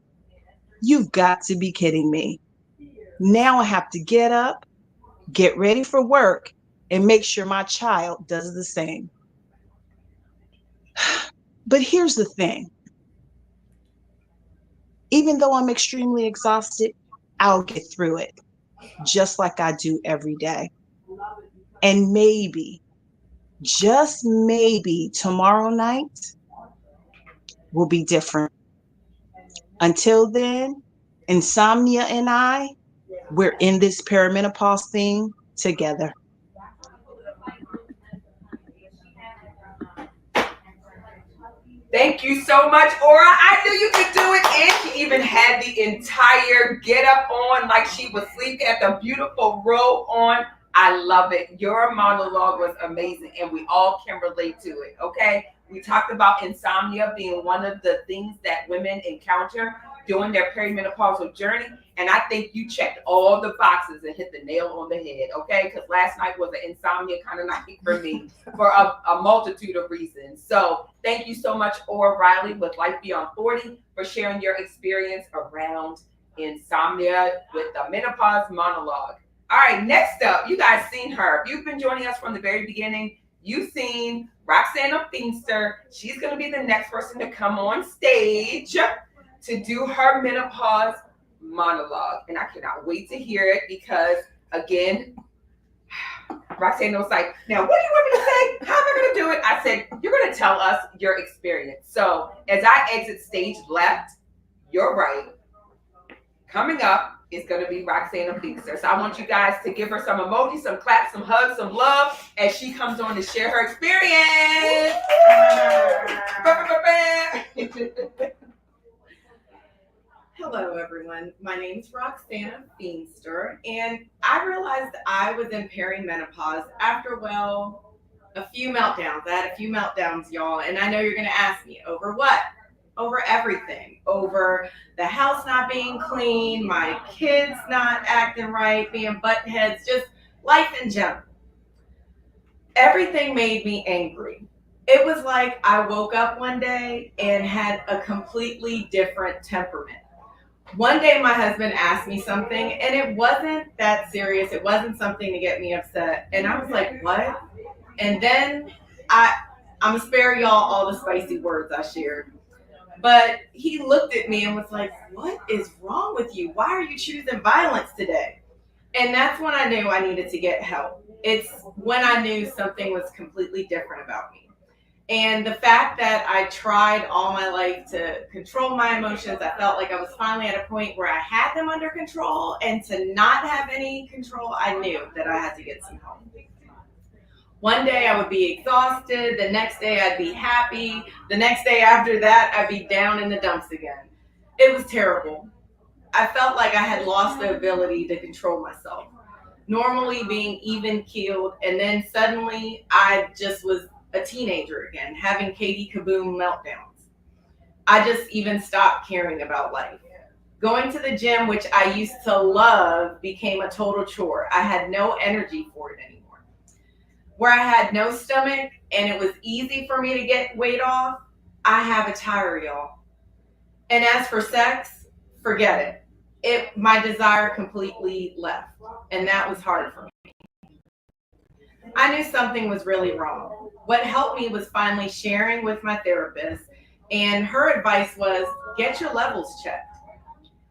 Speaker 7: You've got to be kidding me. Now I have to get up, get ready for work, and make sure my child does the same. But here's the thing. Even though I'm extremely exhausted, I'll get through it, just like I do every day. And maybe, just maybe, tomorrow night will be different. Until then, insomnia and I, we're in this perimenopause thing together.
Speaker 2: Thank you so much, Aura. I knew you could do it. And she even had the entire get up on like she was sleeping at the beautiful robe on. I love it. Your monologue was amazing and we all can relate to it, okay? We talked about insomnia being one of the things that women encounter doing their perimenopausal journey. And I think you checked all the boxes and hit the nail on the head, okay? Because last night was an insomnia kind of night for me for a multitude of reasons. So thank you so much, Ora Riley with Life Beyond 40, for sharing your experience around insomnia with the Menopause Monologue. All right, next up, you guys seen her. If you've been joining us from the very beginning, you've seen Roxana Feenster. She's going to be the next person to come on stage to do her menopause monologue. And I cannot wait to hear it because, again, Roxana was like, now, what do you want me to say? How am I going to do it? I said, you're going to tell us your experience. So as I exit stage left, your right, coming up is going to be Roxana Feenster. So I want you guys to give her some emojis, some claps, some hugs, some love as she comes on to share her experience.
Speaker 4: Hello, everyone. My name is Roxana Feenster, and I realized I was in perimenopause after, well, a few meltdowns. I had a few meltdowns, y'all, and I know you're going to ask me, over what? Over everything. Over the house not being clean, my kids not acting right, being butt heads, just life in general. Everything made me angry. It was like I woke up one day and had a completely different temperament. One day my husband asked me something and it wasn't that serious. It wasn't something to get me upset. And I was like, what? And then I'm gonna spare y'all all the spicy words I shared. But he looked at me and was like, what is wrong with you? Why are you choosing violence today? And that's when I knew I needed to get help. It's when I knew something was completely different about me. And the fact that I tried all my life to control my emotions, I felt like I was finally at a point where I had them under control, and to not have any control, I knew that I had to get some help. One day I would be exhausted, the next day I'd be happy, the next day after that I'd be down in the dumps again. It was terrible. I felt like I had lost the ability to control myself. Normally being even keeled, and then suddenly I just was a teenager again, having Katie Kaboom meltdowns. I just even stopped caring about life. Going to the gym, which I used to love, became a total chore. I had no energy for it anymore. Where I had no stomach and it was easy for me to get weight off, I have a tire, y'all. And as for sex, forget it. My desire completely left, and that was hard for me. I knew something was really wrong. What helped me was finally sharing with my therapist, and her advice was, get your levels checked.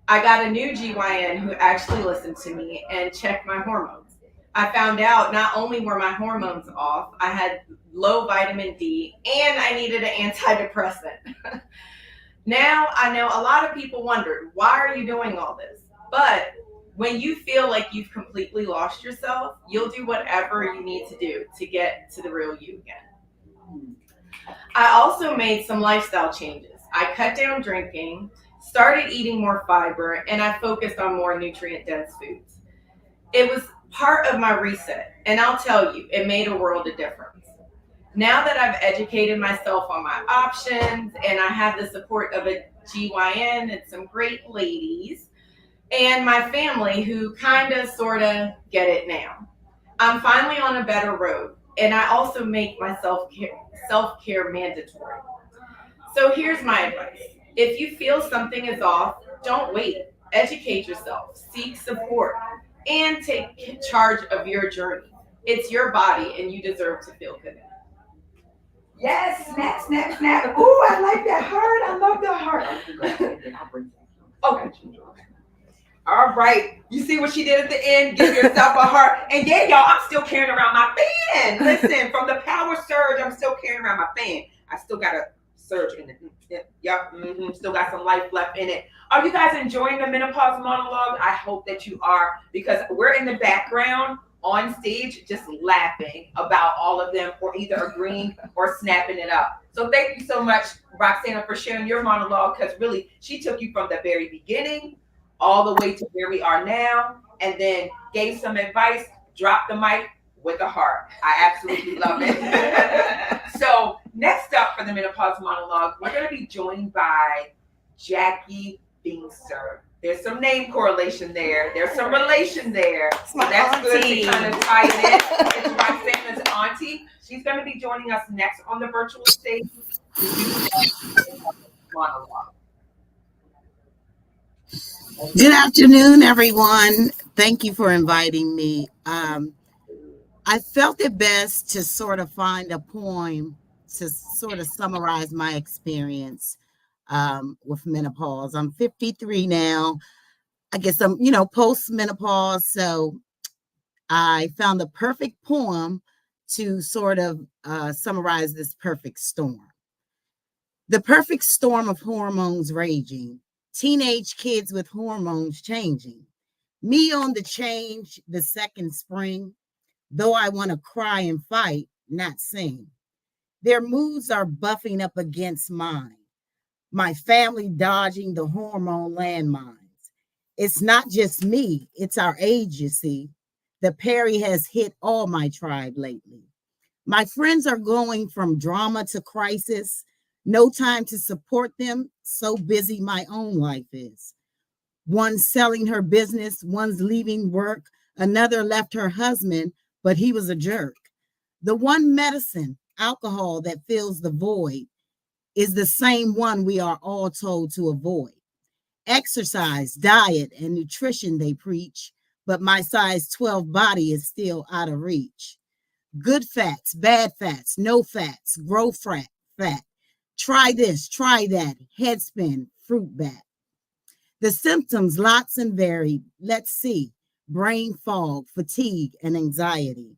Speaker 4: I got a new GYN who actually listened to me and checked my hormones. I found out not only were my hormones off, I had low vitamin D, and I needed an antidepressant. Now I know a lot of people wondered, why are you doing all this? But when you feel like you've completely lost yourself, you'll do whatever you need to do to get to the real you again. I also made some lifestyle changes. I cut down drinking, started eating more fiber, and I focused on more nutrient-dense foods. It was part of my reset, and I'll tell you, it made a world of difference. Now that I've educated myself on my options, and I have the support of a GYN and some great ladies, and my family who kind of, sort of get it now, I'm finally on a better road, and I also make my self-care mandatory. So here's my advice. If you feel something is off, don't wait. Educate yourself, seek support, and take charge of your journey. It's your body, and you deserve to feel good.
Speaker 2: Yes, snap, snap, snap. Ooh, I like that heart. I love that heart. Okay. All right. You see what she did at the end? Give yourself a heart. And yeah, y'all, I'm still carrying around my fan. Listen, from the power surge, I'm still carrying around my fan. I still got a surge in it. Yep. Still got some life left in it. Are you guys enjoying the menopause monologue? I hope that you are, because we're in the background on stage just laughing about all of them, or either agreeing or snapping it up. So thank you so much, Roxana, for sharing your monologue, because really she took you from the very beginning all the way to where we are now, and then gave some advice, dropped the mic with a heart. I absolutely love it. So next up for the menopause monologue, we're going to be joined by Jackie being served. There's some name correlation there. There's some relation there.
Speaker 6: my
Speaker 2: So that's good
Speaker 6: auntie.
Speaker 2: to kind of tie it in. It's Roxana's auntie. She's going to be joining us next on the virtual stage to do monologue.
Speaker 8: Good afternoon, everyone. Thank you for inviting me. I felt it best to sort of find a poem to sort of summarize my experience with menopause. I'm 53 now. I guess I'm, post-menopause. So I found the perfect poem to sort of summarize this perfect storm. The perfect storm of hormones raging, teenage kids with hormones changing. Me on the change, the second spring, though I want to cry and fight, not sing. Their moods are buffing up against mine. My family dodging the hormone landmines. It's not just me, it's our age, you see. The Perry has hit all my tribe lately. My friends are going from drama to crisis. No time to support them. So busy my own life is. One's selling her business, one's leaving work, another left her husband, but he was a jerk. The one medicine, alcohol, that fills the void is the same one we are all told to avoid. Exercise, diet, and nutrition they preach, but my size 12 body is still out of reach. Good fats, bad fats, no fats, grow fat. Try this, try that, head spin, fruit bat. The symptoms, lots and varied. Let's see. Brain fog, fatigue, and anxiety.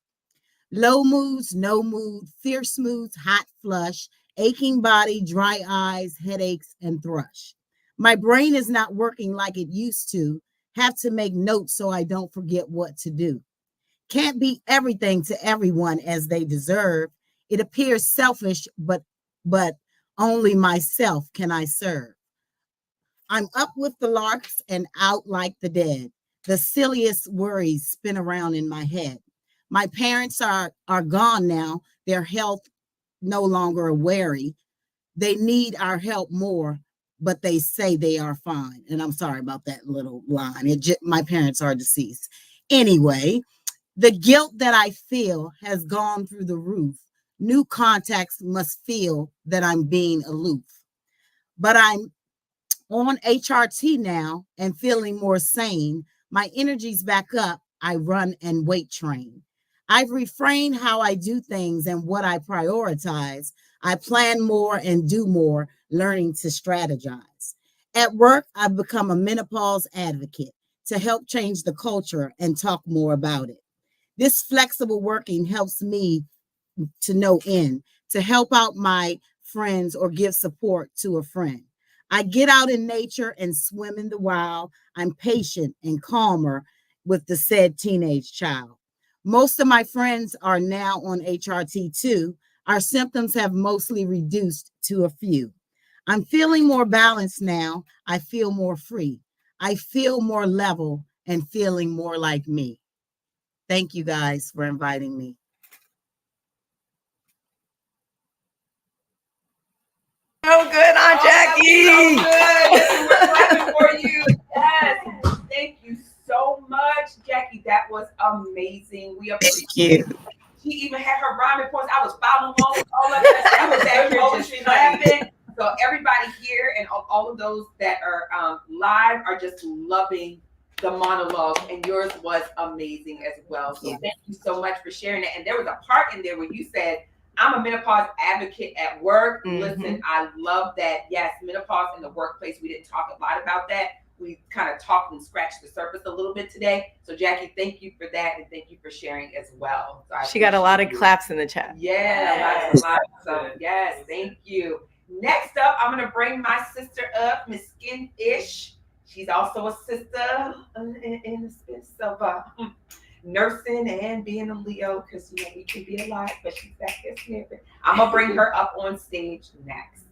Speaker 8: Low moods, no mood, fierce moods, hot flush, aching body, dry eyes, headaches, and thrush. My brain is not working like it used to. Have to make notes so I don't forget what to do. Can't be everything to everyone as they deserve. It appears selfish, but only myself can I serve. I'm up with the larks and out like the dead. The silliest worries spin around in my head. My parents are gone now. Their health no longer a worry. They need our help more, but they say they are fine. And I'm sorry about that little line. My parents are deceased. Anyway, the guilt that I feel has gone through the roof. New contacts must feel that I'm being aloof. But I'm on HRT now and feeling more sane. My energy's back up. I run and weight train. I've refrained how I do things and what I prioritize. I plan more and do more, learning to strategize. At work, I've become a menopause advocate to help change the culture and talk more about it. This flexible working helps me to no end to help out my friends or give support to a friend. I get out in nature and swim in the wild. I'm patient and calmer with the said teenage child. Most of my friends are now on HRT too. Our symptoms have mostly reduced to a few. I'm feeling more balanced now. I feel more free. I feel more level and feeling more like me. Thank you guys for inviting me.
Speaker 6: So good, Aunt Jackie.
Speaker 2: So good. We're clapping for you. Yes. Thank you so much, Jackie. That was amazing. We appreciate
Speaker 8: Thank you.
Speaker 2: She even had her rhyming points. I was following along with all of that. I was actually just clapping. So everybody here and all of those that are live are just loving the monologue, and yours was amazing as well. So thank you so much for sharing that. And there was a part in there where you said, I'm a menopause advocate at work. Mm-hmm. Listen, I love that. Yes, menopause in the workplace. We didn't talk a lot about that. We kind of talked and scratched the surface a little bit today. So Jackie, thank you for that, and thank you for sharing as well. So
Speaker 6: she got a lot of claps in the chat.
Speaker 2: Yeah, lots. So yes, thank you. Next up, I'm gonna bring my sister up, Miss Skin Ish. She's also a sister in the space of nursing and being a Leo, because you can be a lot, but she's back there snipping. I'm gonna bring her up on stage next,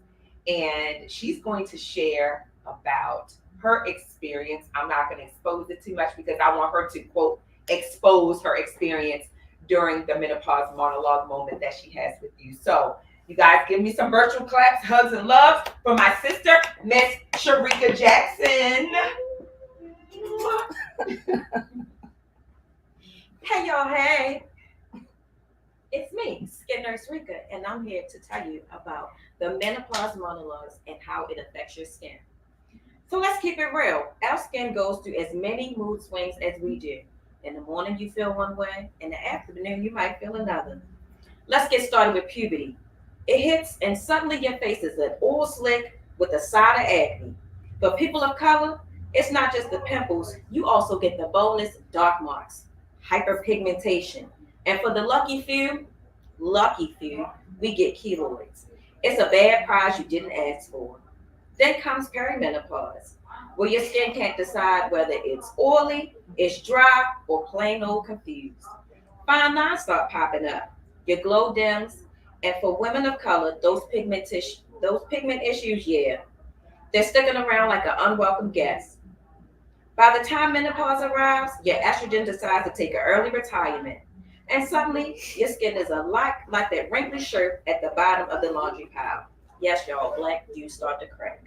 Speaker 2: and she's going to share about her experience. I'm not going to expose it too much because I want her to, quote, expose her experience during the menopause monologue moment that she has with you. So You guys give me some virtual claps, hugs, and loves for my sister, Miss Sharika Jackson.
Speaker 6: Hey y'all, hey. It's me, Skin Nurse Rika, and I'm here to tell you about the Menopause Monologues and how it affects your skin. So let's keep it real. Our skin goes through as many mood swings as we do. In the morning, you feel one way. In the afternoon, you might feel another. Let's get started with puberty. It hits, and suddenly your face is an oil slick with a side of acne. For people of color, it's not just the pimples, you also get the bonus dark marks, hyperpigmentation. And for the lucky few, we get keloids. It's a bad prize you didn't ask for. Then comes perimenopause, where your skin can't decide whether it's oily, it's dry, or plain old confused. Fine lines start popping up. Your glow dims, and for women of color, those pigment issues, yeah, they're sticking around like an unwelcome guest. By the time menopause arrives, your estrogen decides to take an early retirement, and suddenly your skin is a lot like that wrinkly shirt at the bottom of the laundry pile. Yes, y'all, black do start to crack.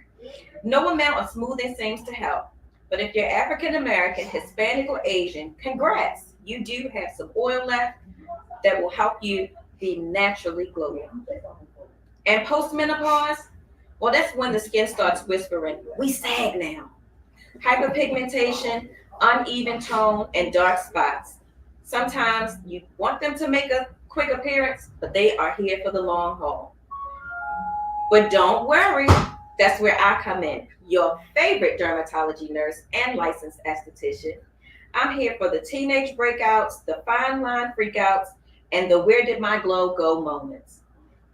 Speaker 6: No amount of smoothing seems to help. But if you're African American, Hispanic, or Asian, congrats. You do have some oil left that will help you be naturally glowing. And postmenopause, well, that's when the skin starts whispering, we sag now. Hyperpigmentation, uneven tone, and dark spots. Sometimes you want them to make a quick appearance, but they are here for the long haul. But don't worry, that's where I come in, your favorite dermatology nurse and licensed esthetician. I'm here for the teenage breakouts, the fine line freakouts, and the where did my glow go moments.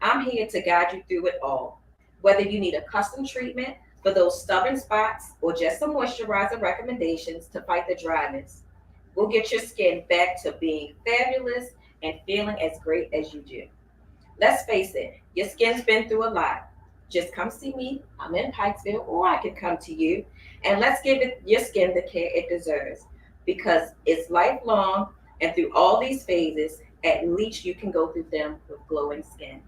Speaker 6: I'm here to guide you through it all. Whether you need a custom treatment for those stubborn spots or just some moisturizer recommendations to fight the dryness, we'll get your skin back to being fabulous and feeling as great as you do. Let's face it, your skin's been through a lot. Just come see me. I'm in Pikesville, or I can come to you, and let's give your skin the care it deserves because it's lifelong, and through all these phases, at least you can go through them with glowing skin.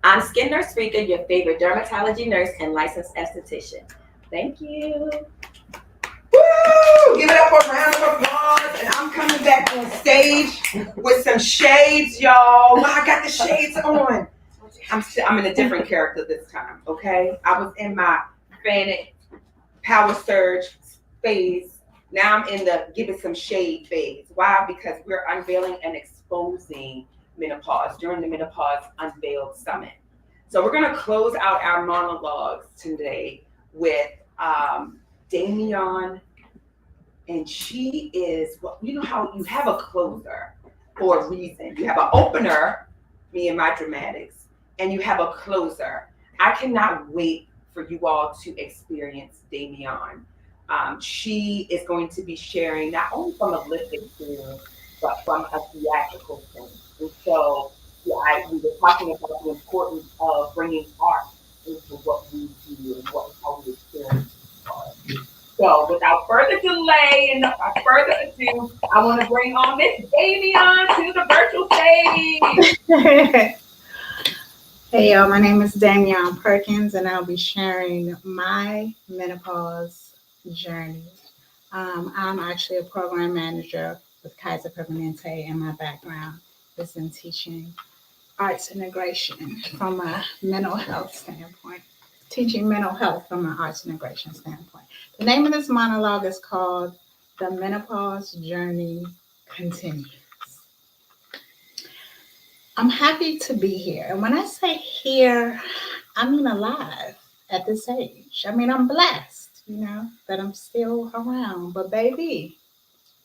Speaker 6: I'm Skin Nurse Rika, your favorite dermatology nurse and licensed esthetician. Thank you.
Speaker 2: Woo! Give it up for a round of applause. And I'm coming back on stage with some shades, y'all. Well, I got the shades on. I'm in a different character this time, okay? I was in my Fanic Power Surge phase. Now I'm in the give it some shade phase. Why? Because we're unveiling and exposing menopause during the Menopause Unveiled Summit. So we're going to close out our monologues today with Damian, and she is, well, you know how you have a closer for a reason. You have an opener, me and my dramatics, and you have a closer. I cannot wait for you all to experience Damian. She is going to be sharing not only from a lived experience, but from a theatrical sense. And so we were talking about the importance of bringing art into what we do and how we experience art. So without further delay and without further ado, I want to bring on Miss Damian to the virtual stage.
Speaker 9: Hey y'all, my name is Damian Perkins and I'll be sharing my menopause journey. I'm actually a program manager with Kaiser Permanente, and my background is in teaching arts integration from a mental health standpoint, teaching mental health from an arts integration standpoint. The name of this monologue is called The Menopause Journey Continues. I'm happy to be here. And when I say here, I mean alive at this age. I mean, I'm blessed, that I'm still around. But baby,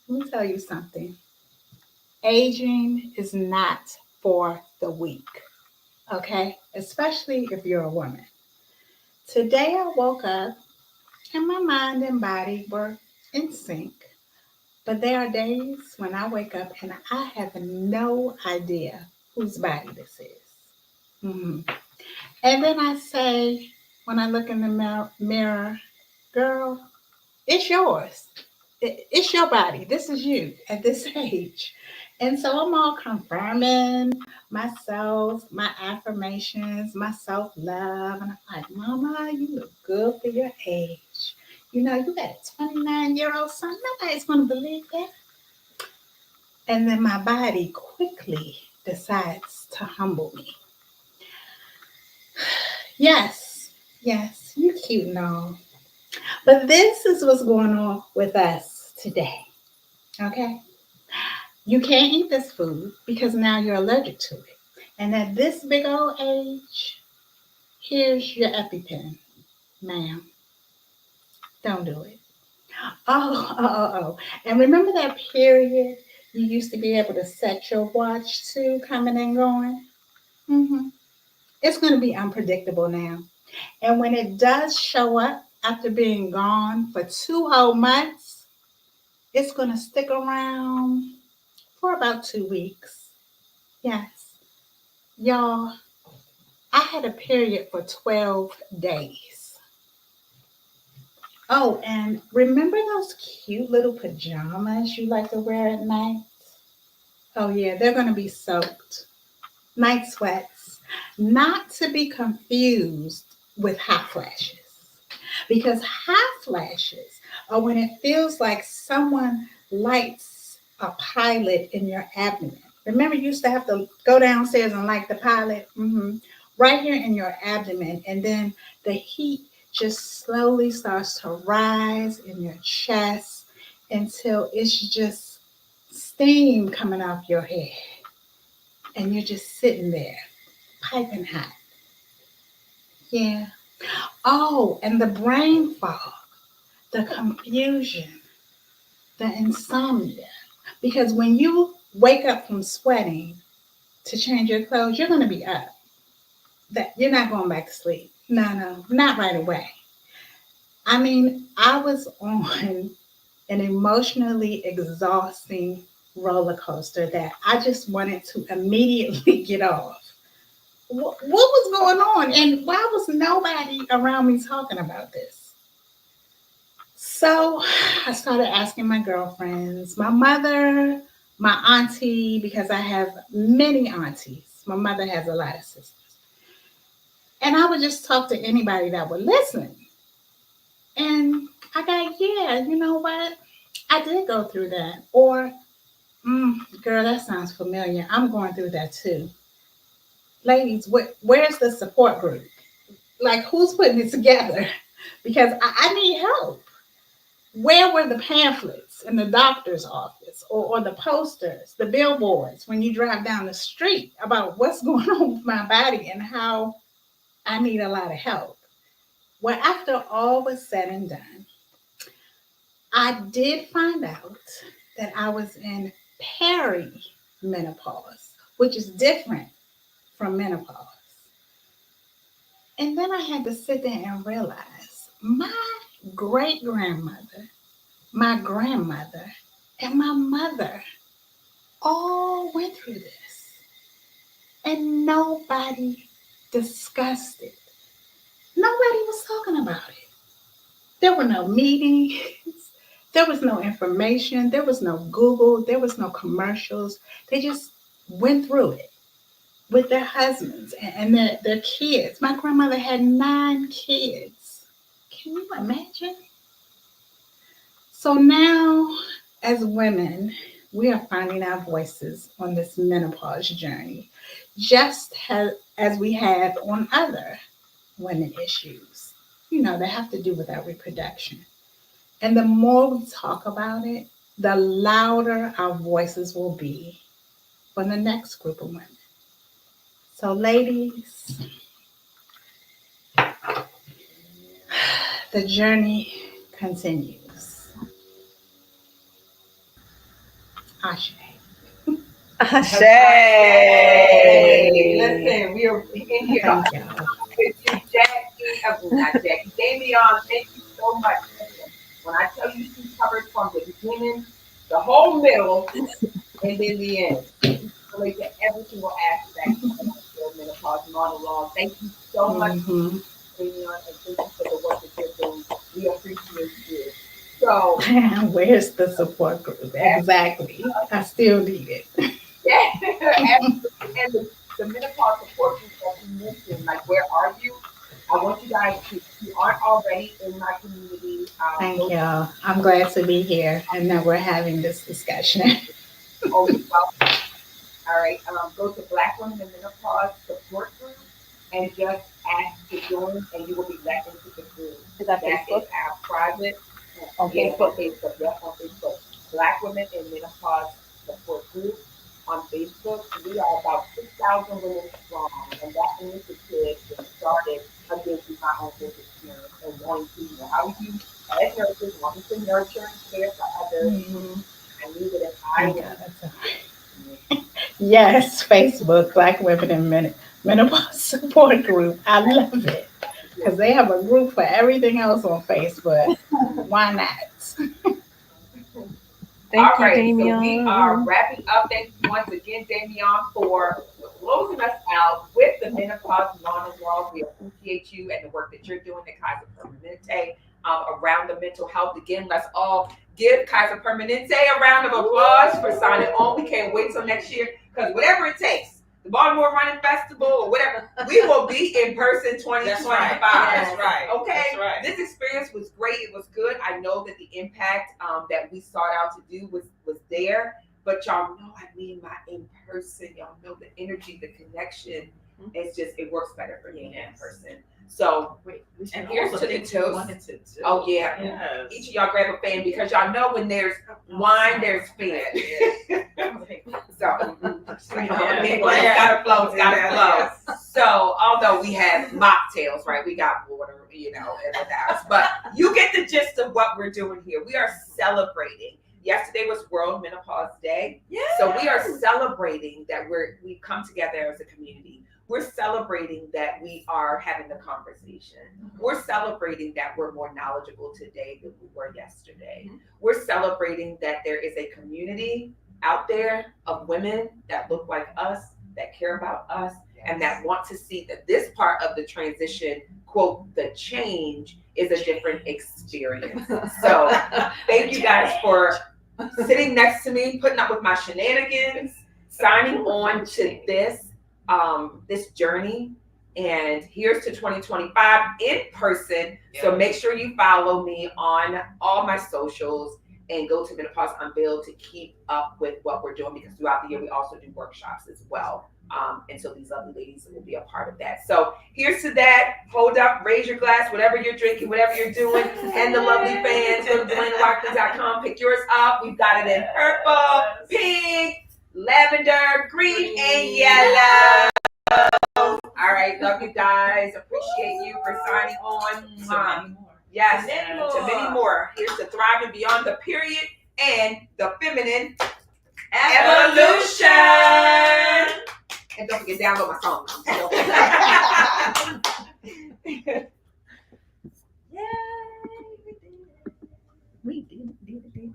Speaker 9: let me tell you something. Aging is not for the weak, okay? Especially if you're a woman. Today I woke up and my mind and body were in sync. But there are days when I wake up and I have no idea whose body this is. Mhm. And then I say, when I look in the mirror, girl, it's yours. It's your body. This is you at this age. And so I'm all confirming myself, my affirmations, my self love. And I'm like, Mama, you look good for your age. You know, you got a 29-year-old son. Nobody's going to believe that. And then my body quickly decides to humble me. Yes, yes, you cute and all. But this is what's going on with us today. Okay? You can't eat this food because now you're allergic to it. And at this big old age, here's your EpiPen, ma'am. Don't do it. Oh. And remember that period you used to be able to set your watch to coming and going? hmm It's going to be unpredictable now. And when it does show up after being gone for 2 whole months, it's going to stick around for about 2 weeks. Yes. Y'all, I had a period for 12 days. Oh, and remember those cute little pajamas you like to wear at night? Oh, yeah, they're going to be soaked. Night sweats. Not to be confused with hot flashes. Because hot flashes are when it feels like someone lights a pilot in your abdomen. Remember, you used to have to go downstairs and light the pilot? Right here in your abdomen. And then the heat just slowly starts to rise in your chest until it's just steam coming off your head. And you're just sitting there, piping hot. Yeah. Oh, and the brain fog, the confusion, the insomnia. Because when you wake up from sweating to change your clothes, you're going to be up. That you're not going back to sleep. No, not right away. I mean, I was on an emotionally exhausting roller coaster that I just wanted to immediately get off. What was going on? And why was nobody around me talking about this? So I started asking my girlfriends, my mother, my auntie, because I have many aunties. My mother has a lot of sisters. And I would just talk to anybody that would listen. And I got, yeah, you know what? I did go through that. Or, girl, that sounds familiar. I'm going through that too. Ladies, where's the support group? Like, who's putting it together? Because I need help. Where were the pamphlets in the doctor's office or the posters, the billboards when you drive down the street about what's going on with my body and how I need a lot of help? Well, after all was said and done, I did find out that I was in perimenopause, which is different from menopause. And then I had to sit there and realize my great grandmother, my grandmother, and my mother all went through this. And nobody discussed it. Nobody was talking about it. There were no meetings. There was no information. There was no Google. There was no commercials. They just went through it with their husbands and their kids. My grandmother had 9 kids. Can you imagine? So now, as women, we are finding our voices on this menopause journey, just as we have on other women issues, that have to do with our reproduction. And the more we talk about it, the louder our voices will be for the next group of women. So, ladies, the journey continues. Ashe.
Speaker 2: Ashe. Listen, we are in here.
Speaker 9: Thank y'all.
Speaker 2: Not Jackie, Davion, thank you so much. When I tell you she covered from the beginning, the whole middle, and then the end. Relate to every single aspect of your menopause monologue. Thank you so much, Davion, and thank you for the work that you're doing. We appreciate you. So
Speaker 9: Where's the support group? Exactly. I still need it.
Speaker 2: yeah, and the menopause support group that you mentioned, like where are you? I want you guys to, if you aren't already in my community,
Speaker 9: Thank
Speaker 2: go
Speaker 9: y'all. I'm glad to be here and that we're having this discussion.
Speaker 2: oh, you're welcome. All right, go to Black Women in Menopause support group and just ask to join, and you will be let into the group.
Speaker 6: Is that
Speaker 2: That is
Speaker 6: Facebook?
Speaker 2: our private.
Speaker 6: On
Speaker 2: Yeah, on
Speaker 6: Facebook?
Speaker 2: Facebook. Yep, on Facebook. Black Women in Menopause Support Group on Facebook. We are about 6,000 women strong, and that initiative was started again through my own lived experience and wanting to, how you, as nurses, wanting to nurture and care for others.
Speaker 9: Mhm.
Speaker 2: I knew that if I
Speaker 9: Thank
Speaker 2: was
Speaker 9: God. That's all right. Yes, Facebook, Black Women in Menopause Support Group. I love it because they have a group for everything else on Facebook. Why not?
Speaker 2: all
Speaker 6: Thank you,
Speaker 2: right, so we are
Speaker 6: Damian.
Speaker 2: wrapping up. Thank you once again, Damian, for closing us out with the Menopause Monologue. We appreciate you and the work that you're doing at Kaiser Permanente around the mental health. Again, let's all give Kaiser Permanente a round of applause for signing on. We can't wait till next year because whatever it takes, the Baltimore Running Festival or whatever, we will be in person 2025.
Speaker 1: That's right. That's right.
Speaker 2: Okay.
Speaker 1: That's right.
Speaker 2: This experience was great. It was good. I know that the impact that we sought out to do was there. But y'all know I mean my in person. Y'all know the energy, the connection. It's just it works better for me in person. So
Speaker 1: And
Speaker 2: here's
Speaker 1: also
Speaker 2: to the
Speaker 1: things we
Speaker 2: toast.
Speaker 1: wanted to do.
Speaker 2: Oh yeah.
Speaker 1: Yes.
Speaker 2: Each of y'all grab a fan because y'all know when there's wine, there's fan. So it's gotta flow, it's gotta flow. So although we have mocktails, right? We got water, in the house. But you get the gist of what we're doing here. We are celebrating. Yesterday was World Menopause Day. Yes. So we are celebrating that we've come together as a community. We're celebrating that we are having the conversation. We're celebrating that we're more knowledgeable today than we were yesterday. We're celebrating that there is a community out there of women that look like us, that care about us, and that want to see that this part of the transition, quote, the change, is a different experience. So thank you guys for sitting next to me, putting up with my shenanigans, signing on to this journey. And here's to 2025 in person. So make sure you follow me on all my socials and go to Menopause Unveiled to keep up with what we're doing, because throughout the year we also do workshops as well. And so these lovely ladies will be a part of that. So here's to that. Hold up, raise your glass, whatever you're drinking, whatever you're doing. And the lovely fans, go to BlendWalkers.com, pick yours up. We've got it in purple, pink, lavender, green, and yellow. All right, love you guys. Appreciate you for signing on. Yes, to many more. Here's to thriving beyond the period and the feminine evolution. And don't forget, download my song. Yay, we did it.